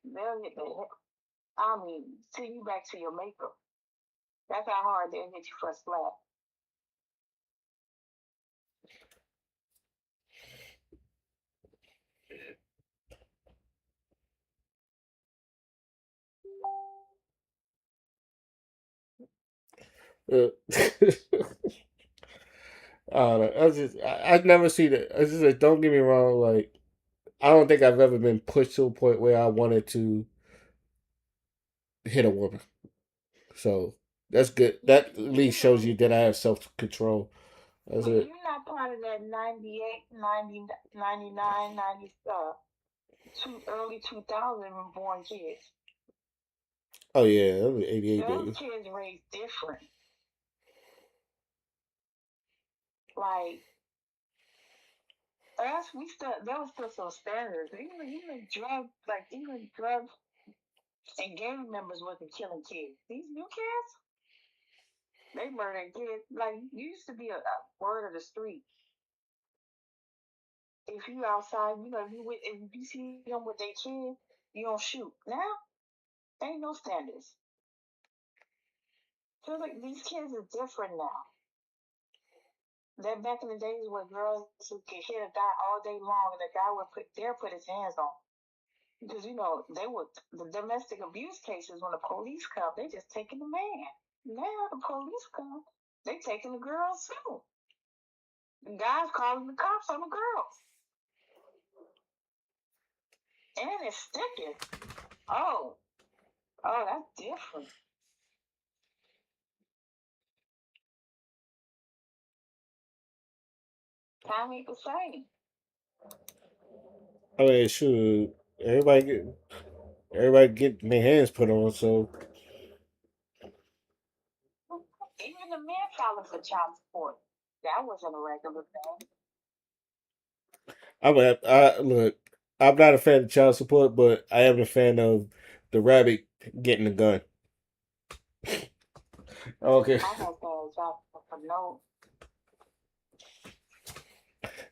[SPEAKER 3] they'll hit the hip. I mean, send you back to your maker. That's how hard they'll hit you for a slap.
[SPEAKER 1] uh, I don't know. I've never seen it. It's just like, don't get me wrong. Like, I don't think I've ever been pushed to a point where I wanted to hit a woman. So, that's good. That at
[SPEAKER 3] You
[SPEAKER 1] least shows
[SPEAKER 3] know,
[SPEAKER 1] you that I have self control. That's
[SPEAKER 3] but
[SPEAKER 1] it.
[SPEAKER 3] you're not part of that 98, 90, 99, 90, early 2000 born kids.
[SPEAKER 1] Oh, yeah. That was 88
[SPEAKER 3] Those
[SPEAKER 1] baby.
[SPEAKER 3] kids raised different. Like us, there was still some standards. Even drugs and gang members wasn't killing kids. These new kids, they murdering kids. Like, you used to be a word of the street. if you outside, if you see them with their kids, you don't shoot. Now, ain't no standards. Feel like these kids are different now. That back in the days where girls could hit a guy all day long and the guy would put his hands on. Because they were the domestic abuse cases when the police come, they just taking the man. Now the police come, they taking the girls too. The guys calling the cops on the girls. And it's sticking. Oh, that's different. Time ain't the same.
[SPEAKER 1] I mean, shoot, everybody getting their hands put on. So
[SPEAKER 3] Even the men filing for child support. That wasn't a regular thing.
[SPEAKER 1] look. I'm not a fan of child support, but I am a fan of the rabbit getting the gun. Okay,
[SPEAKER 3] I have child support for no.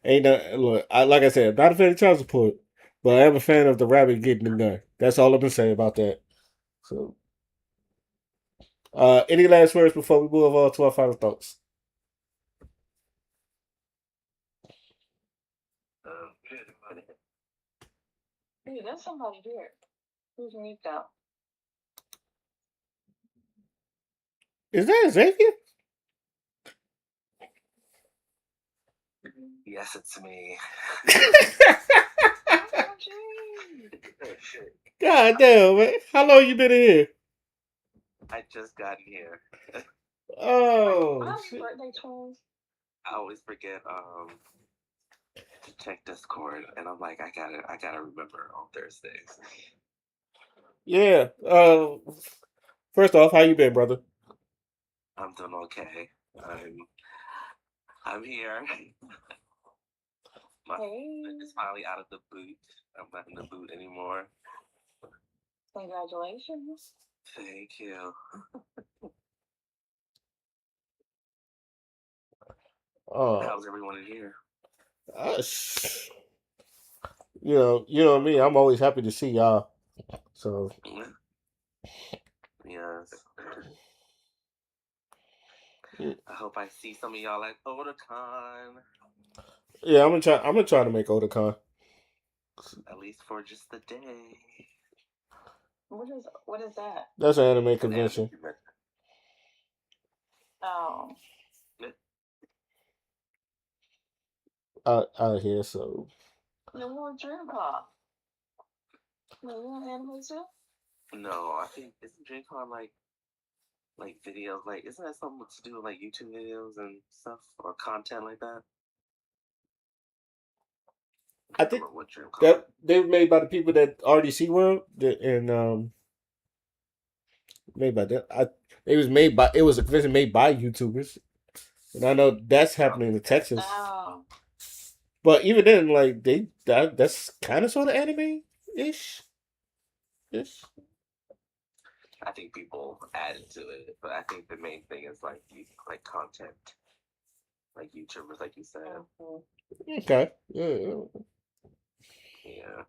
[SPEAKER 1] ain't no look. Like I said, I'm not a fan of child support, but I am a fan of the rabbit getting the gun. That's all I'm gonna say about that. So, any last words before we move on to our final thoughts?
[SPEAKER 3] Hey, there's somebody here. Who's Nico?
[SPEAKER 1] Is that Xavier?
[SPEAKER 5] Yes, it's me.
[SPEAKER 3] Oh, gee.
[SPEAKER 1] God damn, man. How long you been in here?
[SPEAKER 5] I just got here.
[SPEAKER 1] Oh,
[SPEAKER 3] Happy
[SPEAKER 1] shit.
[SPEAKER 3] birthday, twins.
[SPEAKER 5] I always forget to check Discord, and I'm like, I gotta remember on Thursdays.
[SPEAKER 1] Yeah. First off, how you been, brother?
[SPEAKER 5] I'm doing okay. I'm here. My
[SPEAKER 3] Hey,
[SPEAKER 5] foot is finally out of the boot. I'm not in the boot anymore.
[SPEAKER 3] congratulations.
[SPEAKER 5] Thank you.
[SPEAKER 1] Oh,
[SPEAKER 5] How's everyone in here?
[SPEAKER 1] sh- you know me. I'm always happy to see y'all. So
[SPEAKER 5] Yes.
[SPEAKER 1] yeah,
[SPEAKER 5] I hope I see some of y'all at Otakon,
[SPEAKER 1] I'm gonna try. I'm gonna try to make Otakon.
[SPEAKER 5] at least for just the day.
[SPEAKER 3] What is that?
[SPEAKER 1] That's an anime
[SPEAKER 5] An anime
[SPEAKER 1] convention
[SPEAKER 5] convention.
[SPEAKER 3] Oh,
[SPEAKER 1] out here. So
[SPEAKER 3] the World Dream Car. No, you want anime too?
[SPEAKER 5] No, I think isn't DreamCon like videos like isn't that something to do with like YouTube videos and stuff or content like that? I
[SPEAKER 1] I
[SPEAKER 5] can't
[SPEAKER 1] think
[SPEAKER 5] remember what DreamCon.
[SPEAKER 1] that they were made by the people that already see World, and made by that. It was made by. It was a convention made by YouTubers, and I know that's happening in Texas.
[SPEAKER 3] Oh,
[SPEAKER 1] But even then, like that's kind of sort of anime ish. Ish.
[SPEAKER 5] I think people added to it, but I think the main thing is like content, like YouTubers, like you said.
[SPEAKER 1] Okay. Yeah.
[SPEAKER 5] Yeah.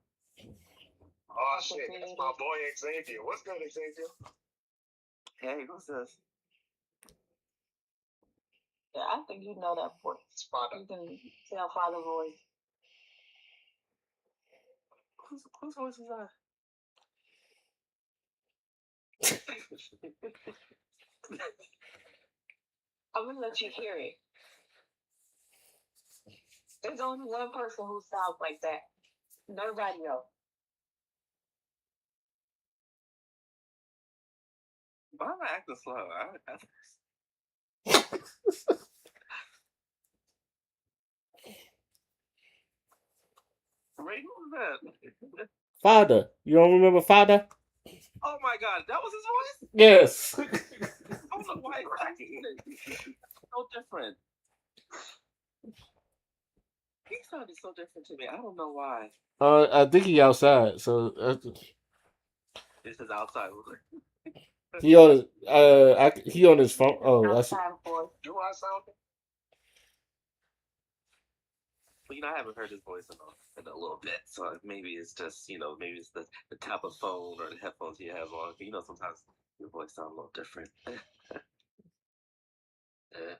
[SPEAKER 4] Oh shit, that's my boy Xavier. What's good, Xavier?
[SPEAKER 5] Hey, who's this?
[SPEAKER 3] yeah, I think you know that voice.
[SPEAKER 4] Father.
[SPEAKER 3] You can tell father voice.
[SPEAKER 5] Whose voice is that?
[SPEAKER 3] I'm gonna let you hear it. There's only one person who sounds like that. Nobody else.
[SPEAKER 5] Why am I acting slow? Ray, who was that?
[SPEAKER 1] Father. You don't remember Father?
[SPEAKER 5] Oh my god, that was his voice?
[SPEAKER 1] Yes.
[SPEAKER 5] I don't know why it's acting so different. He sounded so different to me. I don't know why.
[SPEAKER 1] I think he outside. So
[SPEAKER 5] This is outside.
[SPEAKER 1] he on his he on his phone. Oh,
[SPEAKER 3] No
[SPEAKER 1] that's
[SPEAKER 3] time for it.
[SPEAKER 4] Do I sound?
[SPEAKER 8] But I haven't heard his voice in a little bit, so maybe it's just maybe it's the type of phone or the headphones he has on. Sometimes your voice sounds a little different. Yeah.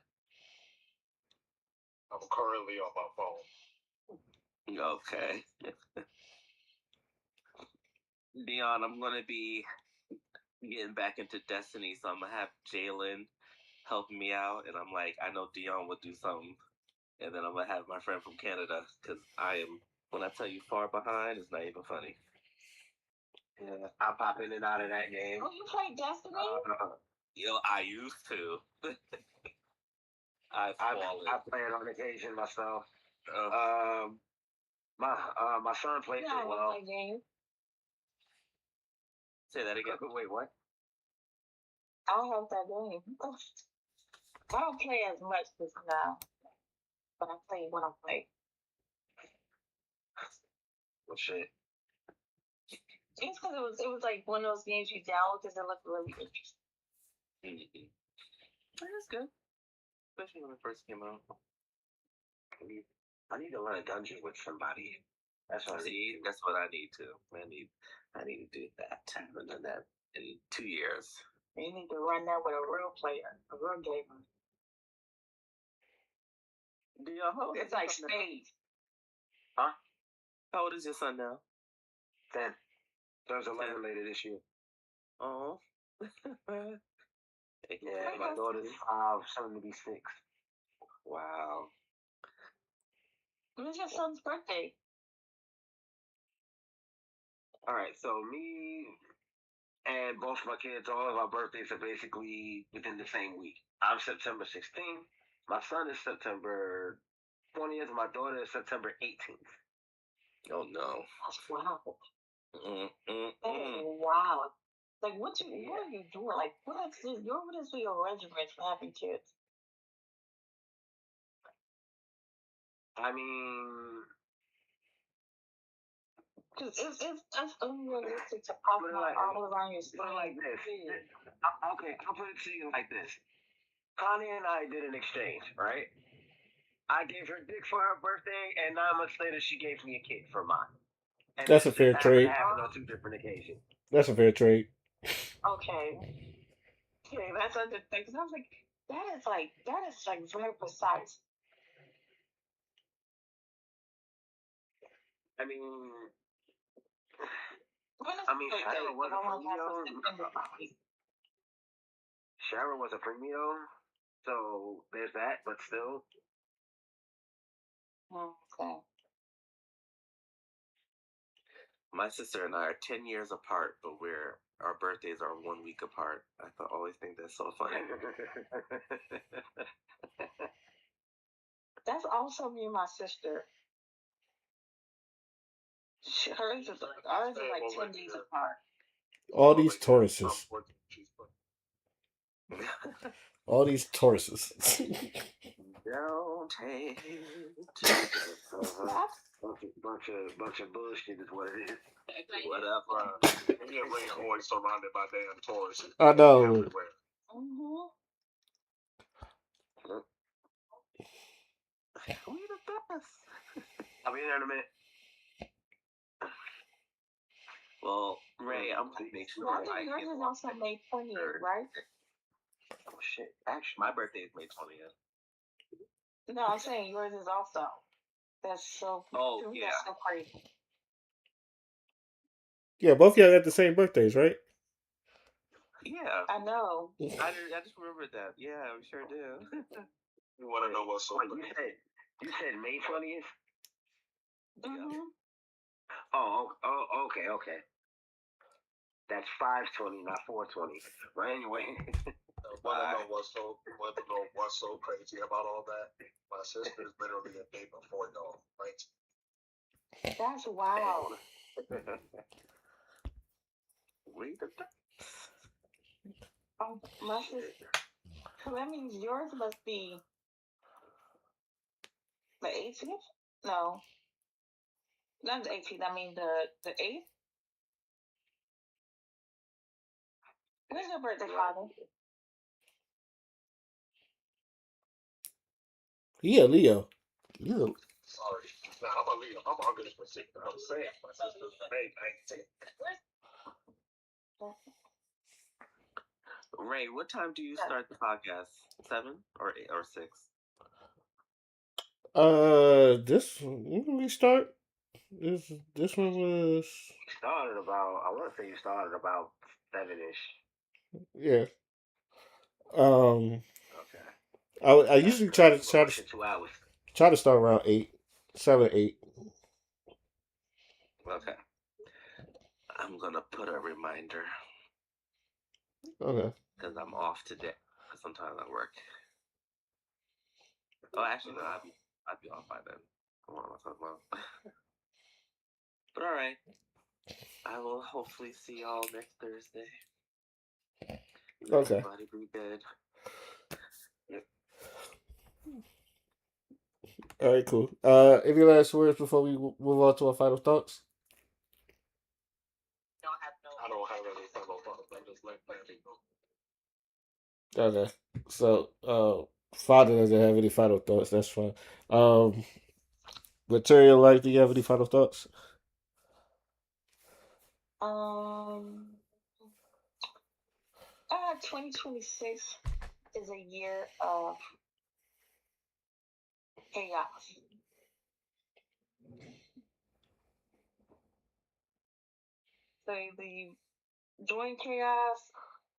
[SPEAKER 4] I'm currently on my phone.
[SPEAKER 8] Okay. Dion, I'm gonna be getting back into Destiny, so I'm gonna have Jalen helping me out, and I'm like, I know Dion would do something, and then I'm gonna have my friend from Canada, because when I tell you far behind, it's not even funny.
[SPEAKER 2] Yeah, I pop in and out of that game.
[SPEAKER 3] Oh, you play Destiny?
[SPEAKER 8] Yo, I used to. I've fallen.
[SPEAKER 2] I play it on occasion myself.
[SPEAKER 8] Uh,
[SPEAKER 2] My son plays
[SPEAKER 3] Yeah,
[SPEAKER 2] it
[SPEAKER 3] I
[SPEAKER 2] well.
[SPEAKER 3] play game.
[SPEAKER 8] Say that again.
[SPEAKER 2] Wait, what?
[SPEAKER 3] I don't have that game. I don't play as much as now, but I play when I play.
[SPEAKER 2] Well, shit.
[SPEAKER 3] Just because it was like one of those games you download because it looked really interesting.
[SPEAKER 8] Mm-hmm. That's good, especially when it first came out.
[SPEAKER 2] I need to run a dungeon with somebody. That's what I need.
[SPEAKER 8] That's what I need to. I need to do that. I haven't done that in 2 years.
[SPEAKER 3] You need to run that with a real player, a real gamer. It's like spades.
[SPEAKER 2] Huh?
[SPEAKER 8] How old is your son now?
[SPEAKER 2] 10. There's 11 later this year.
[SPEAKER 8] Oh.
[SPEAKER 2] Yeah, my daughter's 5, soon to be 6.
[SPEAKER 8] Wow.
[SPEAKER 3] When's your son's birthday?
[SPEAKER 2] All right, so me and both of my kids, all of our birthdays are basically within the same week. I'm September 16th. My son is September 20th. My daughter is September 18th.
[SPEAKER 8] Oh no.
[SPEAKER 3] Wow. That is
[SPEAKER 8] Mm.
[SPEAKER 3] wild. Like, what are you doing? Like, what is your regimen for having kids?
[SPEAKER 2] I mean,
[SPEAKER 3] Because it's unrealistic to pop all around your skin.
[SPEAKER 2] put it like this. Okay, I'll put it to you like this. Connie and I did an exchange, right? I gave her dick for her birthday, and 9 months later, she gave me a kid for mine. And
[SPEAKER 1] That's a fair trade.
[SPEAKER 2] happened on 2 different occasions.
[SPEAKER 1] That's a fair trade.
[SPEAKER 3] Okay. Okay, that's under because I was like, that is like very precise.
[SPEAKER 2] I mean,
[SPEAKER 3] When is
[SPEAKER 2] Shara was a premium.
[SPEAKER 3] birthday?
[SPEAKER 2] Shara was a premium, so there's that. But still,
[SPEAKER 3] Okay.
[SPEAKER 8] My sister and I are 10 years apart, but our birthdays are 1 week apart. Always think that's so funny.
[SPEAKER 3] That's also me and my sister. Ours is like 10 days apart.
[SPEAKER 1] All these Tauruses. All these Tauruses.
[SPEAKER 8] Don't hate.
[SPEAKER 2] bunch of bullshit is what it is.
[SPEAKER 8] Whatever.
[SPEAKER 4] Me and Ray are always surrounded by damn tourists.
[SPEAKER 1] I know.
[SPEAKER 4] Everywhere.
[SPEAKER 3] Mm-hmm.
[SPEAKER 8] We the best.
[SPEAKER 2] I'll be there in a minute.
[SPEAKER 8] Well, Ray, I'm gonna make sure
[SPEAKER 3] I think yours is also May 20th, right?
[SPEAKER 2] Oh shit! Actually,
[SPEAKER 8] my birthday is May 20th.
[SPEAKER 3] No, I'm saying yours is also. That's so.
[SPEAKER 8] Oh yeah.
[SPEAKER 3] That's so crazy.
[SPEAKER 1] Yeah, both of y'all got the same birthdays, right?
[SPEAKER 8] Yeah.
[SPEAKER 3] I know.
[SPEAKER 8] I just remembered that. Yeah, we sure do.
[SPEAKER 4] You want to know what's so?
[SPEAKER 2] You said May 20th.
[SPEAKER 3] Mm-hmm.
[SPEAKER 2] Oh, okay. That's 520, not 420. But anyway.
[SPEAKER 4] Want to know what's so crazy about all that? My sister's literally a day before y'all, right?
[SPEAKER 3] That's wild.
[SPEAKER 8] We the best.
[SPEAKER 3] Oh, my sister. So that means yours must be the 18th? No. Not the 18th. I mean the 8th. When's your birthday, Father?
[SPEAKER 1] Yeah, Leo. Ew.
[SPEAKER 4] Sorry. Nah, I'm gonna leave. I'm 100%. I'm saying my sister's May 19th.
[SPEAKER 8] Ray, what time do you start the podcast? 7 or 8 or 6?
[SPEAKER 1] This when did we start? This one was
[SPEAKER 2] Started about. I want to say you started about 7ish.
[SPEAKER 1] yeah. Um,
[SPEAKER 2] Okay.
[SPEAKER 1] I
[SPEAKER 2] That's
[SPEAKER 1] usually
[SPEAKER 2] good. You were pushing 2 hours.
[SPEAKER 1] try to start around 8, 7, 8.
[SPEAKER 8] Okay. I'm gonna put a reminder
[SPEAKER 1] Okay.
[SPEAKER 8] because I'm off today. Because sometimes I work. Oh, actually, no, I'd be off by then. What am I talking about? But all right, I will hopefully see y'all next Thursday.
[SPEAKER 1] Okay.
[SPEAKER 8] Everybody be good.
[SPEAKER 1] All right. Cool. Any last words before we move on to our final thoughts?
[SPEAKER 4] I don't have any final thoughts. I'm just letting people know.
[SPEAKER 1] Okay. So, Father doesn't have any final thoughts. That's fine. Material life. Do you have any final thoughts?
[SPEAKER 3] Um, 2026 is a year of chaos. So either you join chaos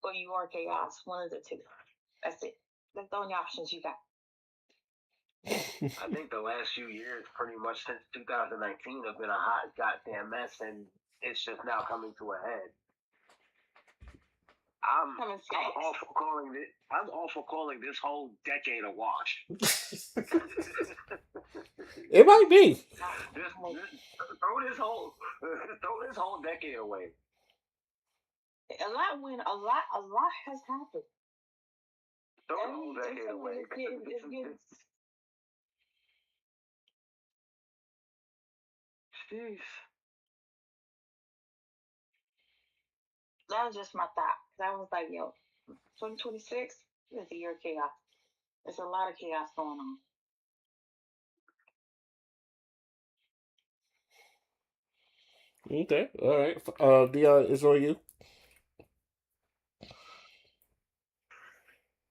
[SPEAKER 3] or you are chaos. One of the two. That's it. That's the only options you got.
[SPEAKER 2] I think the last few years, pretty much since 2019, have been a hot goddamn mess, and it's just now coming to a head. I'm all for calling it. I'm all for calling this whole decade a wash.
[SPEAKER 1] It might be.
[SPEAKER 2] Throw this whole decade away.
[SPEAKER 3] A lot has happened.
[SPEAKER 2] Throw the whole decade away. Jeez.
[SPEAKER 3] That was just my thought. I was like, yo, 2026 is the year of chaos. There's a lot of chaos going on.
[SPEAKER 1] Okay. All right. Dion, it's on you.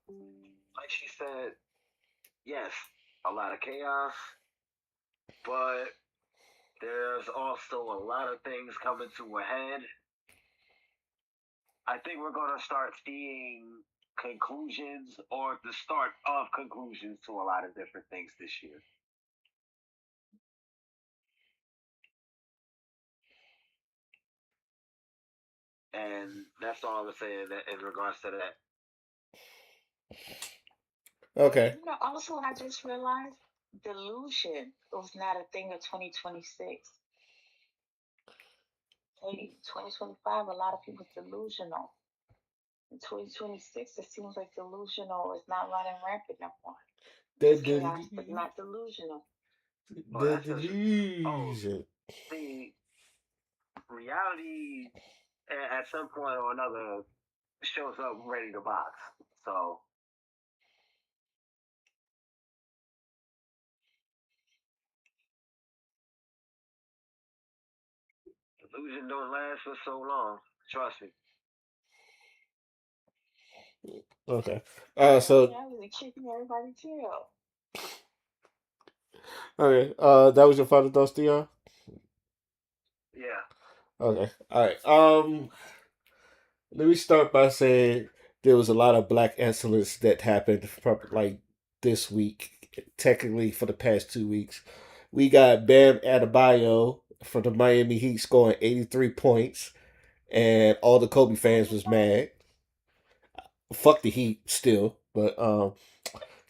[SPEAKER 2] Like she said, yes, a lot of chaos, but there's also a lot of things coming to a head. I think we're going to start seeing conclusions or the start of conclusions to a lot of different things this year. And that's all I'm saying in regards to that.
[SPEAKER 1] Okay.
[SPEAKER 3] You know, also, I just realized delusion was not a thing of 2026. Hey, 2025, a lot of people's delusional. In 2026, it seems like delusional is not running rampant no more. It's chaos, but not delusional.
[SPEAKER 1] The delusion.
[SPEAKER 2] See, reality at some point or another shows up ready to box. So delusion don't last for so long. Trust me.
[SPEAKER 1] Okay.
[SPEAKER 3] So I was kicking everybody tail.
[SPEAKER 1] Okay. That was your final thoughts, Dion.
[SPEAKER 2] Yeah.
[SPEAKER 1] Okay. All right. Let me start by saying there was a lot of black excellence that happened like this week. Technically, for the past 2 weeks, we got Bam Adebayo from the Miami Heat scoring 83 points, and all the Kobe fans was mad. Fuck the Heat still, but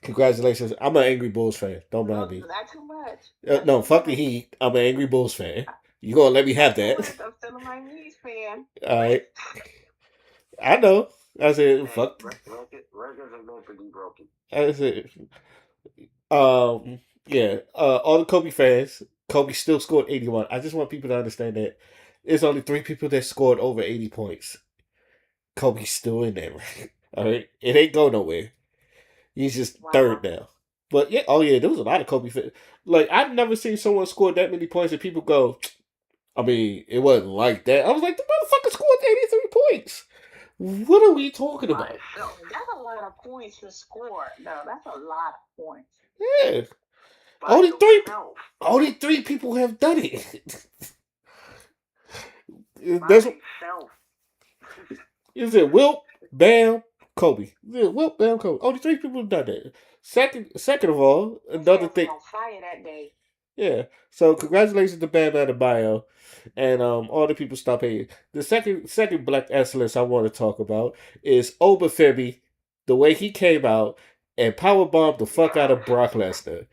[SPEAKER 1] congratulations. I'm an angry Bulls fan. Don't mind me.
[SPEAKER 3] Not too much.
[SPEAKER 1] No, fuck the Heat. I'm an angry Bulls fan. You gonna let me have that?
[SPEAKER 3] I'm still a Miami fan.
[SPEAKER 1] All right. I know. I said fuck.
[SPEAKER 2] Records are meant to be broken.
[SPEAKER 1] I said, yeah. All the Kobe fans. Kobe still scored 81. I just want people to understand that there's only 3 people that scored over 80 points. Kobe's still in there. All right. It ain't go nowhere. He's just third now. But yeah, oh yeah, there was a lot of Kobe fans. Like I've never seen someone score that many points and people go, I mean, it wasn't like that. I was like, the motherfucker scored 83 points. What are we talking
[SPEAKER 2] By
[SPEAKER 1] about?
[SPEAKER 2] itself.
[SPEAKER 7] That's a lot of points to score. No, that's a lot of points.
[SPEAKER 1] Yeah.
[SPEAKER 2] By
[SPEAKER 1] Only three
[SPEAKER 2] yourself.
[SPEAKER 1] only three people have done it.
[SPEAKER 2] By
[SPEAKER 1] That's
[SPEAKER 2] itself.
[SPEAKER 1] is it Wilt, Bam, Kobe. Yeah, Wilt, Bam, Kobe. Only three people have done that. Second of all,
[SPEAKER 7] His
[SPEAKER 1] another
[SPEAKER 7] hair was
[SPEAKER 1] thing.
[SPEAKER 7] on fire that day.
[SPEAKER 1] Yeah. So congratulations to Bam Adebayo and all the people stop hating. The second black excellence I want to talk about is Obafemi, the way he came out and powerbombed the fuck out of Brock Lesnar.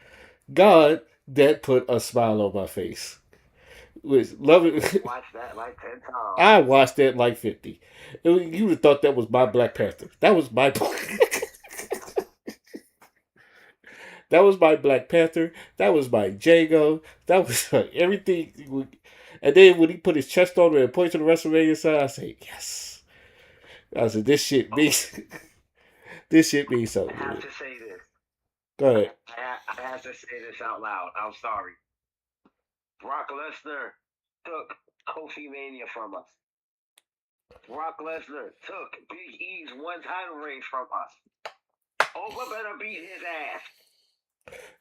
[SPEAKER 1] God, that put a smile on my face. Was love it.
[SPEAKER 2] Watch that like 10 times.
[SPEAKER 1] I watched that like 50. You would have thought that was my Black Panther. That was my that was my Black Panther. That was my Django. That was everything. And then when he put his chest on and pointed to the WrestleMania side, I said, yes. I said, this shit means this shit means
[SPEAKER 2] I
[SPEAKER 1] something to
[SPEAKER 2] have
[SPEAKER 1] me.
[SPEAKER 2] to say this.
[SPEAKER 1] Go ahead.
[SPEAKER 2] I have to say this out loud. I'm sorry. Brock Lesnar took Kofi Mania from us. Brock Lesnar took Big E's one title reign from us. Over better beat his ass.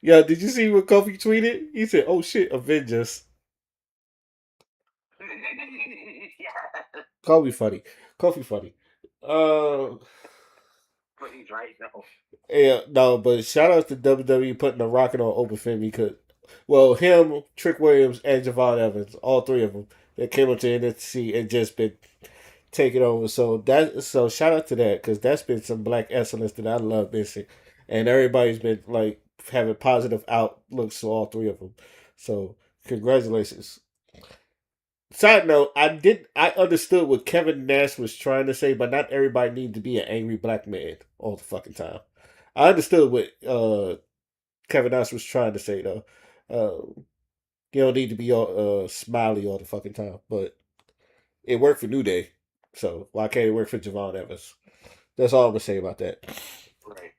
[SPEAKER 1] Yeah, did you see what Kofi tweeted? He said, oh shit, Avengers.
[SPEAKER 2] Yeah.
[SPEAKER 1] Kofi funny. Kofi funny.
[SPEAKER 2] But he's right though.
[SPEAKER 1] Yeah, no, but shout out to WWE putting the rocket on Open Finn because, well, him, Trick Williams, and Javon Evans, all three of them, that came up to NXT and just been taking over. So shout out to that because that's been some black excellence that I love missing, and everybody's been like having positive outlooks to all three of them. So congratulations. Side note, I understood what Kevin Nash was trying to say, but not everybody needs to be an angry black man all the fucking time. I understood what Kevin Nash was trying to say though. You don't need to be all smiley all the fucking time, but it worked for New Day, so why can't it work for Javon Evans? That's all I'm gonna say about that.
[SPEAKER 2] Right.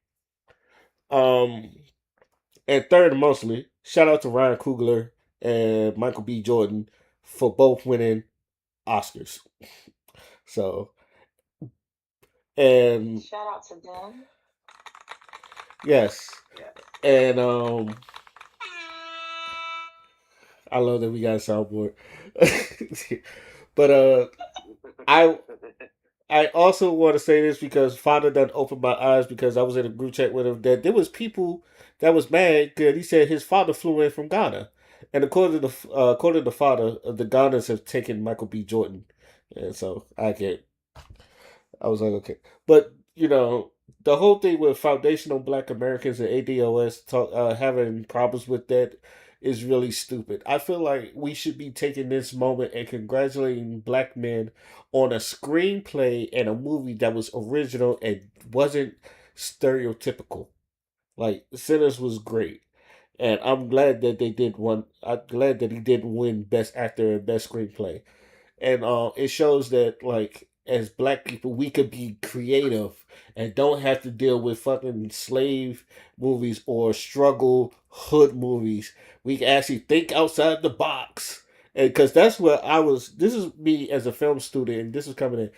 [SPEAKER 1] Um, and third, mostly, shout out to Ryan Coogler and Michael B. Jordan for both winning Oscars. So, and
[SPEAKER 7] Shout out to them.
[SPEAKER 1] yes,
[SPEAKER 2] Yeah.
[SPEAKER 1] and I love that we got a soundboard. But I I also want to say this because Father done opened my eyes because I was in a group chat with him that there was people that was mad because he said his father flew in from Ghana, and according to Father, the Ghanans have taken Michael B. Jordan, and so I was like, okay, but the whole thing with foundational Black Americans and ADOS having problems with that is really stupid. I feel like we should be taking this moment and congratulating black men on a screenplay and a movie that was original and wasn't stereotypical. Like Sinners was great, and I'm glad that they did one. I'm glad that he didn't win Best Actor and Best Screenplay, and it shows that like as black people we could be creative and don't have to deal with fucking slave movies or struggle hood movies. We can actually think outside the box, and because that's what I was. This is me as a film student, and this is coming in.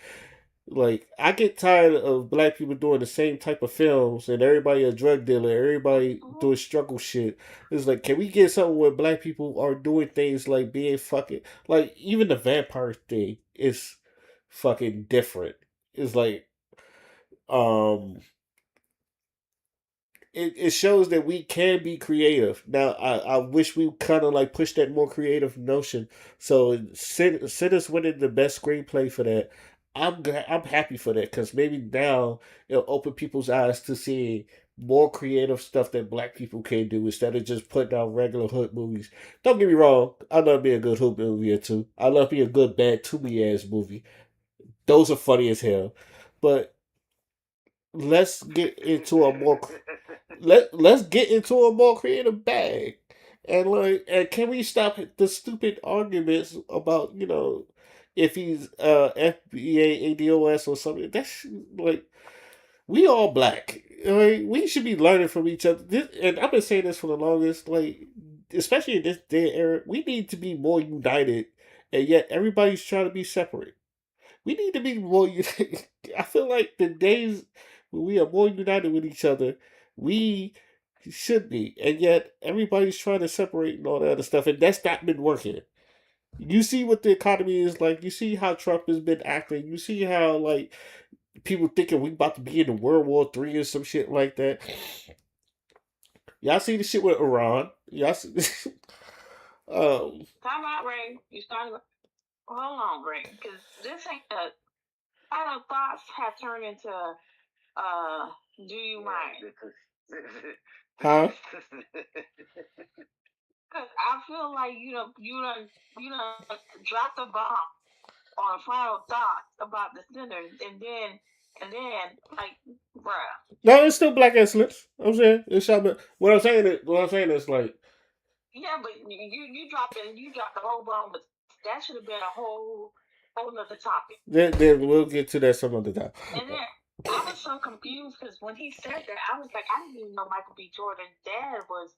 [SPEAKER 1] Like I get tired of black people doing the same type of films and everybody a drug dealer, everybody doing struggle shit. It's like, can we get something where black people are doing things like being fucking like even the vampire thing is fucking different. It's like um it shows that we can be creative. Now, I wish we kind of like push that more creative notion. So, Sinners winning the best screenplay for that. I'm happy for that because maybe now it'll open people's eyes to seeing more creative stuff that black people can do instead of just putting out regular hood movies. Don't get me wrong, I love me a good hood movie or two. I love me a good bad Tubi ass movie. Those are funny as hell. But let's get into a more let's get into a more creative bag. And can we stop the stupid arguments about, if he's FBA ADOS or something? That's like we all black. Like, we should be learning from each other. And I've been saying this for the longest. Like especially in this day and era, we need to be more united, and yet everybody's trying to be separate. We need to be more united. I feel like the days when we are more united with each other, we should be, and yet everybody's trying to separate and all that other stuff, and that's not been working. You see what the economy is like. You see how Trump has been acting. You see how like people thinking we about to be in the World War III or some shit like that. Y'all see the shit with Iran. Y'all see,
[SPEAKER 3] Time out, Ray. You started. Hold on, Ray, because this ain't a. Final thoughts have turned into. Do you mind?
[SPEAKER 1] huh?
[SPEAKER 3] Cause I feel like you done dropped a bomb on final thoughts about the sinners, and then like, bruh.
[SPEAKER 1] No, it's still black excellence. I'm saying it's something. What I'm saying is like
[SPEAKER 3] Yeah, but you dropped the whole bomb, but that should have been a whole nother topic.
[SPEAKER 1] then we'll get to that some other time.
[SPEAKER 3] And then I was so confused because when he said that, I was like, I didn't even know Michael B. Jordan's dad was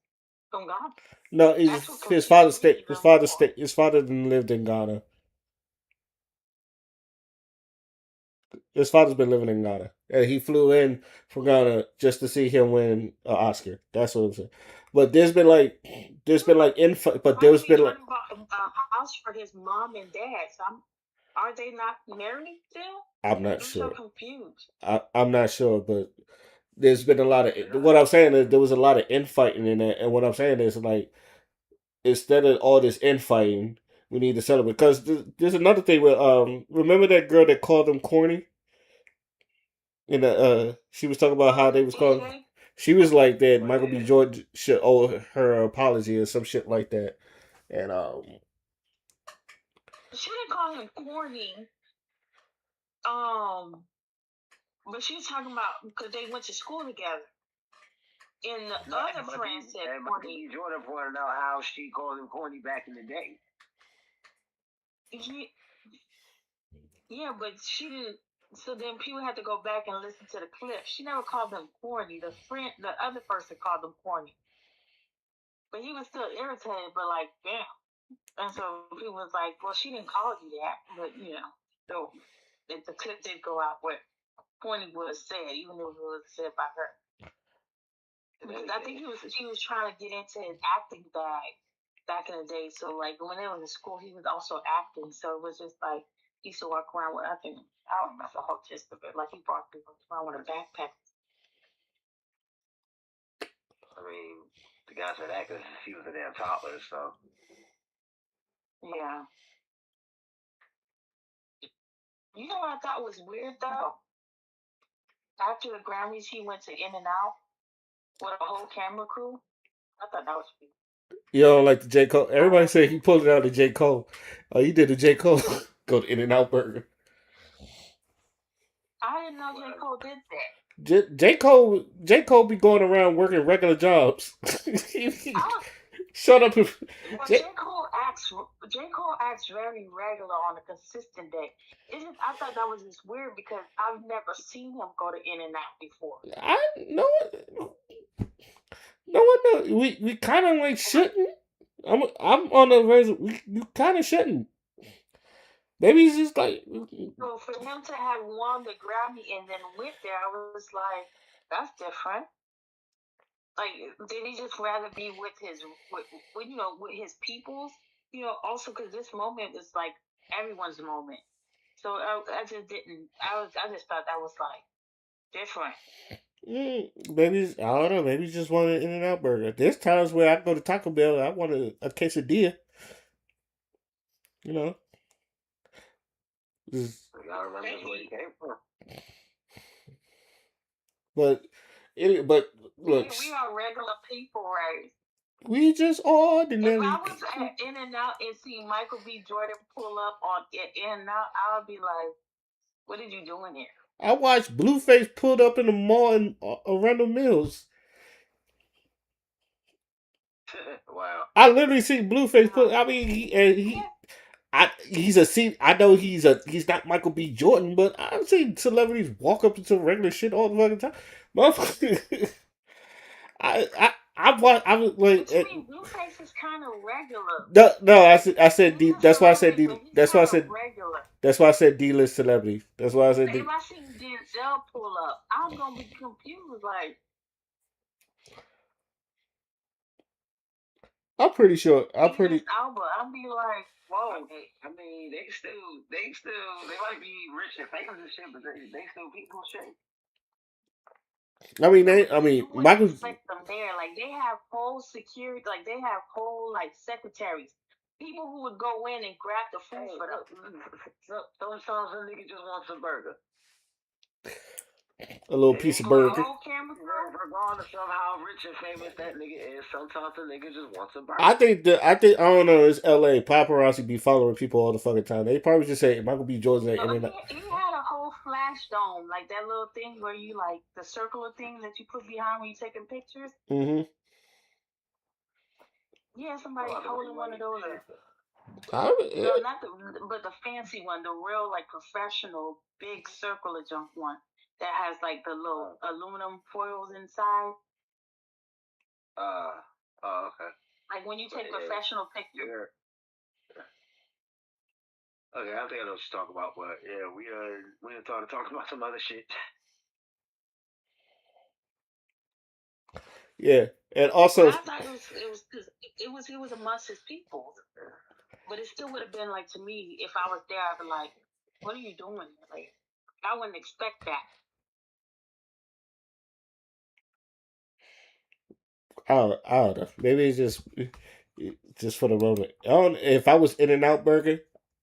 [SPEAKER 3] from Ghana.
[SPEAKER 1] No,
[SPEAKER 3] That's what
[SPEAKER 1] his
[SPEAKER 3] confused
[SPEAKER 1] father
[SPEAKER 3] me
[SPEAKER 1] stayed.
[SPEAKER 3] even more.
[SPEAKER 1] His father lived in Ghana. His father's been living in Ghana, and he flew in from Ghana just to see him win an Oscar. That's what I'm saying. But there's been like info. But
[SPEAKER 3] Michael
[SPEAKER 1] there's
[SPEAKER 3] B.
[SPEAKER 1] been like
[SPEAKER 3] Jordan bought a house for his mom and dad. So are they not married still?
[SPEAKER 1] I'm not
[SPEAKER 3] I'm so
[SPEAKER 1] sure.
[SPEAKER 3] confused.
[SPEAKER 1] I'm not sure, but there's been a lot of what I'm saying is there was a lot of infighting in it, and what I'm saying is like instead of all this infighting, we need to celebrate because there's another thing where remember that girl that called them corny in the she was talking about how they was called.
[SPEAKER 3] DJ?
[SPEAKER 1] She was like that
[SPEAKER 2] But
[SPEAKER 1] Michael B. Jordan should owe her an apology or some shit like that, and
[SPEAKER 3] She didn't call him corny. But she was talking about because they went to school together. And the other friend said corny.
[SPEAKER 2] Jordan pointed out how she called him corny back in the day.
[SPEAKER 3] Yeah, but she didn't. So then people had to go back and listen to the clip. She never called them corny. The other person called them corny. But he was still irritated, but like, damn. And so people was like, well, she didn't call you that. But, so if the clip did go out, what corny was said, even though it was said by her. Because I think he was trying to get into his acting bag back in the day. So like when they was in school, he was also acting. So it was just like he used to walk around with I don't remember the whole gist of it. Like he brought people around with a backpack.
[SPEAKER 2] I mean, the guy said that because she was a damn toddler, so.
[SPEAKER 3] Yeah. You know what I thought was weird though? After the Grammys, he went to In and Out with a whole camera crew. I thought that was weird.
[SPEAKER 1] you don't like the J Cole. Everybody said he pulled it out of J Cole. Oh, he did the J Cole. Go to In and Out Burger.
[SPEAKER 3] I didn't know J. Cole did that.
[SPEAKER 1] J Cole be going around working regular jobs. Shut up.
[SPEAKER 3] Well, J. Cole acts very regular on a consistent day. I thought that was just weird because I've never seen him go to In and Out before.
[SPEAKER 1] I know it. No one knows. We kind of like shouldn't. I'm on the version. You kind of shouldn't. Maybe he's just like.
[SPEAKER 3] So for him to have won the Grammy and then went there, I was like, that's different. Like, did he just rather be with with his peoples? Also because this moment was like everyone's moment. So I just didn't. I just thought that was like different.
[SPEAKER 1] Maybe I don't know. Maybe he just wanted an In and Out burger. There's times where I go to Taco Bell. I want a quesadilla. You know.
[SPEAKER 2] You gotta remember where he came from.
[SPEAKER 1] But look,
[SPEAKER 3] we are regular people, right?
[SPEAKER 1] we just ordinary.
[SPEAKER 3] If I was at In and Out and see Michael B. Jordan pull up on In and Out, I would be like, "What did you doing here?"
[SPEAKER 1] I watched Blueface pulled up in the mall in Arundel Mills.
[SPEAKER 2] Wow.
[SPEAKER 1] I literally see Blueface put. I mean, he's a scene. I know he's not Michael B. Jordan, but I've seen celebrities walk up into regular shit all the fucking time. Motherfucker, I was like,
[SPEAKER 3] What you mean? Blueface is kind of regular.
[SPEAKER 1] no, no. I said D.
[SPEAKER 3] He's a
[SPEAKER 1] That's why I said
[SPEAKER 3] celebrity,
[SPEAKER 1] D.
[SPEAKER 3] but he's
[SPEAKER 1] That's why I
[SPEAKER 3] kind of
[SPEAKER 1] said.
[SPEAKER 3] regular.
[SPEAKER 1] That's why I said D list celebrity. That's why I said
[SPEAKER 3] If
[SPEAKER 1] D.
[SPEAKER 3] I see Denzel pull up, I'm gonna be confused. Like
[SPEAKER 1] I'm pretty sure. I'm
[SPEAKER 3] Idris
[SPEAKER 1] pretty.
[SPEAKER 3] Alba, I'll be like, whoa.
[SPEAKER 2] I mean, they might be rich and famous and shit, but they still people shit.
[SPEAKER 1] I mean,
[SPEAKER 3] Yeah,
[SPEAKER 1] they,
[SPEAKER 3] but
[SPEAKER 1] I mean,
[SPEAKER 3] you wouldn't
[SPEAKER 1] Michael.
[SPEAKER 3] expect them there. Like they have whole security, like they have whole like secretaries, people who would go in and grab the food
[SPEAKER 2] Hey,
[SPEAKER 3] for them.
[SPEAKER 2] sometimes a nigga just wants a burger.
[SPEAKER 1] A little
[SPEAKER 2] It
[SPEAKER 1] piece of
[SPEAKER 2] ain't
[SPEAKER 3] For a
[SPEAKER 2] like,
[SPEAKER 1] burger.
[SPEAKER 3] whole camera crew.
[SPEAKER 2] regardless of how rich and famous that nigga is, sometimes a nigga just wants a burger.
[SPEAKER 1] I don't know. It's L.A. Paparazzi be following people all the fucking time. They probably just say Michael B. Jordan
[SPEAKER 3] No,
[SPEAKER 1] and then
[SPEAKER 3] he had a whole flash dome, like that little thing where you like the circular thing that you put behind when you taking pictures.
[SPEAKER 1] mm-hmm.
[SPEAKER 3] Yeah, somebody holding one of those up.
[SPEAKER 1] I,
[SPEAKER 3] No, not the, but the fancy one, the real like professional big circular jump one that has like the little aluminum foils inside.
[SPEAKER 2] Okay.
[SPEAKER 3] Like when you take professional pictures.
[SPEAKER 2] Okay, I think I know what you're talking about, but yeah, we are talking about some other shit.
[SPEAKER 1] yeah, and
[SPEAKER 3] But
[SPEAKER 1] also,
[SPEAKER 3] I thought it was amongst his people. But it still would have been like to me if I was there, I'd be like, "What are you doing?" Like I wouldn't expect that.
[SPEAKER 1] I don't know. Maybe it's just for the moment. I don't. If I was In and Out Burger,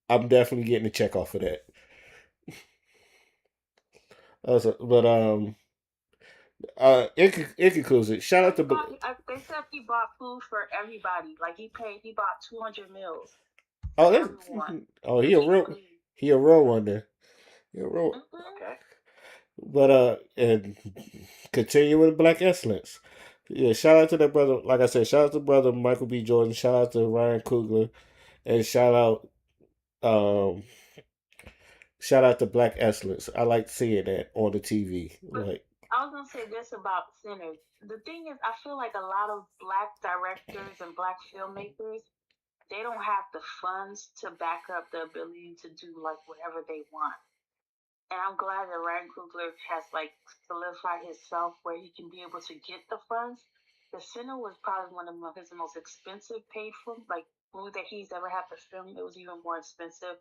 [SPEAKER 1] I'm definitely getting a check off of that. But in conclusion, shout out to.
[SPEAKER 3] They said he bought food for everybody. Like he bought 200 meals for
[SPEAKER 1] Oh, that's.
[SPEAKER 3] everyone
[SPEAKER 1] Oh,
[SPEAKER 3] to keep clean.
[SPEAKER 1] he a real one there. He a real.
[SPEAKER 3] Mm-hmm.
[SPEAKER 2] Okay.
[SPEAKER 1] But and continue with Black Excellence. Yeah, shout out to that brother. Like I said, shout out to brother Michael B. Jordan. Shout out to Ryan Coogler, and um shout out to Black Excellence. I like seeing that on the TV.
[SPEAKER 3] But
[SPEAKER 1] Like
[SPEAKER 3] I was gonna say this about Sinners. The thing is, I feel like a lot of black directors and black filmmakers, they don't have the funds to back up the ability to do like whatever they want. And I'm glad that Ryan Coogler has like solidified himself where he can be able to get the funds. The Sinner was probably one of his most expensive paid for like movie that he's ever had to film. It was even more expensive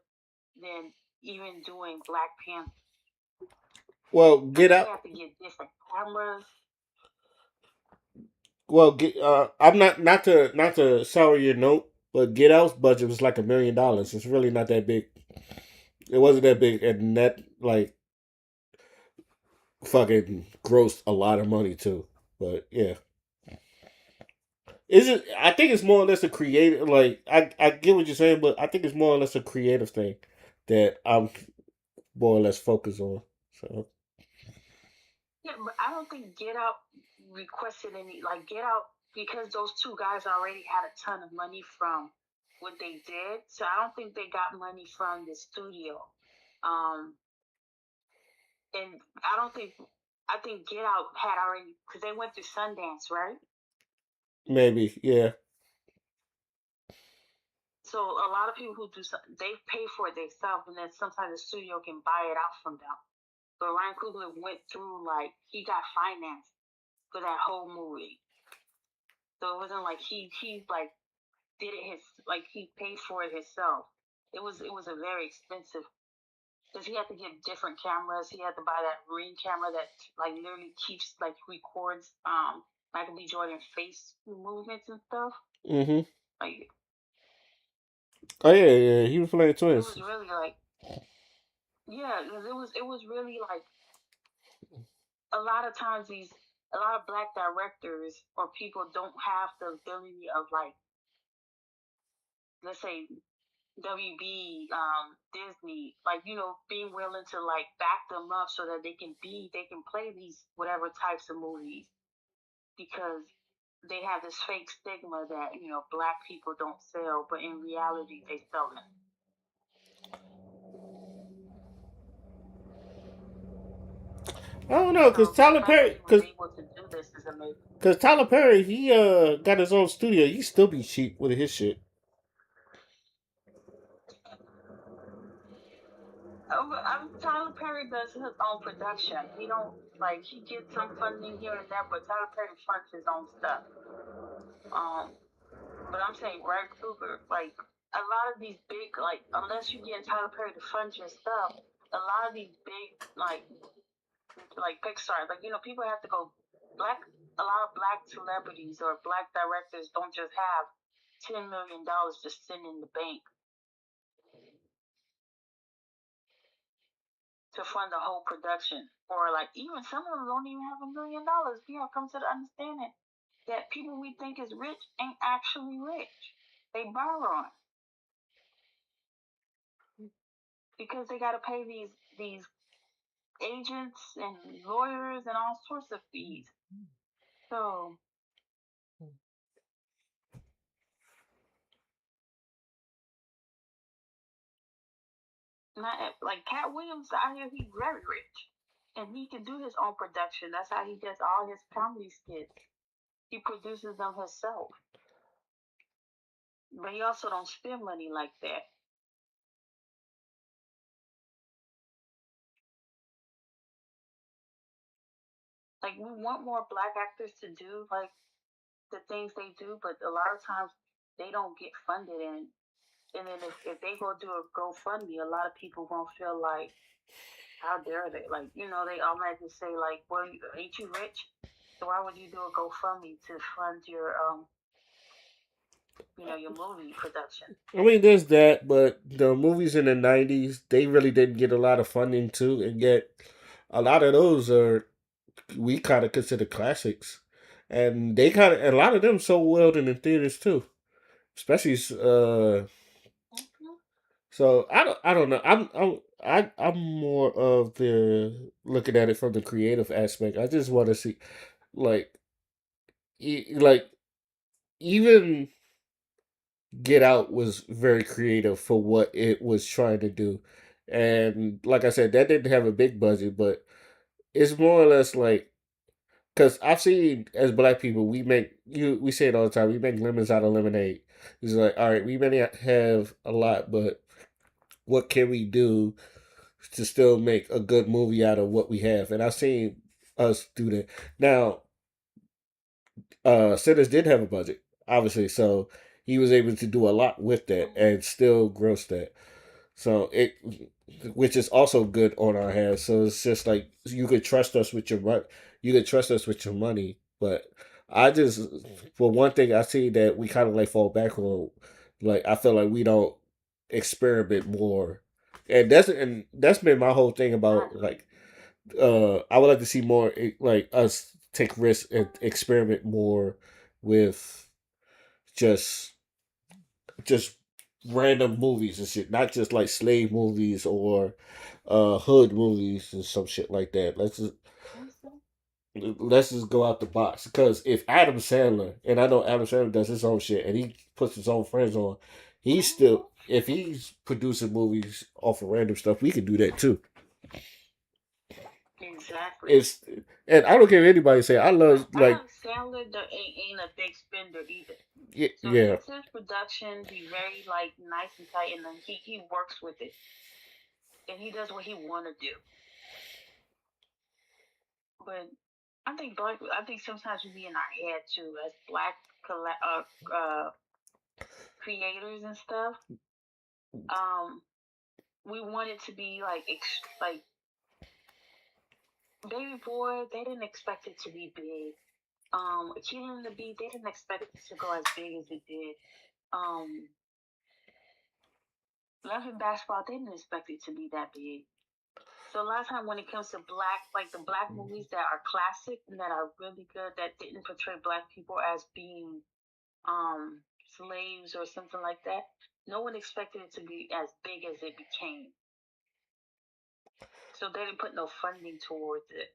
[SPEAKER 3] than even doing Black Panther.
[SPEAKER 1] well,
[SPEAKER 3] Like
[SPEAKER 1] Get
[SPEAKER 3] he
[SPEAKER 1] Out.
[SPEAKER 3] had to get different cameras.
[SPEAKER 1] Well, I'm not to sour your note, but Get Out's budget was like $1 million. It's really not that big. It wasn't that big, and that like fucking grossed a lot of money too. But yeah, is it? I think it's more or less a creative. Like I get what you're saying, but I think it's more or less a creative thing that I'm more or less focused on. So
[SPEAKER 3] Yeah, but I don't think Get Out requested any like Get Out because those two guys already had a ton of money from what they did. So I don't think they got money from the studio. Um, and I don't think I think Get Out had already because they went to Sundance, right?
[SPEAKER 1] maybe yeah.
[SPEAKER 3] So a lot of people who do they pay for it themselves, and then sometimes the studio can buy it out from them. But Ryan Coogler went through like he got financed for that whole movie, so it wasn't like he like did it his like he paid for it himself. It was a very expensive because he had to get different cameras. He had to buy that ring camera that like literally keeps like records Michael B. Jordan face movements and stuff.
[SPEAKER 1] Mm-hmm.
[SPEAKER 3] Like
[SPEAKER 1] Oh yeah. He was playing
[SPEAKER 3] it
[SPEAKER 1] twins.
[SPEAKER 3] was really like yeah, it was really like a lot of times a lot of black directors or people don't have the ability of like let's say WB, Disney, like being willing to like back them up so that they can play these whatever types of movies because they have this fake stigma that black people don't sell, but in reality they sell them.
[SPEAKER 1] I don't know, cause
[SPEAKER 3] So the
[SPEAKER 1] Tyler
[SPEAKER 3] fact that
[SPEAKER 1] Perry,
[SPEAKER 3] he was
[SPEAKER 1] cause
[SPEAKER 3] able to do this is is amazing.
[SPEAKER 1] Cause Tyler Perry, he got his own studio. He still be cheap with his shit.
[SPEAKER 3] Tyler Perry does his own production. He don't like he gets some funding here and there, but Tyler Perry funds his own stuff. Um, but I'm saying Greg Kruger, like a lot of these big, like unless you get Tyler Perry to fund your stuff, a lot of these big, like Pixar, like people have to go black. A lot of black celebrities or black directors don't just have $10 million just sitting in the bank to fund the whole production. Or like even some of them don't even have $1 million. We have come to the understanding that people we think is rich ain't actually rich. They borrow because they got to pay these agents and lawyers and all sorts of fees. So not like Cat Williams out here, he's very rich, and he can do his own production. That's how he does all his comedy skits. He produces them himself, but he also don't spend money like that. Like we want more black actors to do like the things they do, but a lot of times they don't get funded, and then if they go do a GoFundMe, a lot of people won't feel like how dare they? Like, they automatically say like, well, ain't you rich? So why would you do a GoFundMe to fund your movie production?
[SPEAKER 1] I mean, there's that, but the movies in the '90s, they really didn't get a lot of funding too, and yet a lot of those are we kind of consider classics, and they kind of a lot of them sold well in the theaters too, especially
[SPEAKER 3] Mm-hmm.
[SPEAKER 1] So I don't know. I'm more of the looking at it from the creative aspect. I just want to see like like even Get Out was very creative for what it was trying to do. And like I said, that didn't have a big budget, but it's more or less like because I've seen as black people, we say it all the time. We make lemons out of lemonade. It's like, all right, we may not have a lot, but what can we do to still make a good movie out of what we have? And I've seen us do that. Now, Sinners did have a budget, obviously, so he was able to do a lot with that
[SPEAKER 3] Mm-hmm.
[SPEAKER 1] and still gross that. So it, which is also good on our hands. So it's just like you could trust us with your money. You could trust us with your money. But I just, for one thing, I see that we kind of like fall back on. Like I feel like we don't experiment more, and that's been my whole thing about
[SPEAKER 3] Exactly.
[SPEAKER 1] like I would like to see more like us take risks and experiment more with just just random movies and shit, not just like slave movies or hood movies and some shit like that. Let's just go out the box because if Adam Sandler, and I know Adam Sandler does his own shit and he puts his own friends on, he's
[SPEAKER 3] Mm-hmm.
[SPEAKER 1] still if he's producing movies off of random stuff, we can do that too.
[SPEAKER 3] Exactly.
[SPEAKER 1] It's and I don't care if anybody say I love like
[SPEAKER 3] Adam Sandler ain't a big spender either. So
[SPEAKER 1] yeah.
[SPEAKER 3] his production be very like nice and tight, and then he works with it, and he does what he want to do. But I think sometimes we be in our head too as black creators and stuff. Um, we want it to be like Baby Boy. They didn't expect it to be big. Killing the Bee. They didn't expect it to go as big as it did. Um, Love and Basketball. They didn't expect it to be that big. So a lot of time when it comes to like the black movies that are classic and that are really good, that didn't portray black people as being slaves or something like that, no one expected it to be as big as it became. So they didn't put no funding towards it.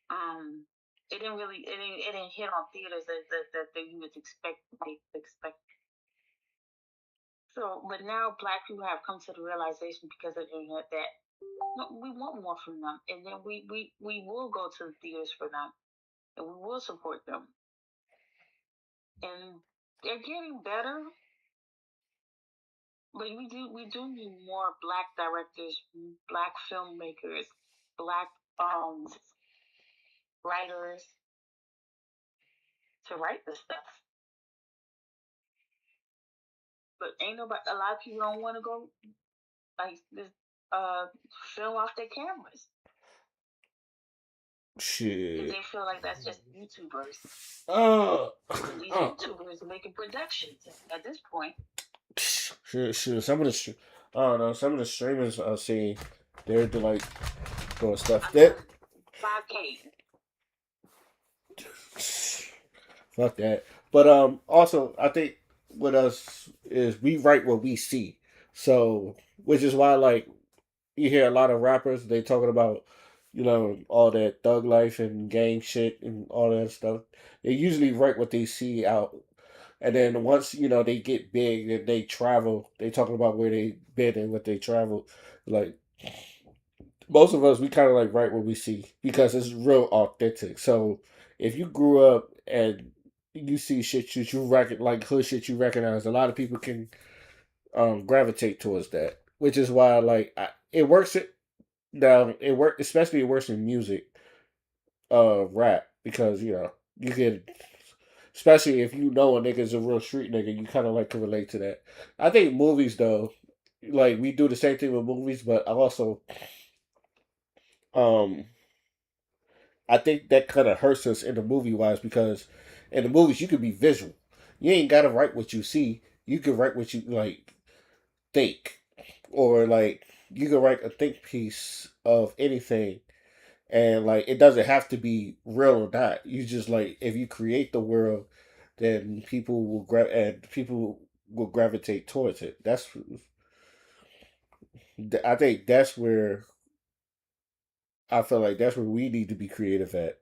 [SPEAKER 3] Um, it didn't hit on theaters that you would expect. So, but now black people have come to the realization because of the internet that no, we want more from them, and then we will go to the theaters for them. and we will support them. And they're getting better, but we do need more black directors, black filmmakers, black writers to write this stuff. But ain't nobody. A lot of people don't want to go like this. Film off their cameras because
[SPEAKER 1] Shit.
[SPEAKER 3] they feel like that's just YouTubers.
[SPEAKER 1] Uh,
[SPEAKER 3] And these YouTubers are making productions at this point.
[SPEAKER 1] Sure. I don't know. Some of the streamers I see, they're like doing stuff that
[SPEAKER 3] 5K.
[SPEAKER 1] fuck that. But also I think with us is we write what we see. So which is why like you hear a lot of rappers they talking about all that thug life and gang shit and all that stuff. They usually write what they see out, and then once they get big and they travel, they talking about where they been and what they travel. Like most of us, we kind of like write what we see because it's real authentic. So if you grew up and you see shit you reckon like hood shit you recognize, a lot of people can gravitate towards that, which is why like it works. Now it work especially it works in music, rap because you can, especially if you know a nigga's a real street nigga, you kind of like can relate to that. I think movies though, like we do the same thing with movies, but I also um I think that kind of hurts us in the movie wise because in the movies you can be visual. You ain't gotta write what you see. You can write what you like think, or like you can write a think piece of anything, and like it doesn't have to be real or not. You just like if you create the world, then people will gravitate towards it. I think that's where I feel like that's where we need to be creative at.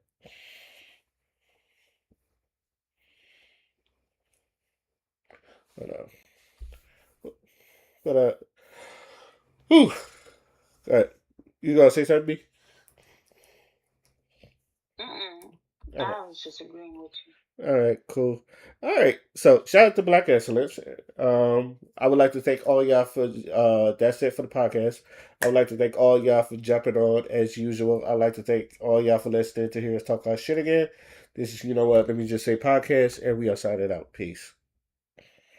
[SPEAKER 1] But but whew, uh, you gonna say something? B? Okay.
[SPEAKER 3] I was just agreeing with you.
[SPEAKER 1] All right, cool. All right, so shout out to Black Excellence. I would like to thank all y'all for that's it for the podcast. I would like to thank all y'all for jumping on as usual. I'd like to thank all y'all for listening to hear us talk our shit again. This is let me just say podcast, and we are signing out. Peace.